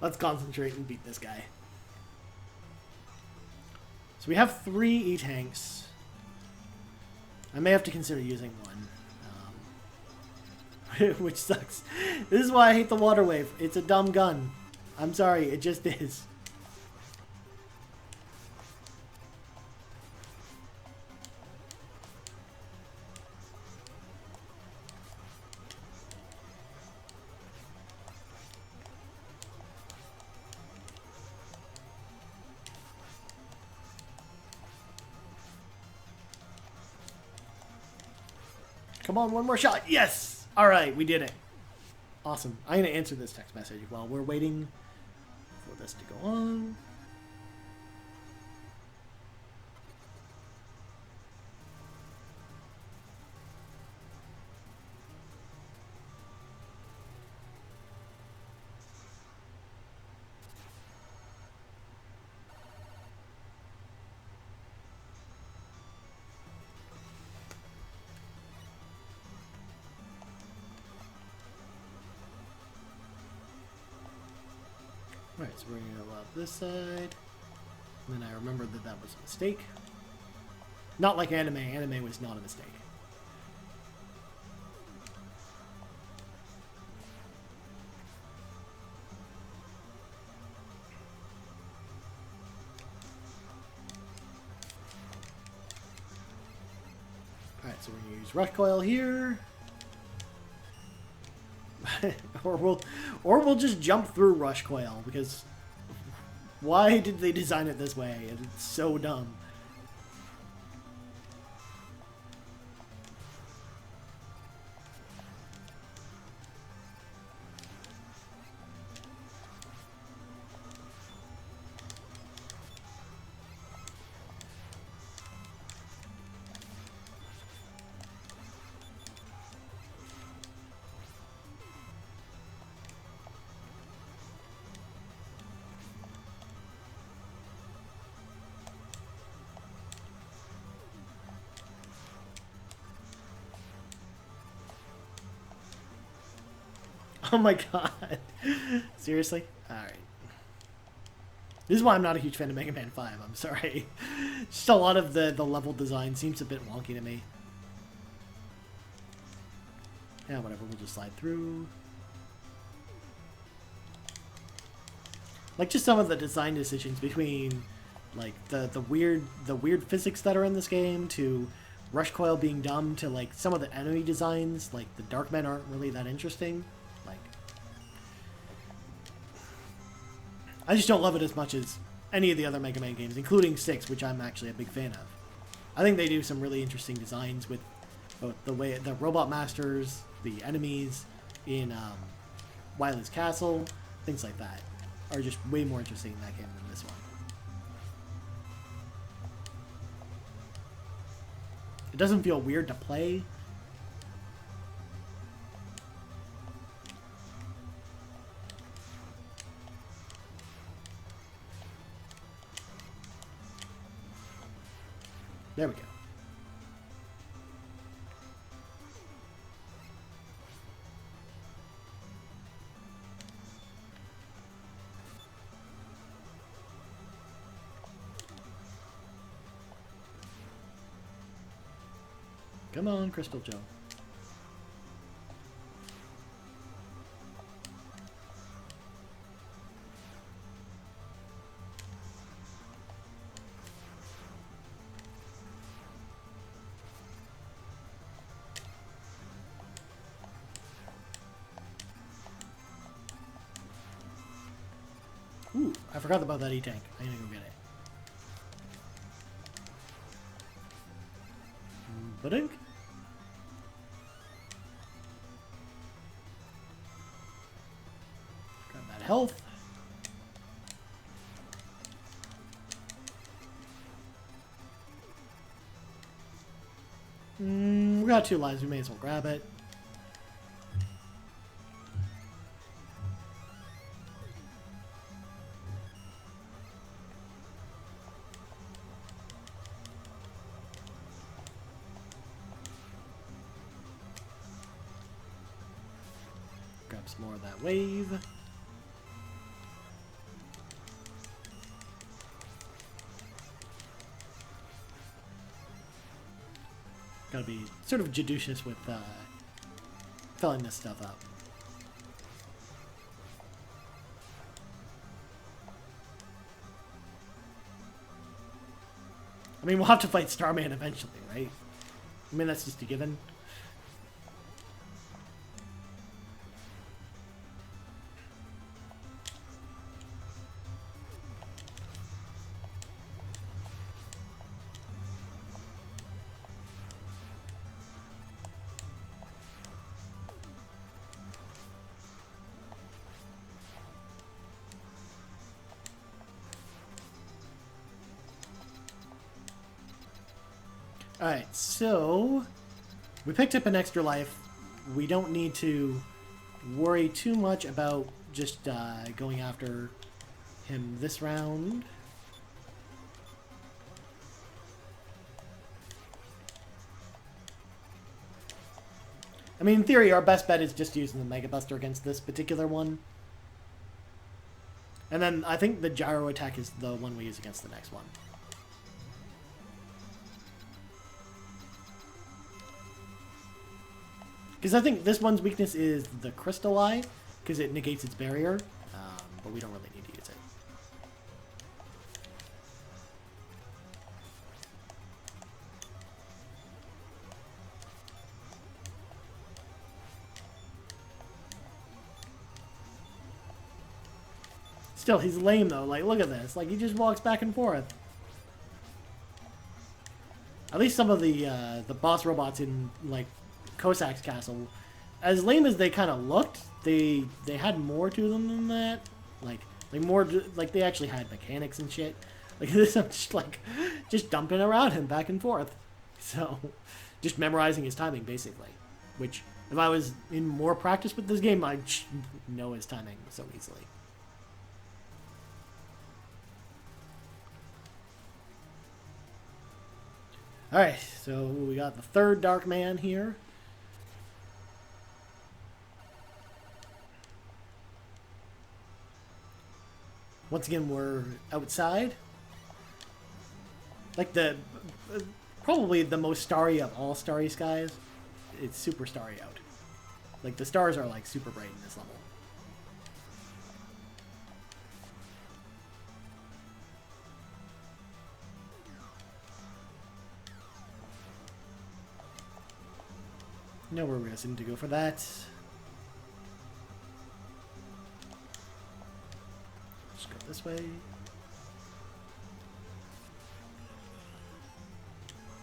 A: Let's concentrate and beat this guy. So we have 3 E-Tanks. I may have to consider using one. Which sucks. This is why I hate the Water Wave. It's a dumb gun. I'm sorry, it just is. Come on, one more shot. Yes! Alright, we did it. Awesome. I'm going to answer this text message while we're waiting for this to go on. Alright, so we're going to go up this side. And then I remembered that that was a mistake. Not like anime. Anime was not a mistake. So we're going to use Rush Coil here. or we'll just jump through Rush Coil, because why did they design it this way? It's so dumb. Oh my god. Seriously? Alright. This is why I'm not a huge fan of Mega Man 5. I'm sorry. Just a lot of the level design seems a bit wonky to me. Yeah, whatever. We'll just slide through. Like, just some of the design decisions between, like, the weird physics that are in this game, to Rush Coil being dumb, to, like, some of the enemy designs. Like, the Darkmen aren't really that interesting. Like, I just don't love it as much as any of the other Mega Man games, including 6, which I'm actually a big fan of. I think they do some really interesting designs with both the way the Robot Masters, the enemies in Wily's Castle, things like that are just way more interesting in that game than this one. It doesn't feel weird to play. There we go. Come on, Crystal Joe. Ooh, I forgot about that E-Tank. I'm gonna go get it. Ba-dink. Grab that health. We got 2 lives, we may as well grab it. Grab some more of that wave. Gotta be sort of judicious with filling this stuff up. I mean, we'll have to fight Starman eventually, right? I mean, that's just a given. Alright, so we picked up an extra life. We don't need to worry too much about just going after him this round. I mean, in theory, our best bet is just using the Mega Buster against this particular one. And then I think the Gyro attack is the one we use against the next one. Because I think this one's weakness is the Crystal Eye, because it negates its barrier, but we don't really need to use it. Still, he's lame though. Like, look at this. Like, he just walks back and forth. At least some of the boss robots in like Kosak's castle, as lame as they kind of looked, they had more to them than that. Like more like they actually had mechanics and shit. Like this, I'm just like just dumping around him back and forth. So, just memorizing his timing basically. Which, if I was in more practice with this game, I'd know his timing so easily. Alright, so we got the third Dark Man here. Once again, we're outside. Like probably the most starry of all starry skies. It's super starry out. Like the stars are like super bright in this level. No reason to go for that. Just go this way.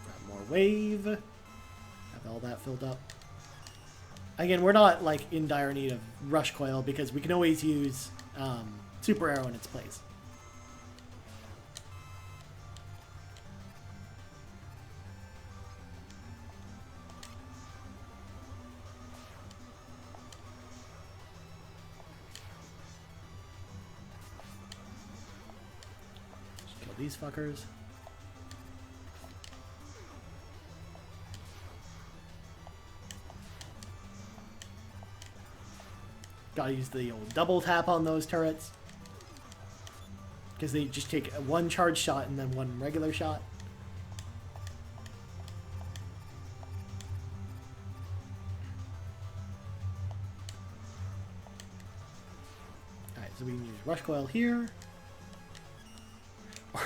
A: Grab more wave. Have all that filled up. Again, we're not like in dire need of rush coil because we can always use super arrow in its place. These fuckers. Gotta use the old double tap on those turrets. Because they just take one charge shot and then one regular shot. Alright, so we can use rush coil here.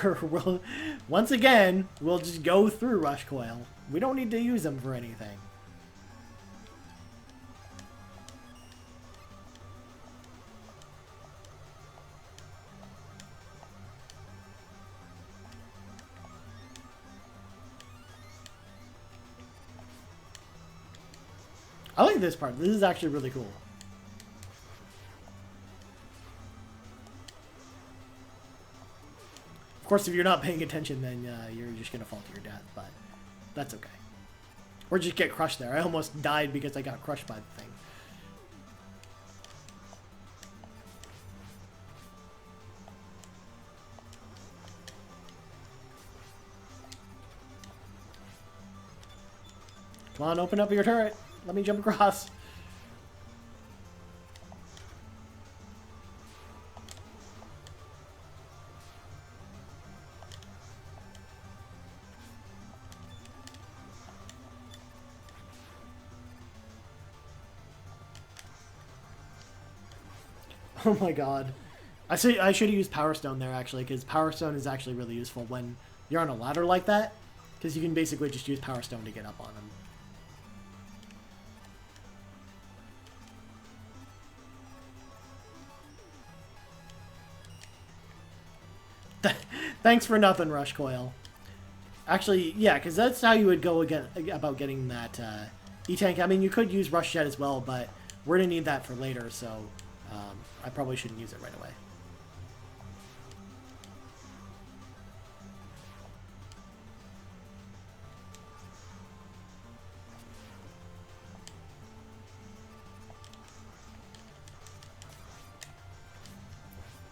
A: Or we'll, once again, we'll just go through rush coil. We don't need to use them for anything. I like this part. This is actually really cool. Of course, if you're not paying attention, then you're just going to fall to your death, but that's okay. Or just get crushed there. I almost died because I got crushed by the thing. Come on, open up your turret. Let me jump across. Oh my god. I should have used Power Stone there, actually, because Power Stone is actually really useful when you're on a ladder like that, because you can basically just use Power Stone to get up on them. Thanks for nothing, Rush Coil. Actually, yeah, because that's how you would go about getting that E-Tank. I mean, you could use Rush Jet as well, but we're going to need that for later, so I probably shouldn't use it right away.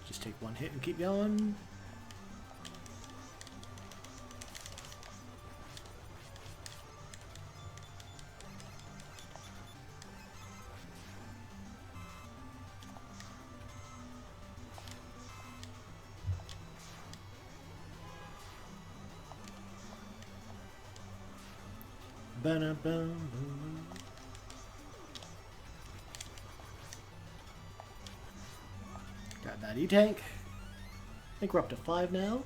A: Just take one hit and keep going. Ba-da-bum. Got that E-Tank. I think we're up to 5 now.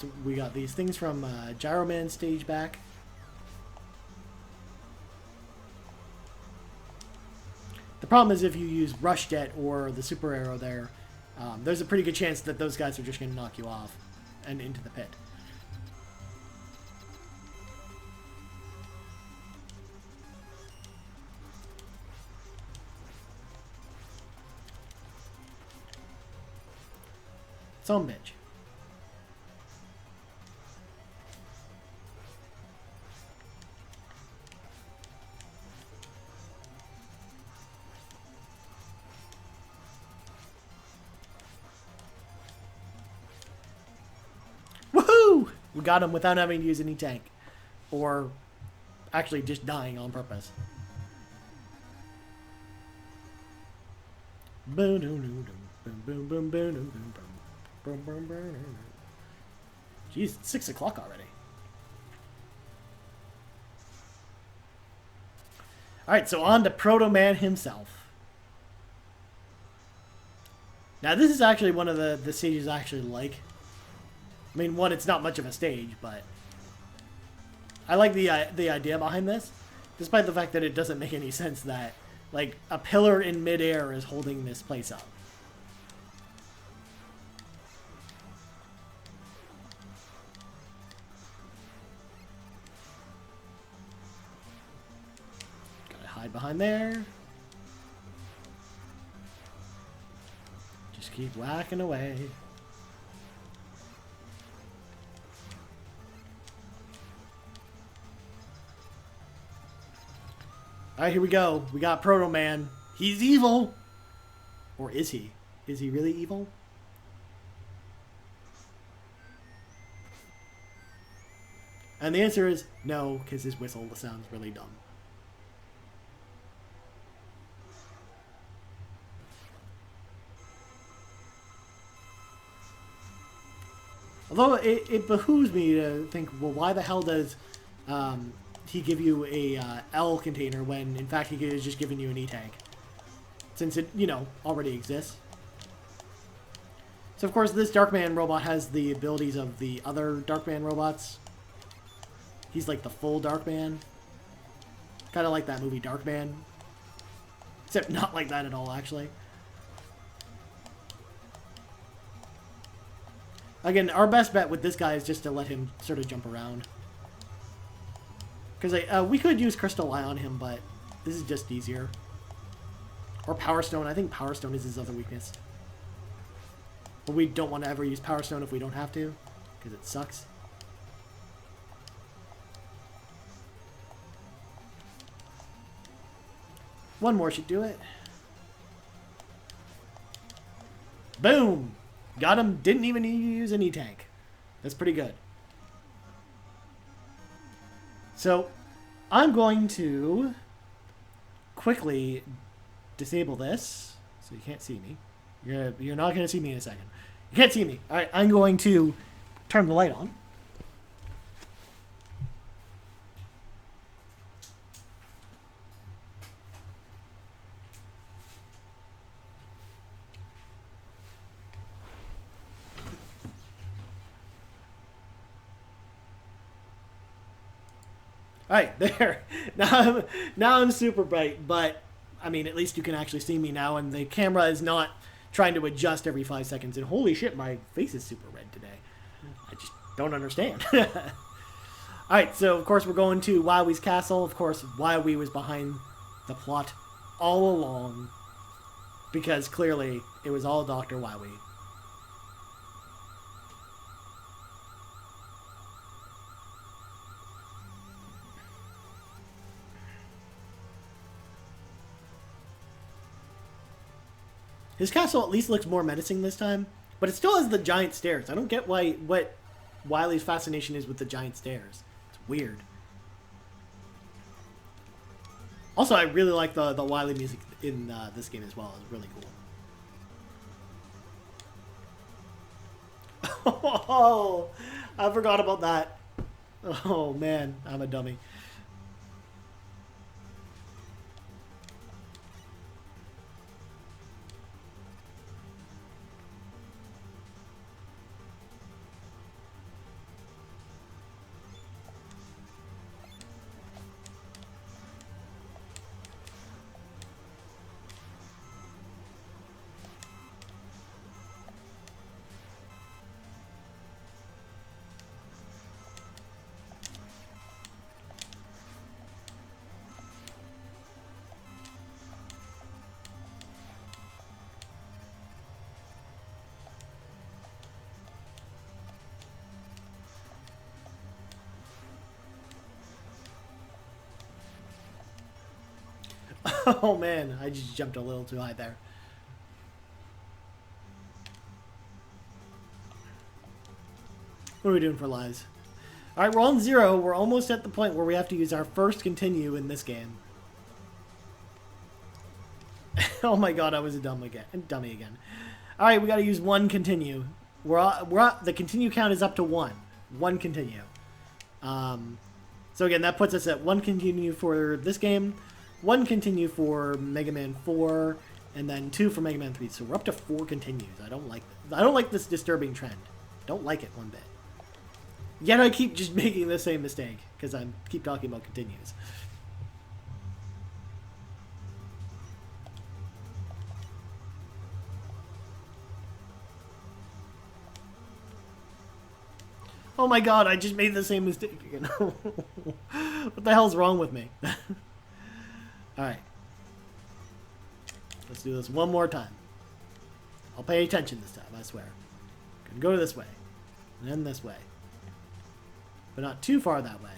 A: So we got these things from Gyro Man stage back. The problem is if you use Rush Jet or the Super Arrow there, there's a pretty good chance that those guys are just going to knock you off and into the pit. Some bitch. Woohoo! We got him without having to use any tank. Or actually just dying on purpose. Boom, boom, boom, boom, boom, boom, boom, boom, boom. Jeez, it's 6 o'clock already. Alright, so on to Proto Man himself. Now, this is actually one of the stages I actually like. I mean, one, it's not much of a stage, but I like the idea behind this, despite the fact that it doesn't make any sense that, like, a pillar in midair is holding this place up. Hide behind there. Just keep whacking away. Alright, here we go. We got Proto Man. He's evil! Or is he? Is he really evil? And the answer is no, because his whistle sounds really dumb. Although it behooves me to think, well, why the hell does he give you a L container when, in fact, he is just giving you an E-tank? Since it, you know, already exists. So, of course, this Darkman robot has the abilities of the other Darkman robots. He's like the full Darkman. Kind of like that movie Darkman. Except not like that at all, actually. Again, our best bet with this guy is just to let him sort of jump around. Because we could use Crystal Eye on him, but this is just easier. Or Power Stone. I think Power Stone is his other weakness. But we don't want to ever use Power Stone if we don't have to, because it sucks. One more should do it. Boom! Got him. Didn't even need to use an E-tank. That's pretty good. So, I'm going to quickly disable this, so you can't see me. You're not going to see me in a second. You can't see me. All right, I'm going to turn the light on. Alright, there. Now I'm super bright, but, I mean, at least you can actually see me now, and the camera is not trying to adjust every 5 seconds, and holy shit, my face is super red today. I just don't understand. Alright, so, of course, we're going to Wowie's castle. Of course, Wowie was behind the plot all along, because, clearly, it was all Dr. Wowie. His castle at least looks more menacing this time, but it still has the giant stairs. I don't get what Wily's fascination is with the giant stairs. It's weird. Also, I really like the Wily music in this game as well. It's really cool. Oh, I forgot about that. Oh man, I'm a dummy. Oh man, I just jumped a little too high there. What are we doing for lives? Alright, we're on 0. We're almost at the point where we have to use our first continue in this game. Oh my god, I was a dummy again. Alright, we gotta use 1 continue. The continue count is up to 1. 1 continue. So again, that puts us at 1 continue for this game, 1 continue for Mega Man 4, and then 2 for Mega Man 3. So we're up to 4 continues. I don't like this disturbing trend. Don't like it one bit. Yet I keep just making the same mistake, because I keep talking about continues. Oh my god, I just made the same mistake again. What the hell's wrong with me? Alright. Let's do this one more time. I'll pay attention this time, I swear. Gonna go this way. And then this way. But not too far that way.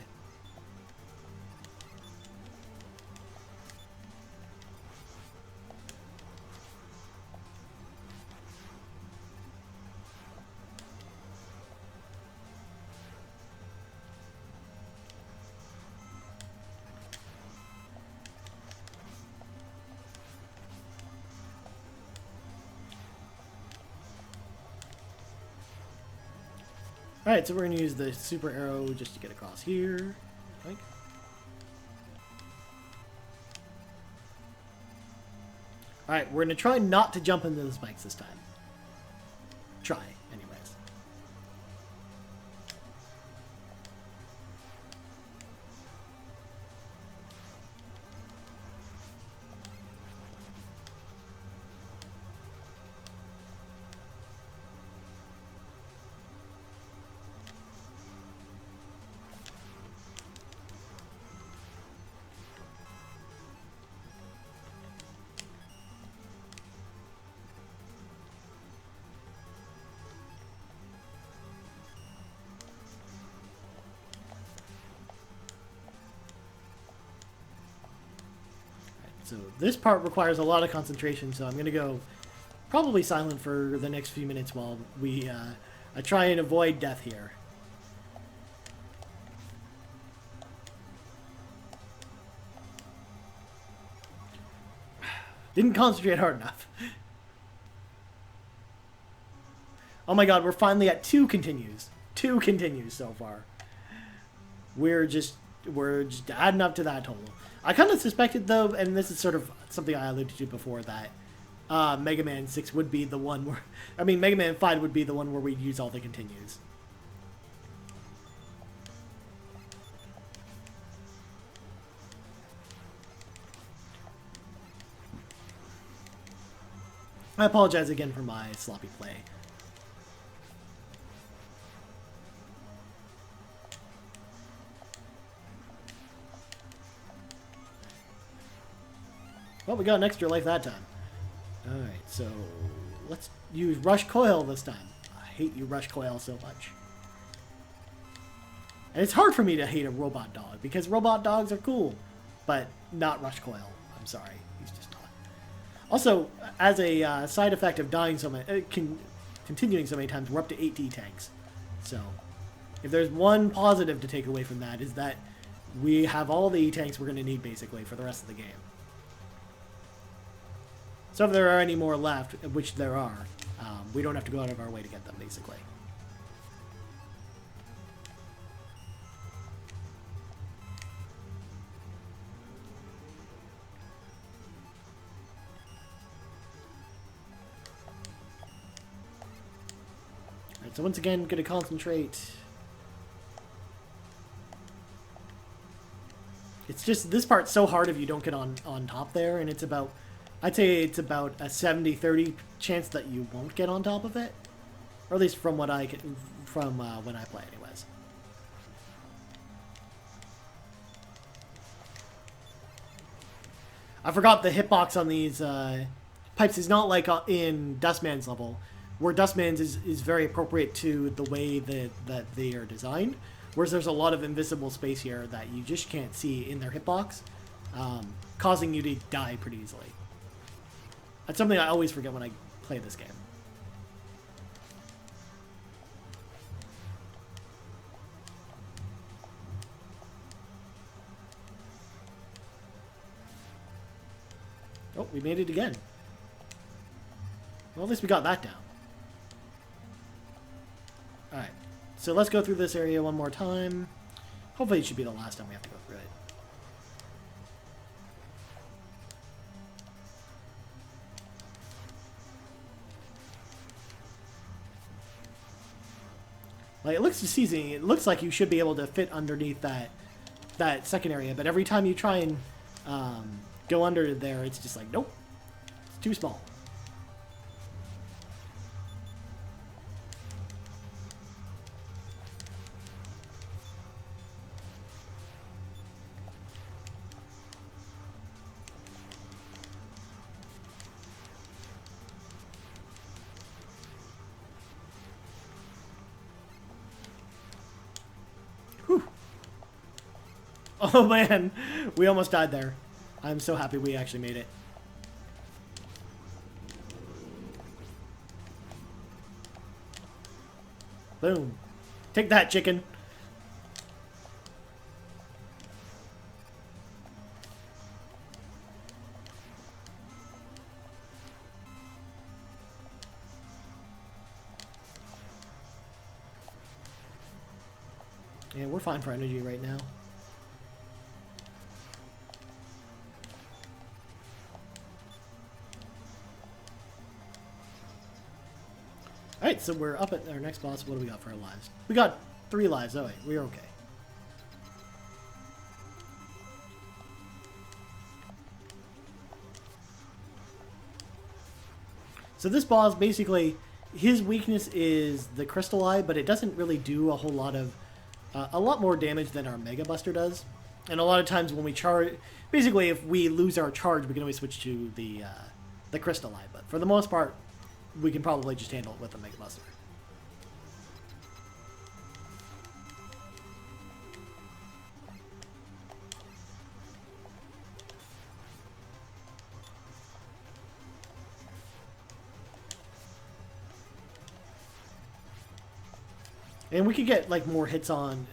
A: Alright, so we're going to use the super arrow just to get across here. Like. Alright, we're going to try not to jump into the spikes this time. Try, anyways. So this part requires a lot of concentration, so I'm going to go probably silent for the next few minutes while I try and avoid death here. Didn't concentrate hard enough. Oh my god, we're finally at 2 continues. 2 continues so far. We're just adding up to that total. I kind of suspected, though, and this is sort of something I alluded to before, that Mega Man 6 would be the one where... I mean, Mega Man 5 would be the one where we'd use all the continues. I apologize again for my sloppy play. Well, we got an extra life that time. Alright, so let's use Rush Coil this time. I hate you, Rush Coil, so much. And it's hard for me to hate a robot dog, because robot dogs are cool, but not Rush Coil. I'm sorry, he's just not. Also, as a side effect of dying so many, continuing so many times, we're up to 8 D-tanks. So, if there's one positive to take away from that, is that we have all the E-tanks we're going to need, basically, for the rest of the game. So if there are any more left, which there are, we don't have to go out of our way to get them, basically. Alright, so once again, going to concentrate. It's just, this part's so hard if you don't get on top there, and it's about... I'd say it's about a 70-30 chance that you won't get on top of it. Or at least from what I can, from when I play anyways. I forgot the hitbox on these pipes is not like in Dustman's level, where Dustman's is very appropriate to the way that they are designed. Whereas there's a lot of invisible space here that you just can't see in their hitbox. causing you to die pretty easily. That's something I always forget when I play this game. Oh, we made it again. Well, at least we got that down. Alright, so let's go through this area one more time. Hopefully it should be the last time we have to go through it. Like, it looks deceiving. It looks like you should be able to fit underneath that second area, but every time you try and go under there, it's just like, nope, it's too small. Whew. Oh man, we almost died there. I'm so happy we actually made it. Boom. Take that, chicken. Yeah, we're fine for energy right now. Alright, so we're up at our next boss. What do we got for our lives? We got 3 lives. Oh wait, we're okay. So this boss, basically, his weakness is the Crystal Eye, but it doesn't really do a whole lot of... a lot more damage than our Mega Buster does. And a lot of times when we charge... Basically, if we lose our charge, we can always switch to the Crystal Eye. But for the most part, we can probably just handle it with the Mega Buster. And we could get like more hits on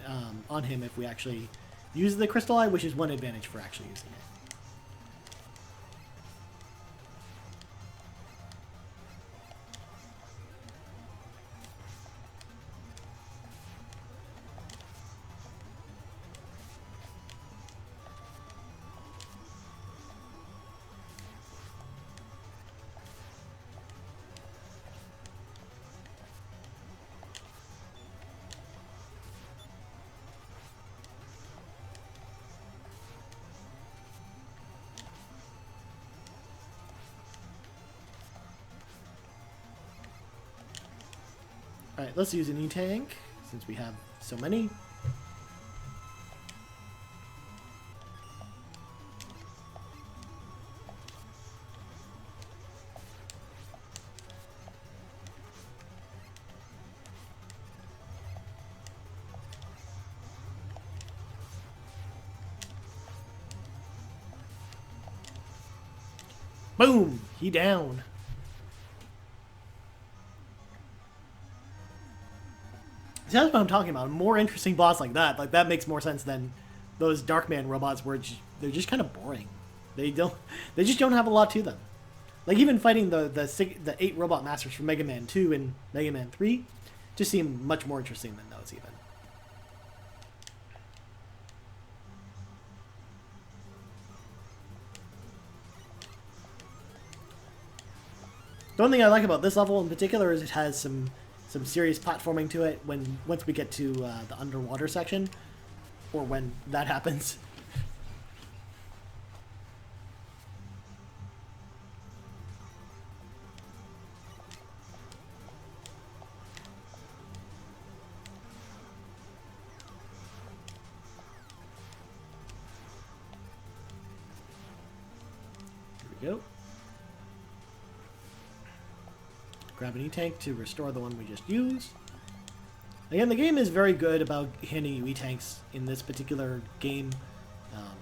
A: him if we actually use the Crystal Eye, which is one advantage for actually using it. Alright, let's use an E-Tank, since we have so many. Boom! He down. See, that's what I'm talking about. A more interesting boss like that makes more sense than those Darkman robots where they're just kind of boring. They just don't have a lot to them. Like even fighting the 8 robot masters from Mega Man 2 and Mega Man 3 just seem much more interesting than those even. The one thing I like about this level in particular is it has some serious platforming to it once we get to the underwater section, or when that happens. Here we go. Grab an E-Tank to restore the one we just used. Again, the game is very good about handing you E-Tanks in this particular game,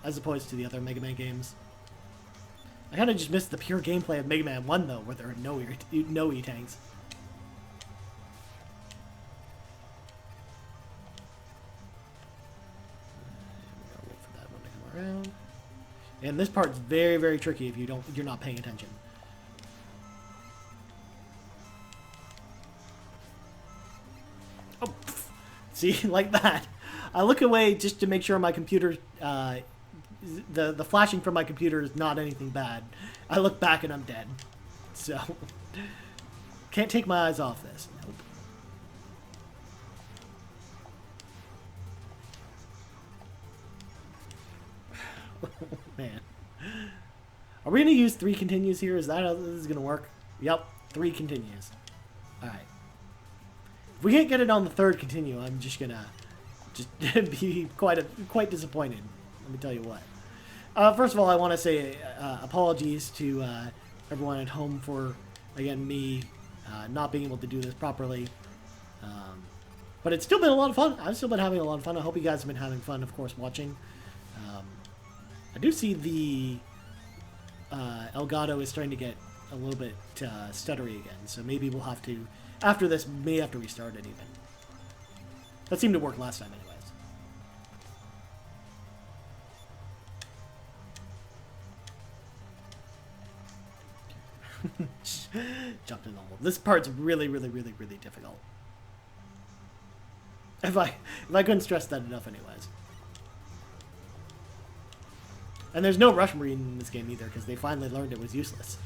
A: as opposed to the other Mega Man games. I kind of just missed the pure gameplay of Mega Man 1, though, where there are no E-Tanks. Wait for that one to come around. And this part's very, very tricky if you're not paying attention. Oh, see, like that. I look away just to make sure my computer, the flashing from my computer is not anything bad. I look back and I'm dead. So, can't take my eyes off this. Nope. Man. Are we going to use 3 continues here? Is that how this is going to work? Yep, 3 continues. Alright. If we can't get it on the 3rd continue, I'm just going to be quite disappointed. Let me tell you what. First of all, I want to say apologies to everyone at home for, again, me not being able to do this properly. But it's still been a lot of fun. I've still been having a lot of fun. I hope you guys have been having fun, of course, watching. I do see the Elgato is starting to get a little bit stuttery again, so maybe we'll have to, after this, may have to restart it even. That seemed to work last time anyways. Jump to normal. This part's really, really, really, really difficult. If I couldn't stress that enough anyways. And there's no Rush Marine in this game either, because they finally learned it was useless.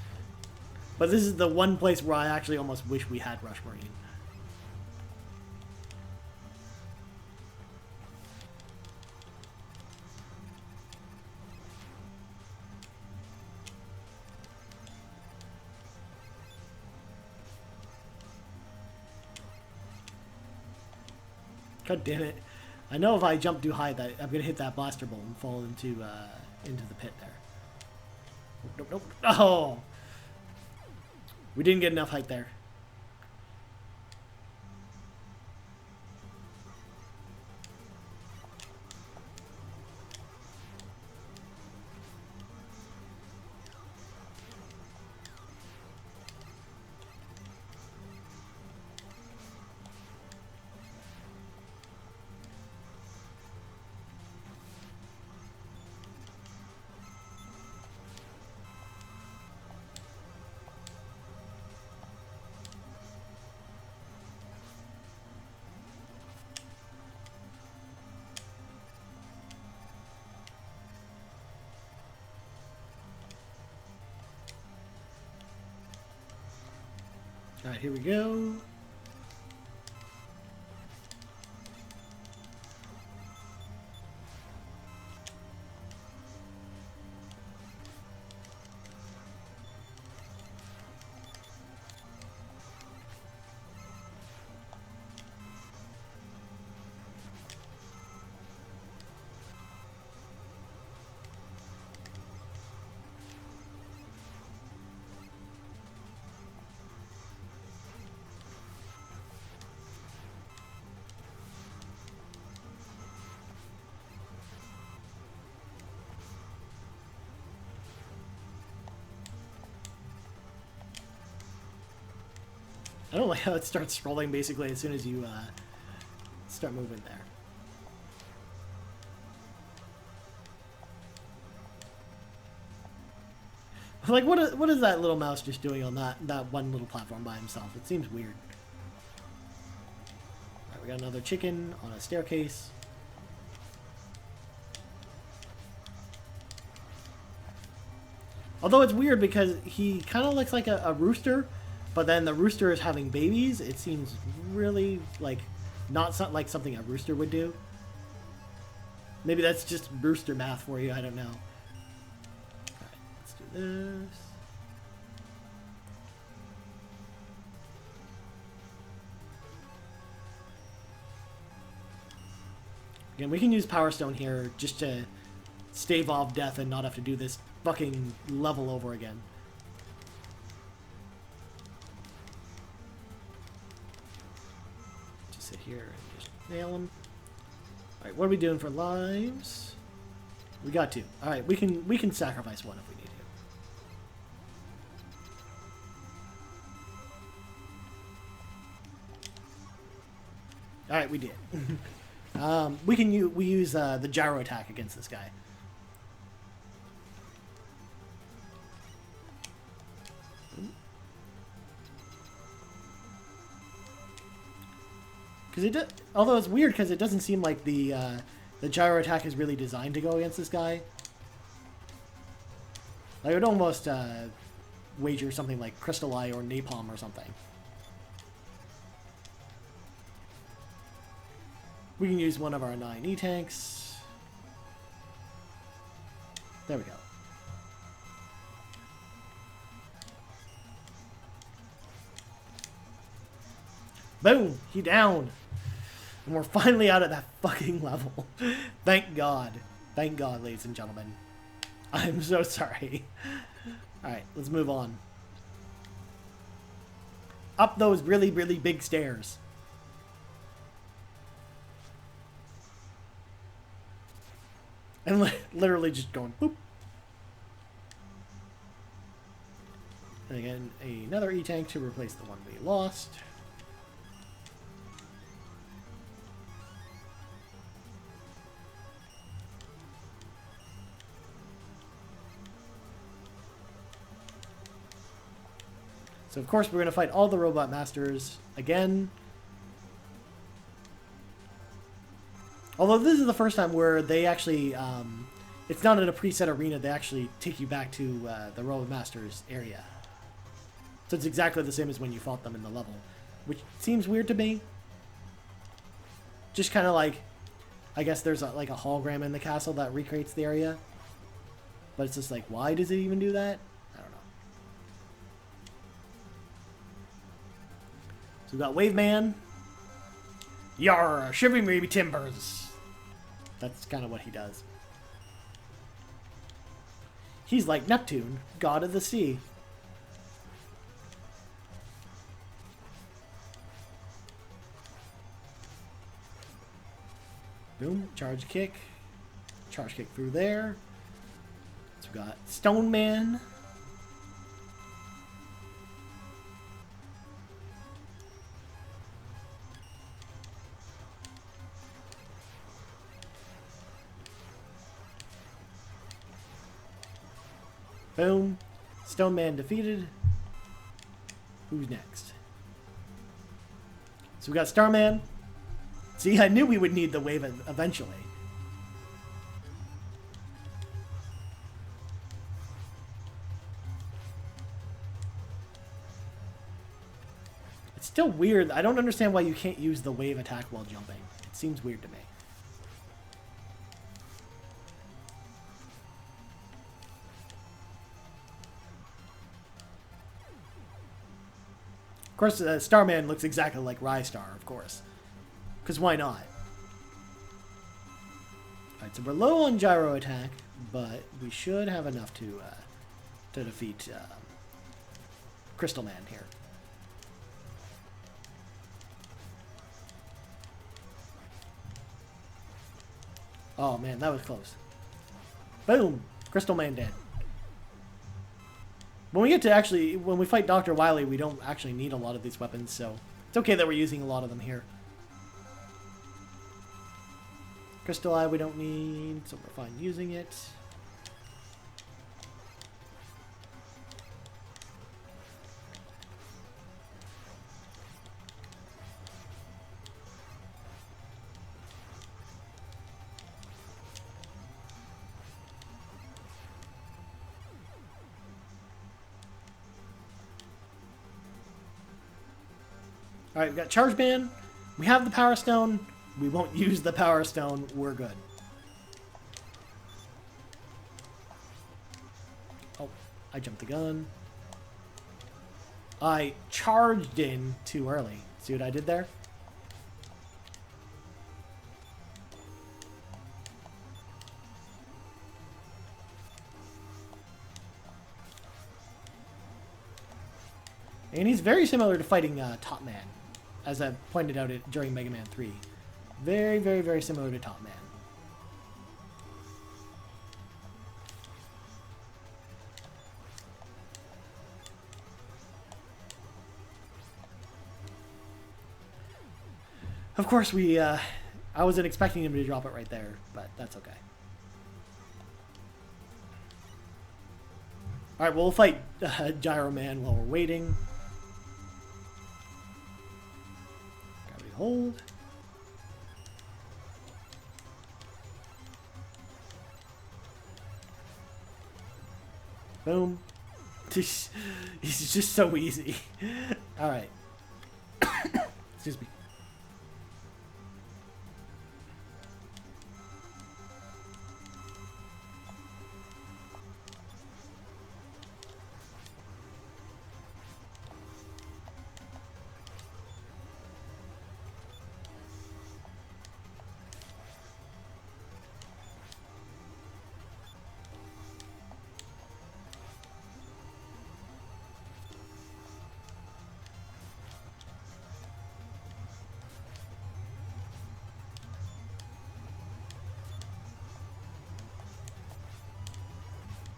A: But this is the one place where I actually almost wish we had Rush Marine. God damn it. I know if I jump too high that I'm going to hit that blaster bolt and fall into the pit there. Nope, nope. Oh! We didn't get enough height there. Alright, here we go. I don't like how it starts scrolling basically as soon as you start moving there. Like, what is that little mouse just doing on that one little platform by himself? It seems weird. Alright, we got another chicken on a staircase. Although it's weird because he kind of looks like a rooster, but then the rooster is having babies. It seems really like not like something a rooster would do. Maybe that's just rooster math for you. I don't know. Alright, let's do this. Again, we can use Power Stone here just to stave off death and not have to do this fucking level over again. Just sit here and just nail them. Alright, what are we doing for lives? We got 2. Alright, we can sacrifice 1 if we need to. All right, we did. We use the gyro attack against this guy. Because although it's weird because it doesn't seem like the gyro attack is really designed to go against this guy. I would almost wager something like Crystal Eye or Napalm or something. We can use one of our 9 E-tanks. There we go. Boom! He down! And we're finally out of that fucking level. Thank God. Thank God, ladies and gentlemen. I'm so sorry. Alright, let's move on. Up those really, really big stairs. And literally just going boop. And again, another E-tank to replace the one we lost. So of course we're going to fight all the Robot Masters again. Although this is the first time where they actually, it's not in a preset arena, they actually take you back to the Robot Masters area. So it's exactly the same as when you fought them in the level, which seems weird to me. Just kind of like, I guess there's like a hologram in the castle that recreates the area. But it's just like, why does it even do that? I don't know. So we've got Wave Man. Yar, shiver me timbers. That's kind of what he does. He's like Neptune, god of the sea. Boom, charge kick. Charge kick through there. So we got Stone Man. Boom. Stone Man defeated. Who's next? So we got Starman. See, I knew we would need the wave eventually. It's still weird. I don't understand why you can't use the wave attack while jumping. It seems weird to me. Of course, Starman looks exactly like Rystar, of course. Because why not? Alright, so we're low on gyro attack, but we should have enough to defeat Crystal Man here. Oh man, that was close. Boom! Crystal Man dead. When we get to when we fight Dr. Wily, we don't actually need a lot of these weapons, so it's okay that we're using a lot of them here. Crystal Eye we don't need, so we're fine using it. Alright, we've got Charge Man. We have the Power Stone. We won't use the Power Stone. We're good. Oh, I jumped the gun. I charged in too early. See what I did there? And he's very similar to fighting Top Man, as I pointed out during Mega Man 3. Very, very, very similar to Top Man. Of course, I wasn't expecting him to drop it right there, but that's okay. Alright, we'll fight Gyro Man while we're waiting. Gravity hold. Boom. He's just so easy. Alright. Excuse me.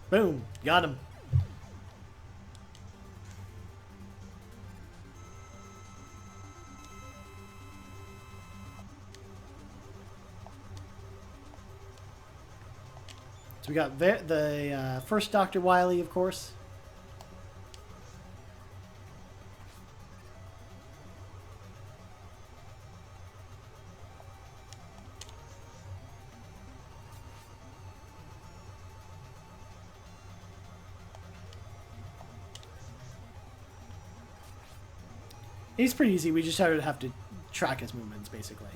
A: Boom. Got him. So we got the first Dr. Wily, of course. He's pretty easy. We just have to track his movements, basically.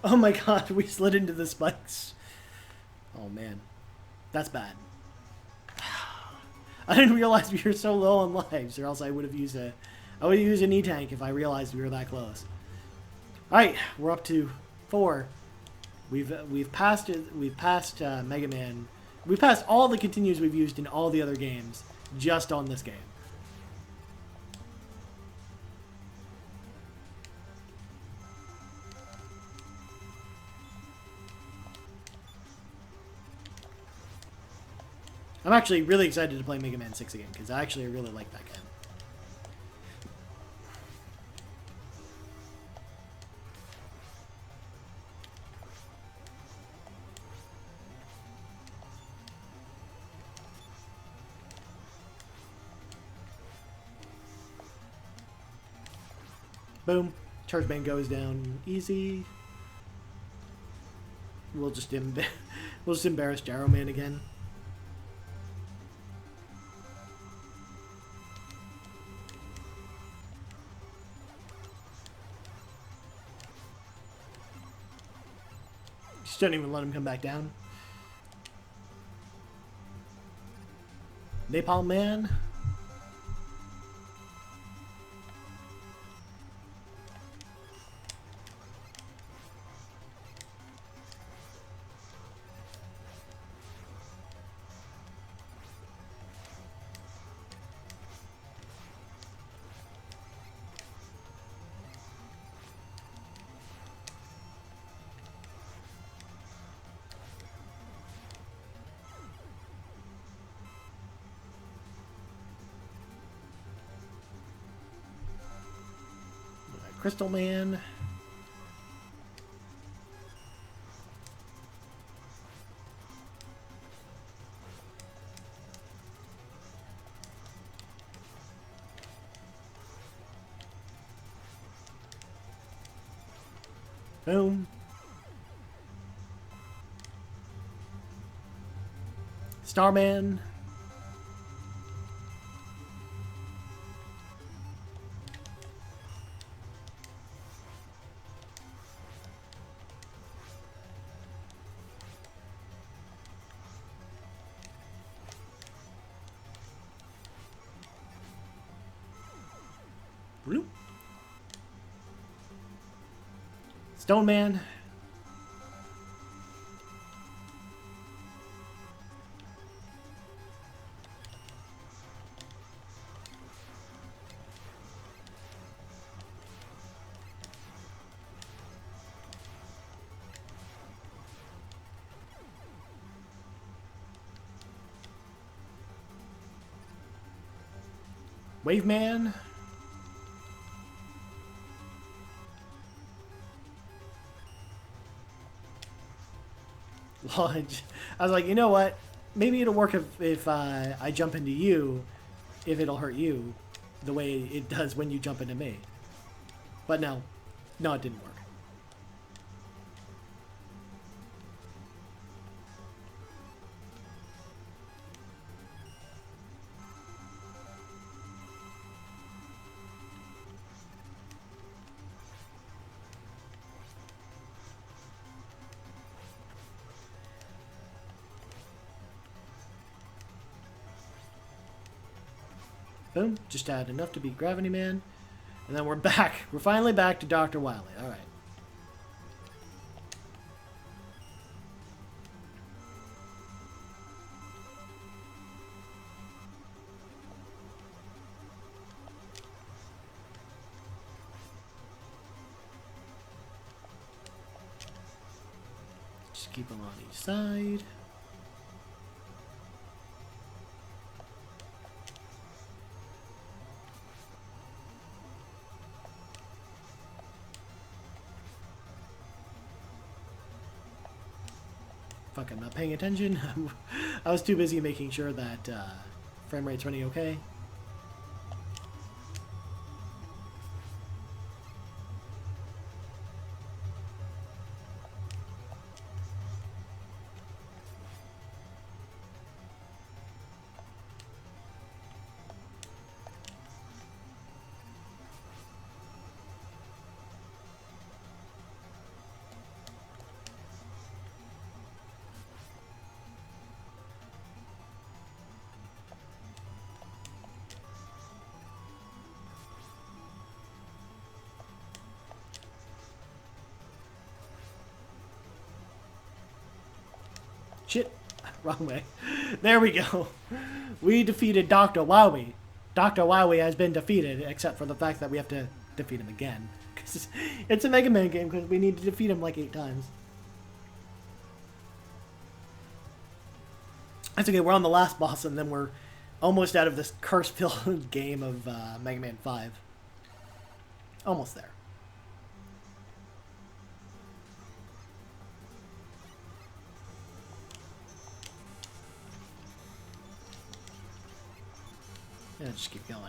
A: Oh my god, we slid into the spikes. Oh man. That's bad. I didn't realize we were so low on lives, or else I would have used an E-tank if I realized we were that close. Alright, we're up to 4. We've passed Mega Man. We've passed all the continues we've used in all the other games, just on this game. I'm actually really excited to play Mega Man 6 again, because I actually really like that game. Boom. Charge Band goes down easy. We'll just embarrass Gyro Man again. Just don't even let him come back down. Napalm Man. Crystal Man. Boom. Starman. Stone Man. Wave Man. Lodge. I was like, you know what? Maybe it'll work if I jump into you, if it'll hurt you the way it does when you jump into me. But no. No, it didn't work. Boom. Just add enough to beat Gravity Man. And then we're back. We're finally back to Dr. Wily. Alright. Just keep them on each side. Fuck, I'm not paying attention. I was too busy making sure that frame rate's running okay. Shit. Wrong way. There we go. We defeated Dr. Wowie. Dr. Wowie has been defeated, except for the fact that we have to defeat him again. Because it's a Mega Man game, because we need to defeat him like 8 times. That's okay, we're on the last boss, and then we're almost out of this curse-filled game of Mega Man 5. Almost there. Yeah, just keep going.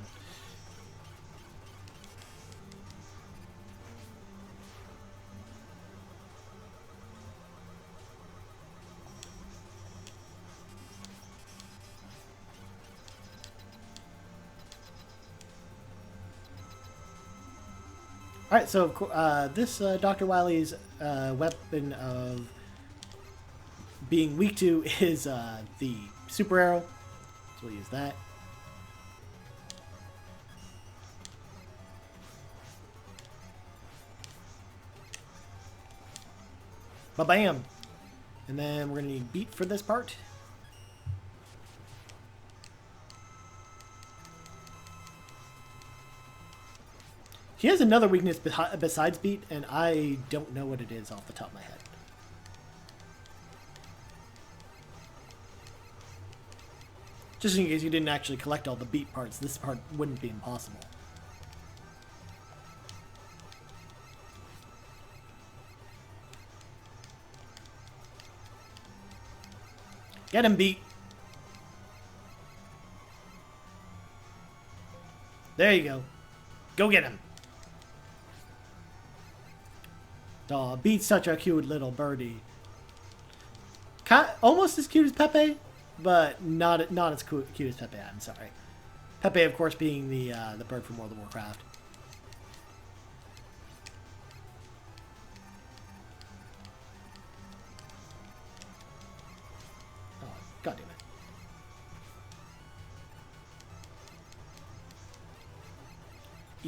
A: Alright, so this Dr. Wily's weapon of being weak to is the super arrow. So we'll use that. Ba-bam! And then we're going to need beat for this part. He has another weakness besides beat, and I don't know what it is off the top of my head. Just in case you didn't actually collect all the beat parts, this part wouldn't be impossible. Get him, beat. There you go. Go get him. Aw, Beat's such a cute little birdie. Almost as cute as Pepe, but not as cute as Pepe. I'm sorry. Pepe, of course, being the bird from World of Warcraft. Oh, God damn it.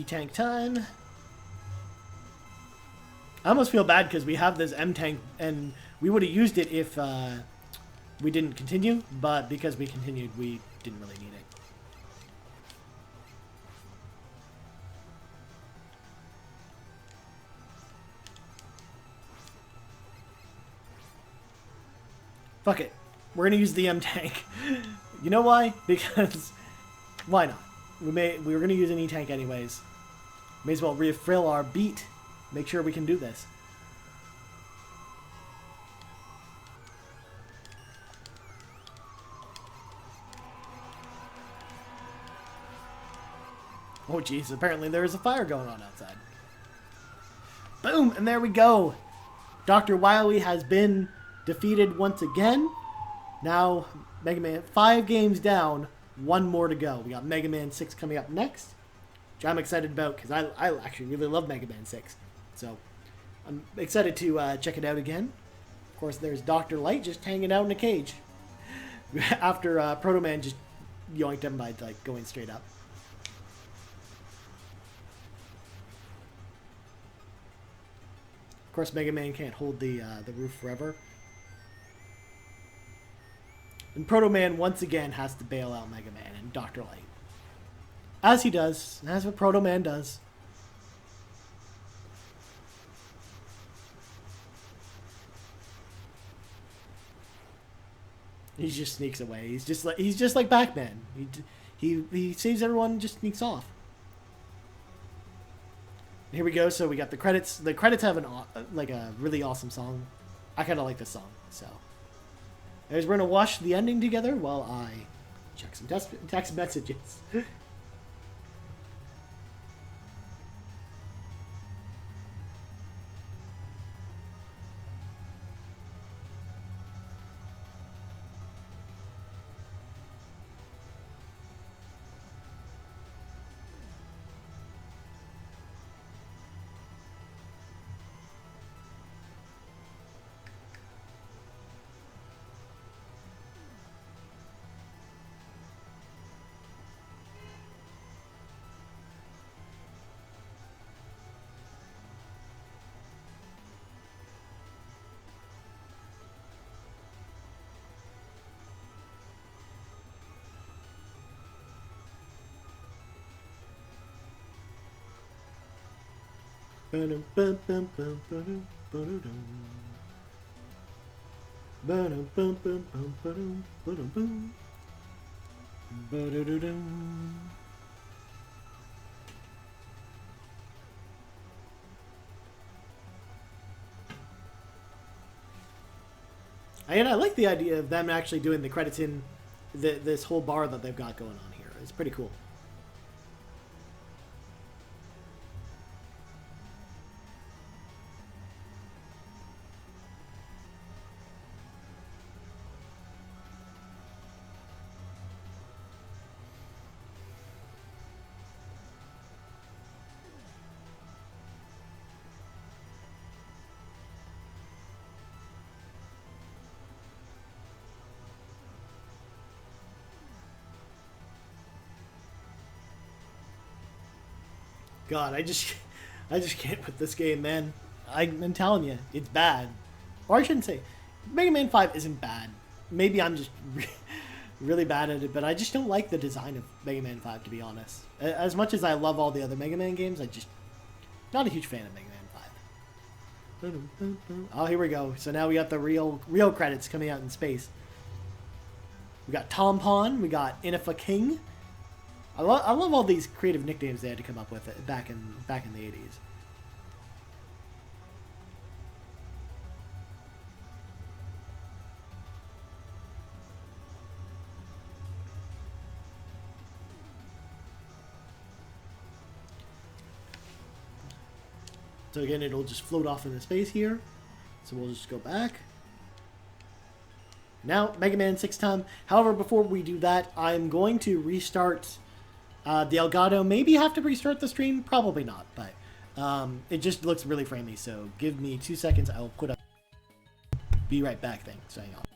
A: E-Tank time. I almost feel bad because we have this M tank and we would have used it if we didn't continue, but because we continued, we didn't really need it. Fuck it. We're gonna use the M tank. You know why? Because why not? We were gonna use an E tank anyways. May as well refill our beat. Make sure we can do this. Oh jeez, apparently there is a fire going on outside. Boom, and there we go. Dr. Wily has been defeated once again. Now, Mega Man 5 games down, 1 more to go. We got Mega Man 6 coming up next, which I'm excited about because I actually really love Mega Man 6. So, I'm excited to check it out again. Of course, there's Dr. Light just hanging out in a cage after Proto Man just yoinked him by like going straight up. Of course, Mega Man can't hold the roof forever. And Proto Man once again has to bail out Mega Man and Dr. Light. As he does. That's what Proto Man does. He just sneaks away. He's just like Pac-Man. He saves everyone and just sneaks off. Here we go. So we got the credits. The credits have like a really awesome song. I kind of like this song. So we're gonna watch the ending together while I check some text messages. And I like the idea of them actually doing the credits in this whole bar that they've got going on here. It's pretty cool. God, I just can't with this game, man. I'm telling you, it's bad. Or I shouldn't say, Mega Man 5 isn't bad. Maybe I'm just really bad at it, but I just don't like the design of Mega Man 5, to be honest. As much as I love all the other Mega Man games, I just not a huge fan of Mega Man 5. Oh, here we go. So now we got the real credits coming out in space. We got Tom Pon, we got Inifa King. I love all these creative nicknames they had to come up with back in the 80s. So again, it'll just float off into space here. So we'll just go back. Now, Mega Man 6 time. However, before we do that, I'm going to restart the Elgato. Maybe have to restart the stream. Probably not, but it just looks really framey. So give me 2 seconds. I'll put up. Be right back. Thanks. Hang on.